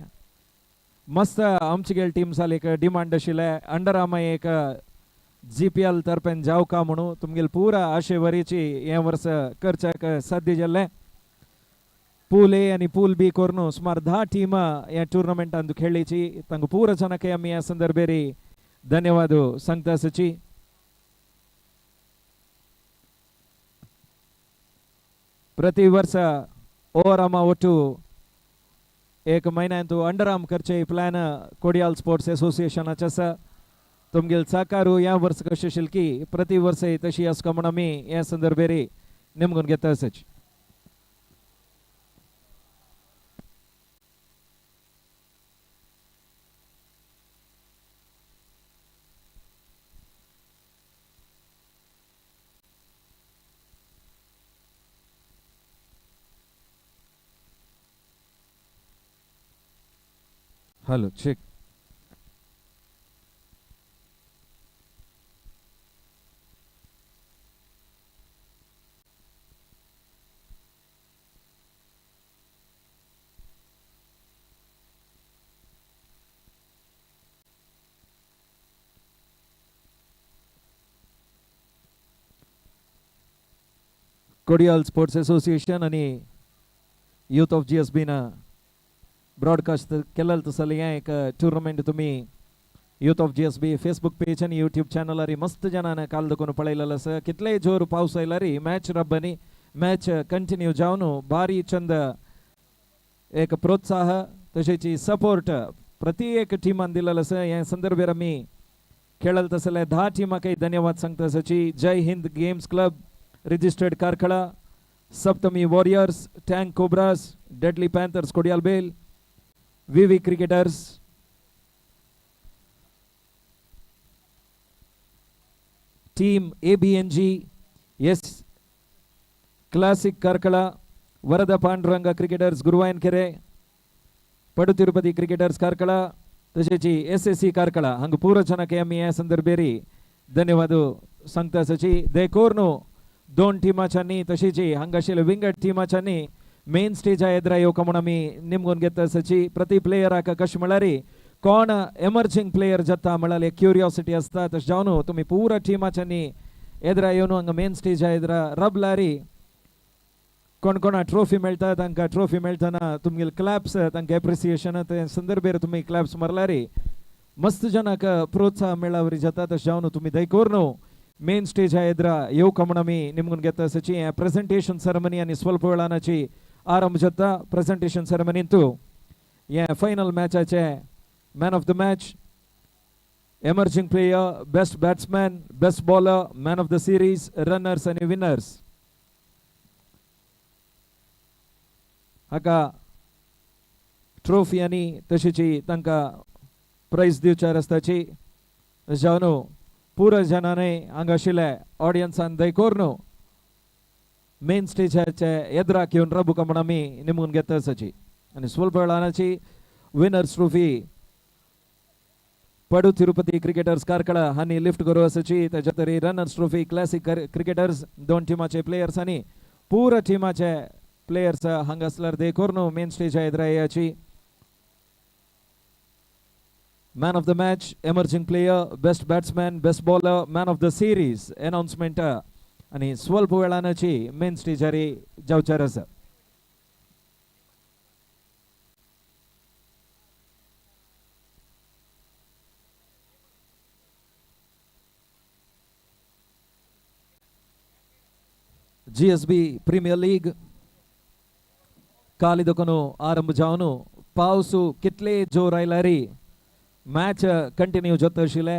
मस्त आमची गेल टीम साल एक डिमांड आशिल्ले अंडरआर्म एक GPL तर्फेन जावका म्हणून तुमगेल पुरा आशेवरीची हे वर्स करच्याक साध्य जाल्ले. पूल ए आणि पूल बी करून सुमार 10 टीम या टूर्नामेंटान खेळीची तांकां पूरा जनांक आमी ह्या संदर्भेरी धन्यवाद सांगता सची. प्रति वर्ष ओवरआर्म ಒಟ್ಟು एक महिन्यांतू अंडरआर्म करचे प्लॅन कोडियाल स्पोर्ट्स एसोसिएशनाचे आसा. तुमगेल साकारू या वर्स कशें आशिल्ली की प्रति वर्स तशी आसका म्हणून आमी ह्या संदर्भेरी नेमून घेता सच. Hello check. Kodial sports association आणि यूथ ऑफ GSB ना ब्रॉडकास्ट केलेलं तसं हें एक टुर्नामेंट तुम्ही youth of GSB Facebook page आणि यूट्यूब चॅनल अरी मस्त जनानं काल दकोन पळयलेलं असं कितले जोर पावस आयला री मॅच रब्बनी मॅच कंटिन्यू जावन भारी चंद एक प्रोत्साह तशेंची सपोर्ट प्रति एक टिमान दिलेलं असं या संदर्भात आम्ही खेळल तसले 10 टीमांकय धन्यवाद सांगता सची Jai Hind games club registered Karkala Saptami warriors tank cobras deadly panthers Kodialbail VV cricketers team ABNG S classic Karkala Varad Pandurang cricketers Guruvayanakere Padu Tirupati cricketers Karkala तशेची SSC कारखळा हंग पूर्ण जनಕ್ಕೆ आम्ही या संदर्भेरी धन्यवाद सांगता सची देकोर्नो दोन टीमाच्यांनी तशीची हंगाशिले विंगड टीमाच्यांनी मेन स्टेज एद्र येवक म्हणून आम्ही निमगून घेता सची प्रति प्लेयराक कशें म्हळ्यारी कोण एमर्जिंग प्लेयर जाता म्हळ्यार क्युरियोसिटी असता तशें जावन तुम्ही पूर्ण टीमाच्यांनी एद्र येवन हंगा मेन स्टेज एद्र रबलारी कोण कोणा ट्रॉफी मेळटा तांकां ट्रॉफी मेळटना तुमगेले क्लॅप्स तांकां एप्रिसिएशन ते संदर्भेर तुम्ही क्लॅप्स मारल्यारी मस्त जनाक प्रोत्साह मेळावरी जाता तशें जावन तुम्ही दयकोर न्हू मेन स्टेज एद्र येवक म्हणून आमी निमगून घेता सची प्रेझेंटेशन सेरेमनी आनी स्वल्प वेळानाची आरंभ जाता प्रेझेंटेशन सेरेमनींतू हे फायनल मॅचाचे man of the match emerging player best batsman best bowler man of the series runners आनी विनर्स हाका ट्रॉफी आनी तशीची तांकां प्राइज दिवचार आसताची जावन पुरो जनांनी हांगा आशिल्ले ऑडियन्सान दयकोर न्हू मेन स्टेजाचे एद्राक येवन रबुका म्हणून आमी निमून घेता आसाची आनी स्वल्प वेळानाची विनर्स ट्रॉफी पडु तिरुपति क्रिकेटर्स कारखळा हांणी लिफ्ट करूं आसाची ताच्या तरी रनर्स ट्रॉफी क्लासिक क्रिकेटर्स दोन टीमाचे प्लेयर्स आनी पुरो टीमाचे प्लेयर्स हांगासल्यार देखोर न्हू मेन स्टेज एद्रा येयाची man of the match emerging player best batsman best bowler man of the series announcement आनी स्वल्प वेळानाची मेन स्टेजार जावचार आसा GSB प्रीमियर लीग काल ಇದಕ್ಕೂ ಆರಂಭ ಜಾವನು ಪಾವಸು कितले जोर आयलारी मॅच कंटिन्यू जाता आशिल्ले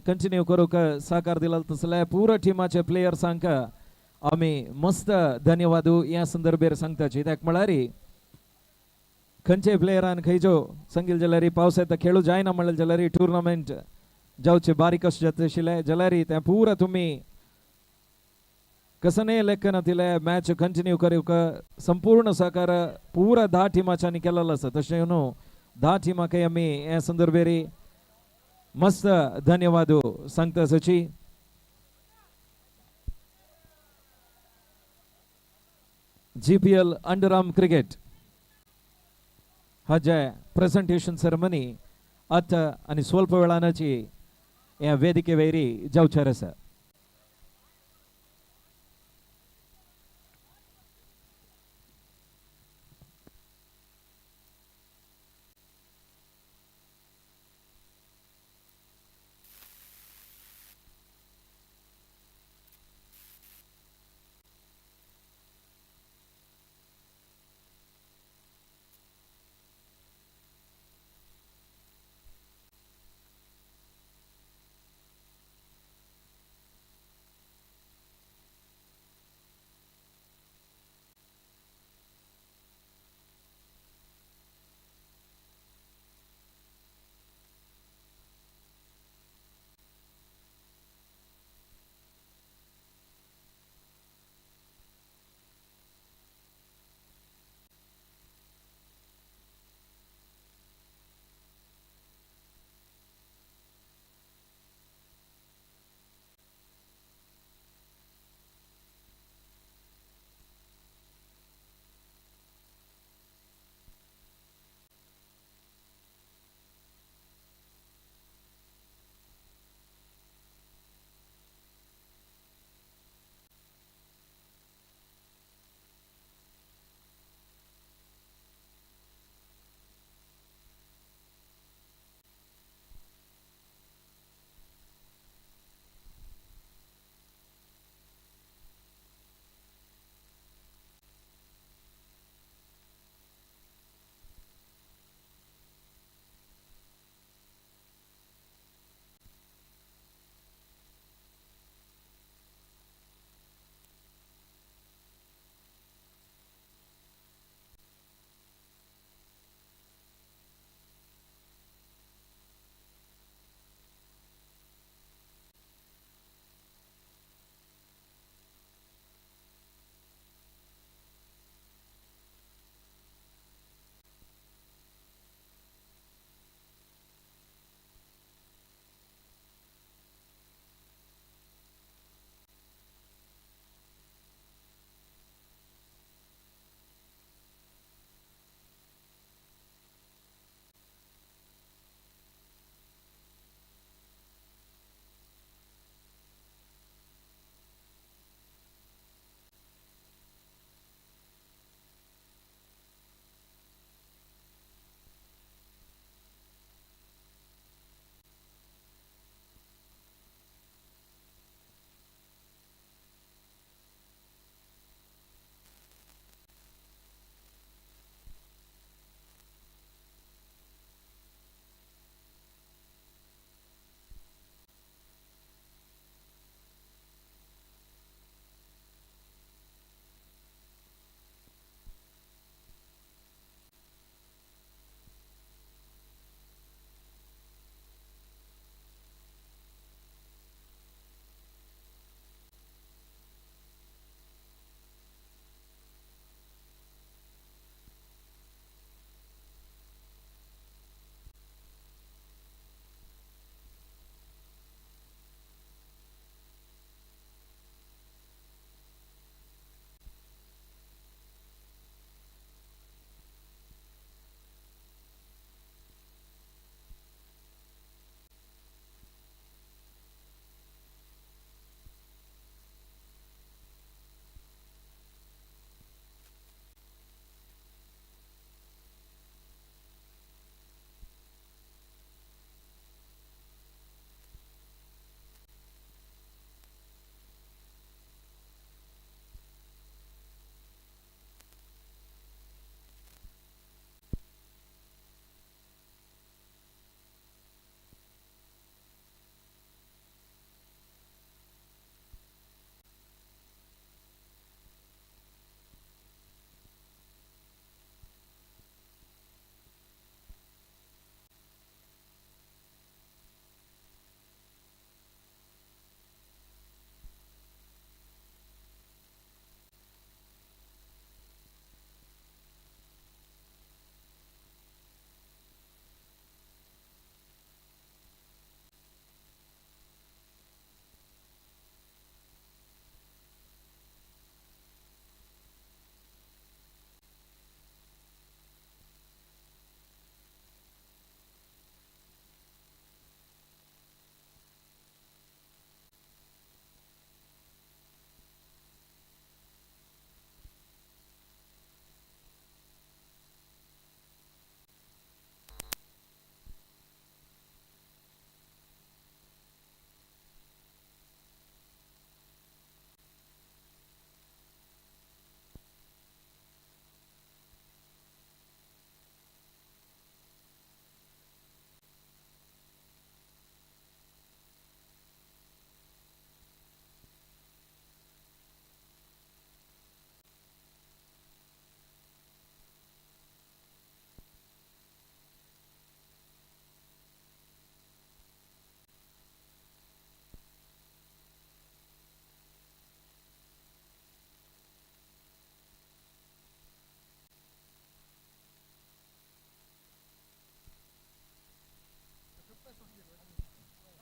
कंटिन्यू करूंक सहकार दिला तसले पुरो टिमाचे प्लेयर्सांक आमी मस्त धन्यवाद ह्या संदर्भेर सांगताची त्याक म्हळ्यार खंयचे प्लेयरान खंयच्यो सांगिल्ले जाल्यार पावस येता खेळू जायना म्हणलें जाल्यार टुर्नामेंट जावचे बारीक अशें जाता आशिल्ले जाल्यार तें पुरो तुमी कसने लेखन दिले मॅच कंटिन्यू करूंक संपूर्ण सहकार पुरा 10 टिमाच्यांनी केलेलो आसा तशें न्हू 10 टिमांकय आमी हे संदर्भेर मस्त धन्यवाद सांगता सची GPL अंडरआर्म क्रिकेट हाजे प्रेझेंटेशन सेरेमनी आतां आनी स्वल्प वेळानाची ह्या वेदिके वयरी जावचार आसा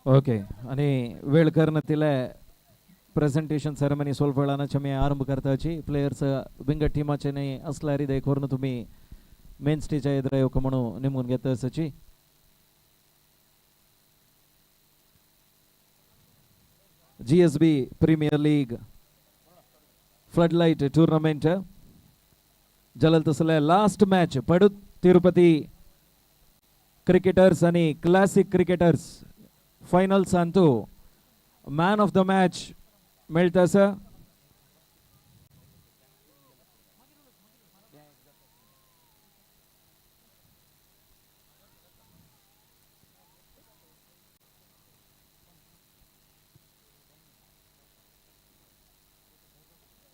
ओके आणि वेळ करणं तिला प्रेझेंटेशन सेरेमनी सोल्फ वेळानं मी आरंभ करताची प्लेयर्स विंगड टीमाचे नाही असल्यारी देखोरनं तुम्ही मेन स्टेजच्या एदरा येऊ म्हणून नेमून घेत असाची GSB premier league floodlight tournament जलल तसले last match Padu Tirupati cricketers आणि क्लासिक क्रिकेटर्स फायनल्स अंतू मैन ऑफ द मैच मिळतं सर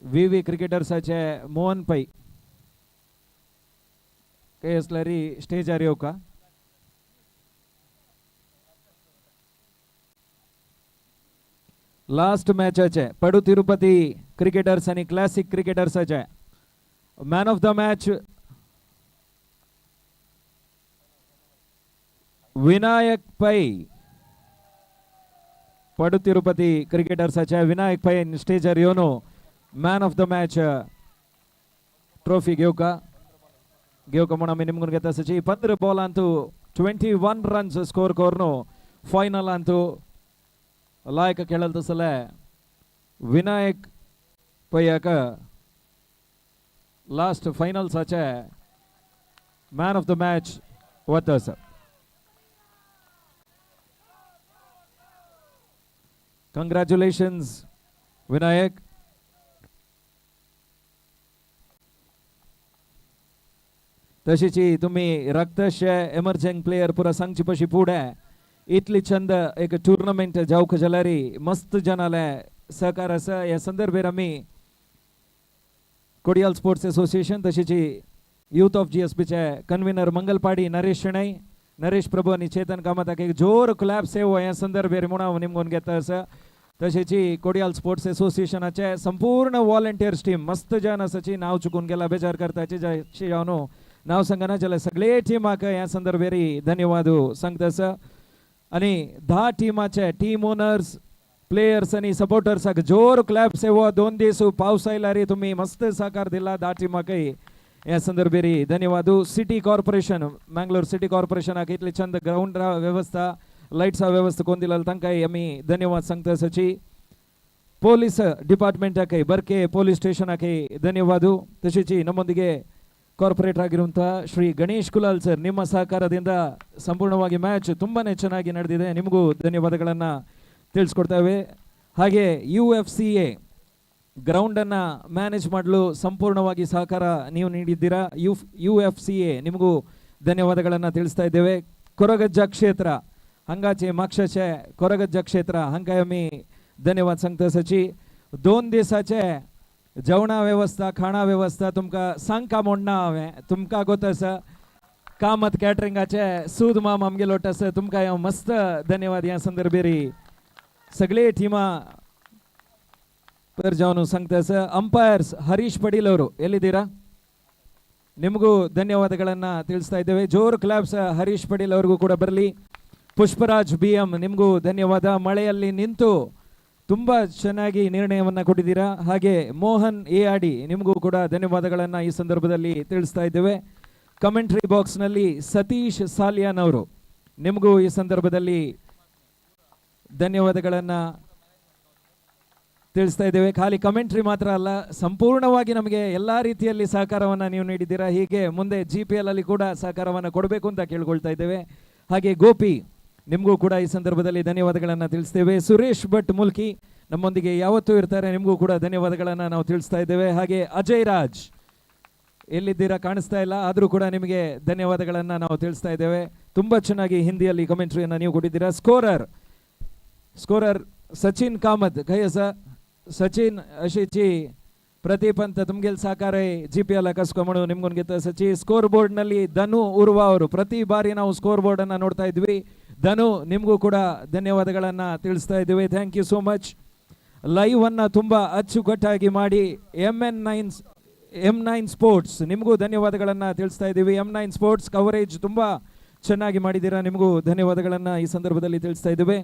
VV क्रिकेटर्साचे मोहन पै काही असल्यारी स्टेज आर येऊ का लास्ट मॅचचे पडू तिरुपति क्रिकेटर्स आणि क्लासिक क्रिकेटर्साचे man of the match Vinayak Pai Padu Tirupati क्रिकेटर्साचे विनायक पै स्टेजर येऊन man of the match trophy घेऊ का म्हणून आम्ही निमगून घेत असाची 15 बॉल अंतू 21 रन्स स्कोर कोरनो फायनल अंतू लायक खेळल तसले विनायक पय्याक लास्ट फायनल्साचे मॅन ऑफ द मॅच वतस कंग्रॅच्युलेशन्स विनायक तशीची तुम्ही रक्तशय एमर्जिंग प्लेयर पुरा सांगची पशी पुढे इतली चंद एक टूर्नामेंट जाऊक जलारी मस्त जनाले सहकार असा या संदर्भात आम्ही कोडियाल स्पोर्ट्स असोसिएशन तशीची यूथ ऑफ GSB चे कन्व्हिनर मंगलपाडी नरेश शणै नरेश प्रभू आणि चेतन कामत एक जोर क्लॅब सेव या संदर्भात म्हणून निमगून घेता असं तशीची कोडियाल स्पोर्ट्स असोसिएशनाचे संपूर्ण वॉलंटियर्स टीम मस्त जन असाची नाव चुकून गेला बेजार करताची जशी जावनो नाव सांगना जले सगळे टीमाक या संदर्भात धन्यवाद सांगतास आणि 10 टीमाचे टीम ओनर्स प्लेयर्स आणि सपोर्टर्साक जोर क्लॅब सेवा 2 दिवस पावस आयला रे तुम्ही मस्त सहकार दिला 10 टीमाक या संदर्भात धन्यवाद सिटी कॉर्पोरेशन मंगळूर सिटी कॉर्पोरेशनाक इतली चंद ग्राउंड व्यवस्था लाईट्स व्यवस्था कोण दिला तांकाय आम्ही धन्यवाद सांगतासाची पोलीस डिपार्टमेंटाक बर्के पोलीस स्टेशनाक धन्यवाद तशीची ನಮ್ಮೊಂದಿಗೆ ಕಾರ್ಪೊರೇಟ್ ಆಗಿರುವಂತ ಶ್ರೀ ಗಣೇಶ್ ಕುಲಾಲ್ ಸರ್ ನಿಮ್ಮ ಸಹಕಾರದಿಂದ ಸಂಪೂರ್ಣವಾಗಿ ಮ್ಯಾಚ್ ತುಂಬಾನೇ ಚೆನ್ನಾಗಿ ನಡೆದಿದೆ ನಿಮಗೂ ಧನ್ಯವಾದಗಳನ್ನು ತಿಳಿಸ್ಕೊಡ್ತೇವೆ ಹಾಗೆ UFCA ಗ್ರೌಂಡ್ ಅನ್ನ ಮ್ಯಾನೇಜ್ ಮಾಡಲು ಸಂಪೂರ್ಣವಾಗಿ ಸಹಕಾರ ನೀವು ನೀಡಿದ್ದೀರಾ UFCA ನಿಮಗೂ ಧನ್ಯವಾದಗಳನ್ನು ತಿಳಿಸ್ತಾ ಇದ್ದೇವೆ ಕೊರಗಜ್ಜ ಕ್ಷೇತ್ರ ಹಂಗಾಚೆ मागशाचे ಕೊರಗಜ್ಜ ಕ್ಷೇತ್ರ ಹಂಗಾಯಮಿ धन्यवाद सांगता सची 2 दिवसाचे जेवणा व्यवस्था खाणा व्यवस्था तुमका सांगका म्हणना हांवें तुमका गोतस कामत कॅटरिंगाचे सूद माम आमगे लोटस तुमका मस्त धन्यवाद या संदर्भेरी सगळे टीमा पर जाऊन सांगतास अंपೈರ್ಸ್ ಹರೀಶ್ ಪಡೀಲ್ ಅವರು ಎಲ್ಲಿದ್ದೀರಾ ನಿಮಗೂ ಧನ್ಯವಾದಗಳನ್ನು ತಿಳಿಸ್ತಾ ಇದ್ದೇವೆ ಜೋರ್ ಕ್ಲಾಪ್ಸ್ ಹರೀಶ್ ಪಡೀಲ್ ಅವರಿಗೂ ಕೂಡ ಬರಲಿ ಪುಷ್ಪರಾಜ್ BM ನಿಮಗೂ ಧನ್ಯವಾದ ಮಳೆಯಲ್ಲಿ ನಿಂತು ತುಂಬಾ ಚೆನ್ನಾಗಿ ನಿರ್ಣಯವನ್ನು ಕೊಟ್ಟಿದ್ದೀರಾ ಹಾಗೆ ಮೋಹನ್ ARD ನಿಮಗೂ ಕೂಡ ಧನ್ಯವಾದಗಳನ್ನು ಈ ಸಂದರ್ಭದಲ್ಲಿ ತಿಳಿಸ್ತಾ ಇದ್ದೇವೆ ಕಮೆಂಟ್ರಿ ಬಾಕ್ಸ್ ನಲ್ಲಿ ಸತೀಶ್ ಸಾಲಿಯಾನ್ ಅವರು ನಿಮಗೂ ಈ ಸಂದರ್ಭದಲ್ಲಿ ಧನ್ಯವಾದಗಳನ್ನು ತಿಳಿಸ್ತಾ ಇದ್ದೇವೆ ಖಾಲಿ ಕಮೆಂಟ್ರಿ ಮಾತ್ರ ಅಲ್ಲ ಸಂಪೂರ್ಣವಾಗಿ ನಮಗೆ ಎಲ್ಲಾ ರೀತಿಯಲ್ಲಿ ಸಹಕಾರವನ್ನು ನೀವು ನೀಡಿದ್ದೀರಾ ಹೀಗೆ ಮುಂದೆ GPL ಅಲ್ಲಿ ಕೂಡ ಸಹಕಾರವನ್ನು ಕೊಡಬೇಕು ಅಂತ ಕೇಳಿಕೊಳ್ತಾ ಇದ್ದೇವೆ ಹಾಗೆ ಗೋಪಿ ನಿಮಗೂ ಕೂಡ ಈ ಸಂದರ್ಭದಲ್ಲಿ ಧನ್ಯವಾದಗಳನ್ನು ತಿಳಿಸ್ತೇವೆ ಸುರೇಶ್ ಭಟ್ ಮುಲ್ಕಿ ನಮ್ಮೊಂದಿಗೆ ಯಾವತ್ತೂ ಇರ್ತಾರೆ ನಿಮಗೂ ಕೂಡ ಧನ್ಯವಾದಗಳನ್ನು ನಾವು ತಿಳಿಸ್ತಾ ಇದ್ದೇವೆ ಹಾಗೆ ಅಜಯ್ ರಾಜ್ ಎಲ್ಲಿದ್ದೀರಾ ಕಾಣಿಸ್ತಾ ಇಲ್ಲ ಆದರೂ ಕೂಡ ನಿಮಗೆ ಧನ್ಯವಾದಗಳನ್ನು ನಾವು ತಿಳಿಸ್ತಾ ಇದ್ದೇವೆ ತುಂಬಾ ಚೆನ್ನಾಗಿ ಹಿಂದಿಯಲ್ಲಿ ಕಮೆಂಟ್ರಿಯನ್ನು ನೀವು ಕೊಟ್ಟಿದ್ದೀರಾ ಸ್ಕೋರರ್ सचिन कामत काही असं सचिन अशीची ಪ್ರತಿಪಂತ ತುಮಗೆಲ್ ಸಾಕಾರೆ GPL ಕಸ್ಕೊ ಮಾಡೋ ನಿಮ್ಗೊಂದು ಗೆತ್ತ ಸಚಿ ಸ್ಕೋರ್ ಬೋರ್ಡ್ ನಲ್ಲಿ ಧನು ಉರ್ವಾ ಅವರು ಪ್ರತಿ ಬಾರಿ ನಾವು ಸ್ಕೋರ್ ಬೋರ್ಡ್ ಅನ್ನ ನೋಡ್ತಾ ಇದ್ವಿ ಧನು ನಿಮಗೂ ಕೂಡ ಧನ್ಯವಾದಗಳನ್ನು ತಿಳಿಸ್ತಾ ಇದ್ದೀವಿ thank you so much live ಅನ್ನ ತುಂಬಾ ಅಚ್ಚುಕಟ್ಟಾಗಿ ಮಾಡಿ M9 ಸ್ಪೋರ್ಟ್ಸ್ ನಿಮಗೂ ಧನ್ಯವಾದಗಳನ್ನು ತಿಳಿಸ್ತಾ ಇದ್ದೀವಿ M9 ಸ್ಪೋರ್ಟ್ಸ್ ಕವರೇಜ್ ತುಂಬಾ ಚೆನ್ನಾಗಿ ಮಾಡಿದ್ದೀರಾ ನಿಮಗೂ ಧನ್ಯವಾದಗಳನ್ನು ಈ ಸಂದರ್ಭದಲ್ಲಿ ತಿಳಿಸ್ತಾ ಇದ್ದೇವೆ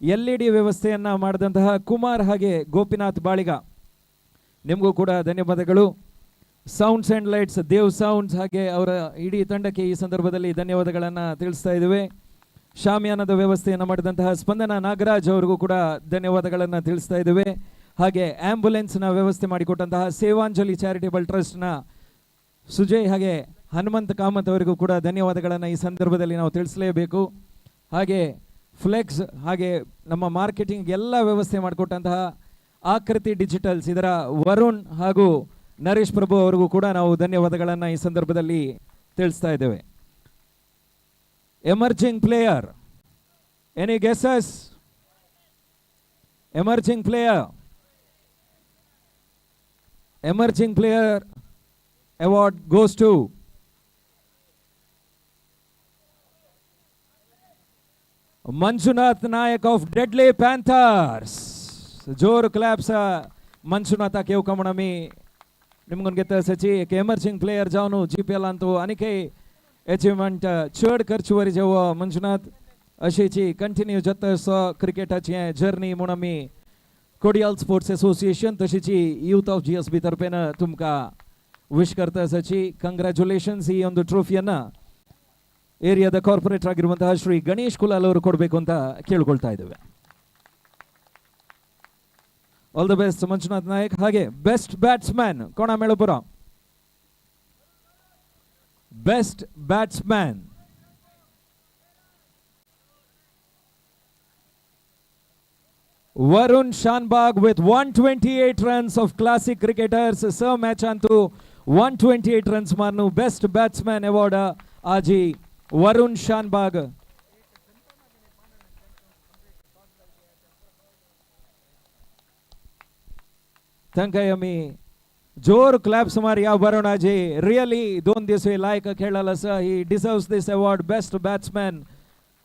LED ವ್ಯವಸ್ಥೆಯನ್ನು ಮಾಡಿದಂತಹ ಕುಮಾರ್ ಹಾಗೆ ಗೋಪಿನಾಥ್ ಬಾಳಿಗ ನಿಮಗೂ ಕೂಡ ಧನ್ಯವಾದಗಳು. Sounds and lights Dev sounds ಹಾಗೆ ಅವರ ಇಡೀ ತಂಡಕ್ಕೆ ಈ ಸಂದರ್ಭದಲ್ಲಿ ಧನ್ಯವಾದಗಳನ್ನು ತಿಳಿಸ್ತಾ ಇದ್ದೇವೆ. ಶಾಮಿಯಾನದ ವ್ಯವಸ್ಥೆಯನ್ನು ಮಾಡಿದಂತಹ ಸ್ಪಂದನ ನಾಗರಾಜ್ ಅವರಿಗೂ ಕೂಡ ಧನ್ಯವಾದಗಳನ್ನು ತಿಳಿಸ್ತಾ ಇದ್ದೇವೆ. ಹಾಗೆ ಆಂಬ್ಯುಲೆನ್ಸ್ನ ವ್ಯವಸ್ಥೆ ಮಾಡಿಕೊಟ್ಟಂತಹ ಸೇವಾಂಜಲಿ ಚಾರಿಟೇಬಲ್ ಟ್ರಸ್ಟ್ನ ಸುಜಯ್ ಹಾಗೆ ಹನುಮಂತ್ ಕಾಮತ್ ಅವರಿಗೂ ಕೂಡ ಧನ್ಯವಾದಗಳನ್ನು ಈ ಸಂದರ್ಭದಲ್ಲಿ ನಾವು ತಿಳಿಸಲೇಬೇಕು. ಹಾಗೆ ಫ್ಲೆಕ್ಸ್ ಹಾಗೆ ನಮ್ಮ ಮಾರ್ಕೆಟಿಂಗ್ ಎಲ್ಲ ವ್ಯವಸ್ಥೆ ಮಾಡಿಕೊಟ್ಟಂತಹ ಆಕೃತಿ ಡಿಜಿಟಲ್ಸ್ ಇದರ ವರುಣ್ ಹಾಗೂ ನರೇಶ್ ಪ್ರಭು ಅವರಿಗೂ ಕೂಡ ನಾವು ಧನ್ಯವಾದಗಳನ್ನು ಈ ಸಂದರ್ಭದಲ್ಲಿ ತಿಳಿಸ್ತಾ ಇದ್ದೇವೆ. Emerging player, any guesses? Emerging player award goes to Manjunath Nayak of Deadly Panthers. जोर क्लॅप्स मंजुनाथ केव कमण मी निमगून घेता सची एक एमर्जिंग प्लेयर जावन GPL अंतू अनेके अचीवमेंट चड करचेवरी जेव्हा मंजुनाथ अशीची कंटिन्यू जतस क्रिकेटाची जर्नी म्हणून मी कोडियल स्पोर्ट्स असोसिएशन तशीची यूथ ऑफ GSB तर्फेन तुमका विश करता सची कंग्रॅच्युलेशन्स ಈ ಒಂದು ಟ್ರೋಫಿಯನ್ನ ಏರಿಯಾದ ಕಾರ್ಪೊರೇಟರ್ ಆಗಿರುವಂತಹ ಶ್ರೀ ಗಣೇಶ್ ಕುಲಾಲ್ ಅವರು ಕೊಡಬೇಕು ಅಂತ ಕೇಳಿಕೊಳ್ತಾ ಇದ್ದೇವೆ. All the best Manjunath Nayak. ಹಾಗೆ ಬೆಸ್ಟ್ ಬ್ಯಾಟ್ಸ್ಮನ್ ಕೋಣ ಮೇಳಪುರ, best batsman Varun Shanbag with 128 runs of classic cricketers. Sir match antu 128 runs marnu best batsman award aji Varun Shanbag. Thankayami जोर क्लॅप्स मार या वरुण आजी. रियली 2 दिवस लायक खेळाला sir. He deserves this award. Best batsman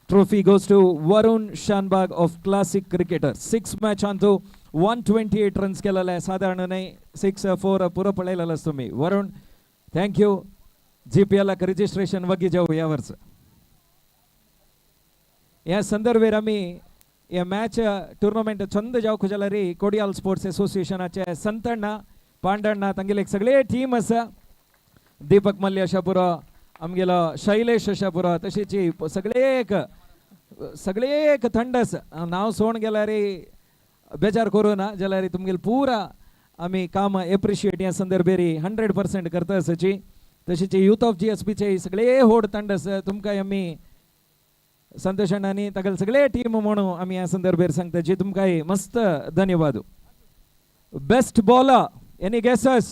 trophy goes to Varun Shanbag of classic cricketer. 6 match अंतू 128 runs केलेले. साधारण नाही 6-4 पुरं पळेलेलं असतो मी. Varun thank you. GPL ला रजिस्ट्रेशन वगी जाऊ यावरच. या संदर्भेर आम्ही या मॅच टुर्नामेंट चंद जाऊ खुजला री कोडियाल स्पोर्ट्स असोसिएशनाचे संतಣ್ಣ पांडಣ್ಣ ತಂಗಿलेक सगळे टीम असा. दीपक मल्ल अशापुर आमगेलो शैलेश अशापुर तशीची सगळे एक थंडस नाव सोण गेला रे बेजार करू ना जाल्यार तुमगेल पुरा आम्ही काम एप्रिशिएट या संदर्भेरी 100% करता असची. तशीची यूथ ऑफ GSB चे सगळे होड थंडस तुमका आम्ही संतोष अण्णांनी तगल सगळे टीम म्हणून आम्ही या संदर्भेर सांगता जी तुमका मस्त धन्यवाद. Best bowler any guesses?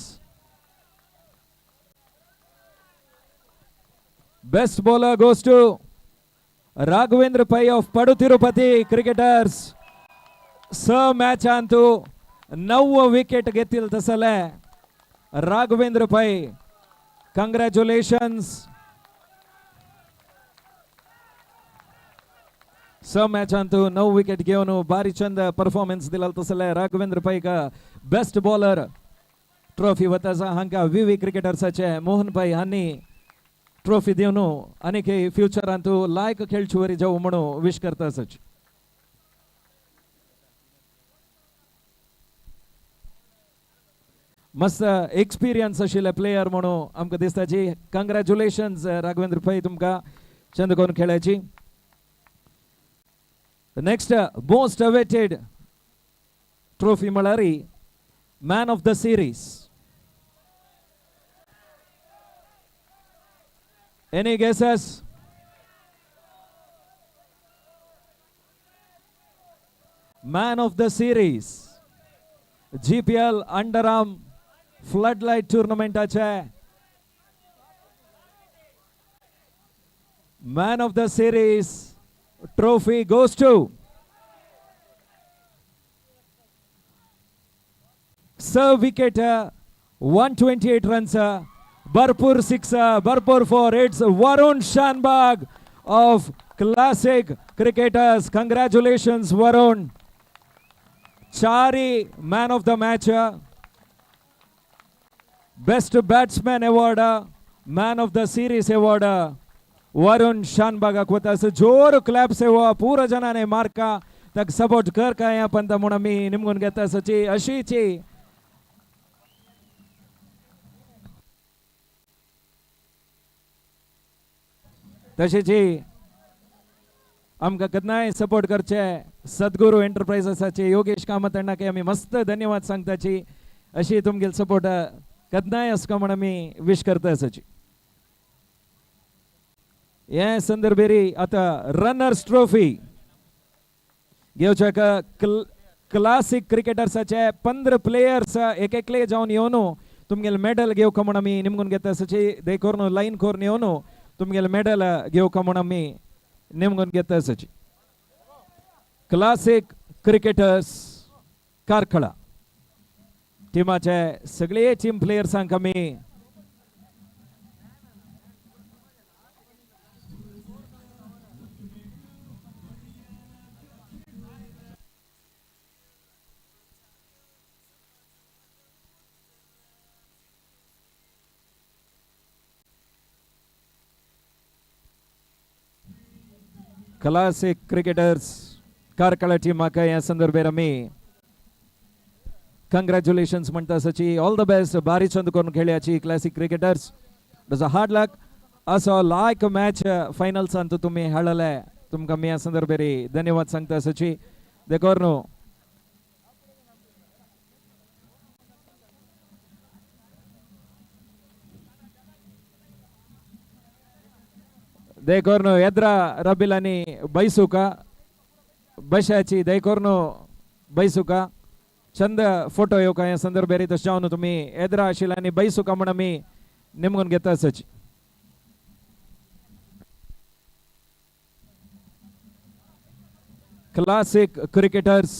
Best bowler goes to Raghavendra Pai of Padu Tirupati cricketers. Sir match antu 9 wicket घेतील तसले Raghavendra Pai. Congratulations. Sir match Antu 9 wicket घेऊन भारी चंद परफॉर्मन्स दिला तसले राघवेंद्र पै का बेस्ट बॉलर ट्रॉफी वताचा हांका विवी क्रिकेटर्साचे मोहन पै हांनी ट्रॉफी देऊन अनेक फ्युचर अंतू लायक खेळचुवरी जाऊ म्हणून विश करता सच. मस्त एक्सपिरियन्स आशिल्ले प्लेयर म्हणून आमकां दिसता जी. कंग्रॅच्युलेशन्स राघवेंद्र पै तुमका चंद करून खेळाची. The next most awaited trophy Malari man of the series. Any guesses? Man of the series GPL Underarm floodlight tournament ache man of the series trophy goes to Sir Wicket 128 runs Barpur 6 Barpur 4. It's Varun Shanbag of classic cricketers. Congratulations Varun. Chari man of the match. Best batsman award, man of the series award Varun Shanbhag जोर clap सेवा पूरा जनाने मार्का ताका support कर काय आपण म्हणून आमी निमगून घेता सची अशीची तशीची आमकां केन्नाय सपोर्ट करचे सद्गुरू एंटरप्राइजेसाचे योगेश कामत अण्णाके आमी मस्त धन्यवाद सांगताची अशी तुमगेल सपोर्ट केन्नाय आसका म्हण आमी विश करता आसाची हे संदर्भेरी आता रनर्स ट्रॉफी घेवचे क्लासिक क्रिकेटर्साचे 15 प्लेयर्स एक एकले जावन येवन तुमगेल मेडल घेवका म्हण आमी निमगून घेता आसाची देखोर लाईन कोरून येवन तुमगेल मेडल घेवका म्हण आमी निमगून घेता आसाची क्लासिक क्रिकेटर्स कारखळा टिमाचे सगळे टीम प्लेयर्सांक आमी क्लासिक क्रिकेटर्स कारकळा टीमाक ह्या संदर्भेर आमी कंग्रॅच्युलेशन्स म्हणटा सची ऑल द बेस्ट बारी छंद करून खेळ्याची classic cricketers does a hard luck असो लायक मॅच फायनल्सान तुम्ही हाडले तुमकां मी ह्या संदर्भेर धन्यवाद सांगता सची देखोर न्हू दयकोर्नो ಎದ್ರ ರಬಿಲಾನಿ ಬೈಸುಕ ಬಶಾची दयकोर्नो ಬೈಸುಕ ಚಂದ फोटो येवक ह्या संदर्भेर तशें जावन तुमी येद्रा आशिल्ले आनी बैसुका म्हण आमी नेमून घेता आसाची क्लासिक क्रिकेटर्स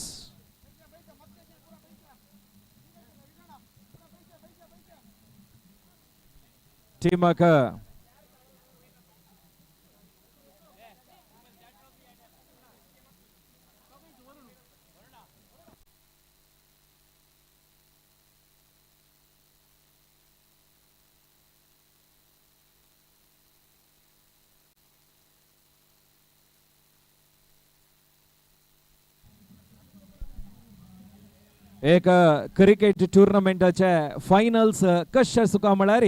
टीमाक एक क्रिकेट टुर्नामेंटाचे फायनल्स कशे सुका म्हळ्यार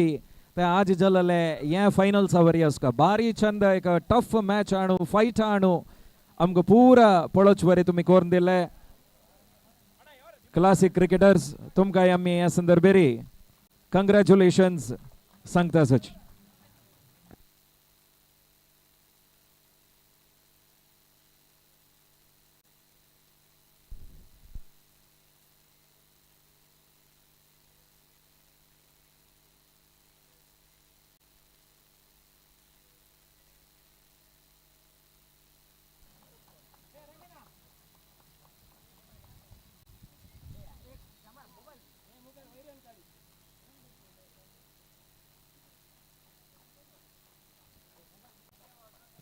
ते आज जाल्ले हे फायनल्सा वरी आसका बारी चंद एक टफ मॅच आणू फायट आणू आमकां पुरा पळोवच वरी तुमी करून दिले क्लासिक क्रिकेटर्स तुमकां आमी ह्या संदर्भेर कंग्रॅच्युलेशन्स सांगता सच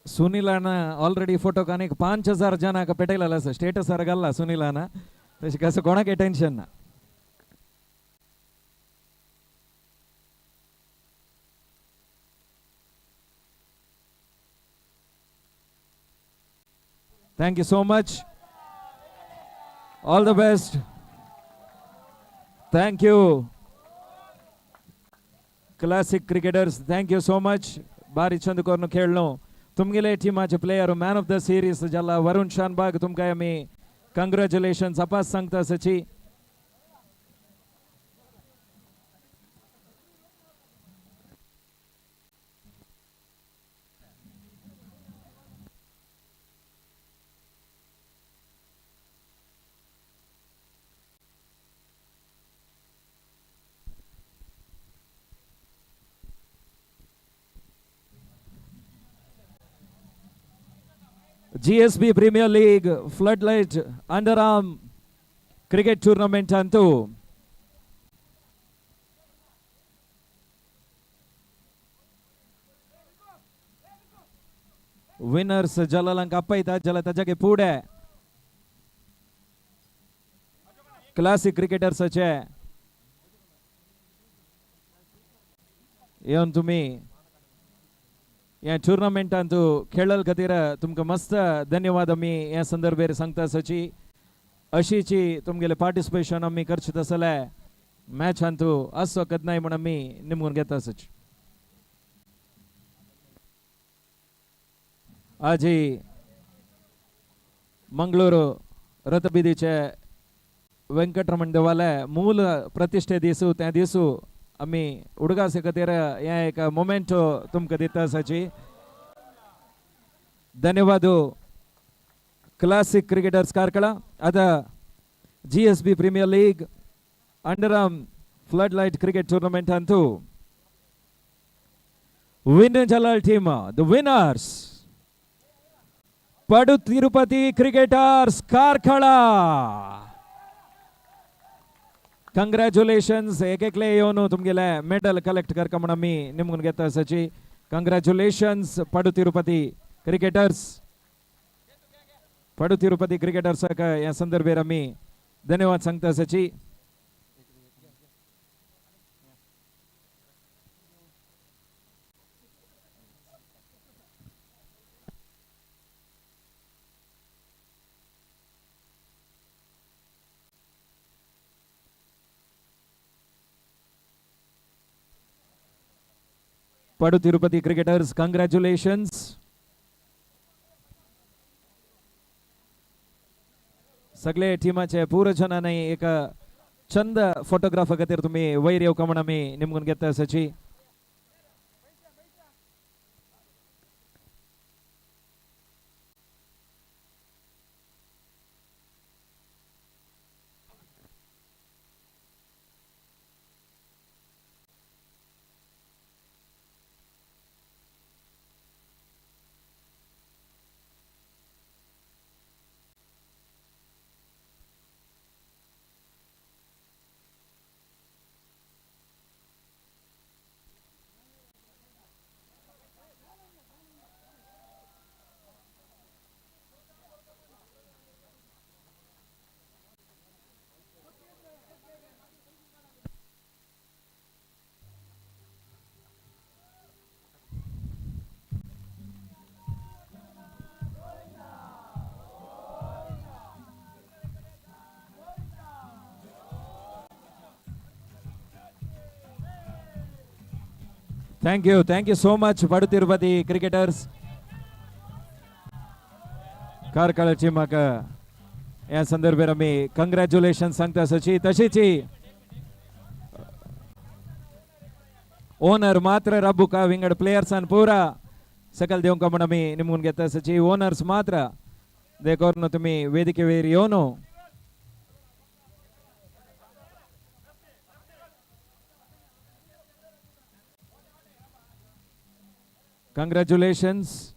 सुनीलान ऑलरेडी फोटो कानी 5000 जनाक पेटयलेलो आसा स्टेटसार घाल्ला सुनीलान तशें कसं कोणाक टेन्शन ना thank you so much all the best thank you classic cricketers thank you so much बारी चंद करून खेळलो तुमगेले टीमाचे player man of the series जाला वरुण शानबाग तुमकां आमी कंग्रॅच्युलेशन्स अपास सांगता सची GSB Premier League Floodlight Underarm Cricket Tournament अंतु विनर्स जलालंक आपयता जला ताजे पुढे क्लासिक क्रिकेटर्साचे येवन तुम्ही या टुर्नामेंटांतू खेळल खातीर तुमकां मस्त धन्यवाद आमी ह्या संदर्भेर सांगता सची अशीची तुमगेले पार्टिसिपेशन आमी करचें आसले मॅचांतू आसो कदनाय म्हण आमी निमून घेता सच आज मंगळूರು रथबीदीचे ವೆಂಕಟರಮಣ देवाले मूल प्रतिष्ठे दिसू त्या दिसू आमी उडगासे खातीर हें एक मोमेंट तुमकां दिता साची धन्यवाद क्लासिक क्रिकेटर्स कारकळा आतां GSB premier league underarm flood light cricket टूर्नामेंटांतू विन जाल्ला team the winners Padu Tirupati cricketers कारकळा कंग्रॅच्युलेशन्स एक एकले येवन तुमगेले मेडल कलेक्ट करका म्हण आमी निमून घेता सची कंग्रॅच्युलेशन्स पडू तिरुपती क्रिकेटर्साक ह्या संदर्भेर आमी धन्यवाद सांगता सची पडू तिरुपती क्रिकेटर्स कंग्रॅच्युलेशन्स सगळे टीमाचे पूर्ण जनांनी एक चंद फोटोग्राफा खातीर तुम्ही वयर येवका म्हण आमी निमगून घेता सची थैंक यू सो मच पडू तिरुपती क्रिकेटर्स कारकळ टीमाक या संदर्भेर आमी कंग्रॅच्युलेशन सांगता सची तशीच ओनर मात्र रबुका विंगड प्लेयर्सान पूरा सकल देवका म्हण आमी निमून घेता सची ओनर्स मात्र देखोर तुमी वेदिके वयर येवन कंग्रॅच्युलेशन्स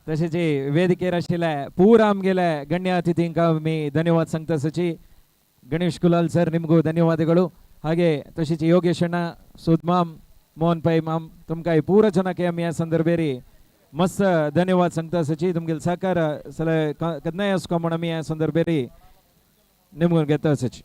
तशेंच वेदिकेर आशिल्ल्या पूर आमगेले गण्य अतिथींक मी धन्यवाद सांगता सची गणेश कुलाल सर निमगू धन्यवादಗಳು ಹಾಗೆ तशीच ಯೋಗೇಶ್ ಅಣ್ಣ ಸುದ್ಮಾಮ್ ಮೋಹನ್ ಪೈ ಮಾಮ್ तुमकां पूर ಜನಕ್ಕೆ आमी या संदर्भेरी मस्त धन्यवाद सांगता सची तुमगेल सहकार सगळे कदनाय आसको म्हण आमी या संदर्भेरी निमगून घेता सची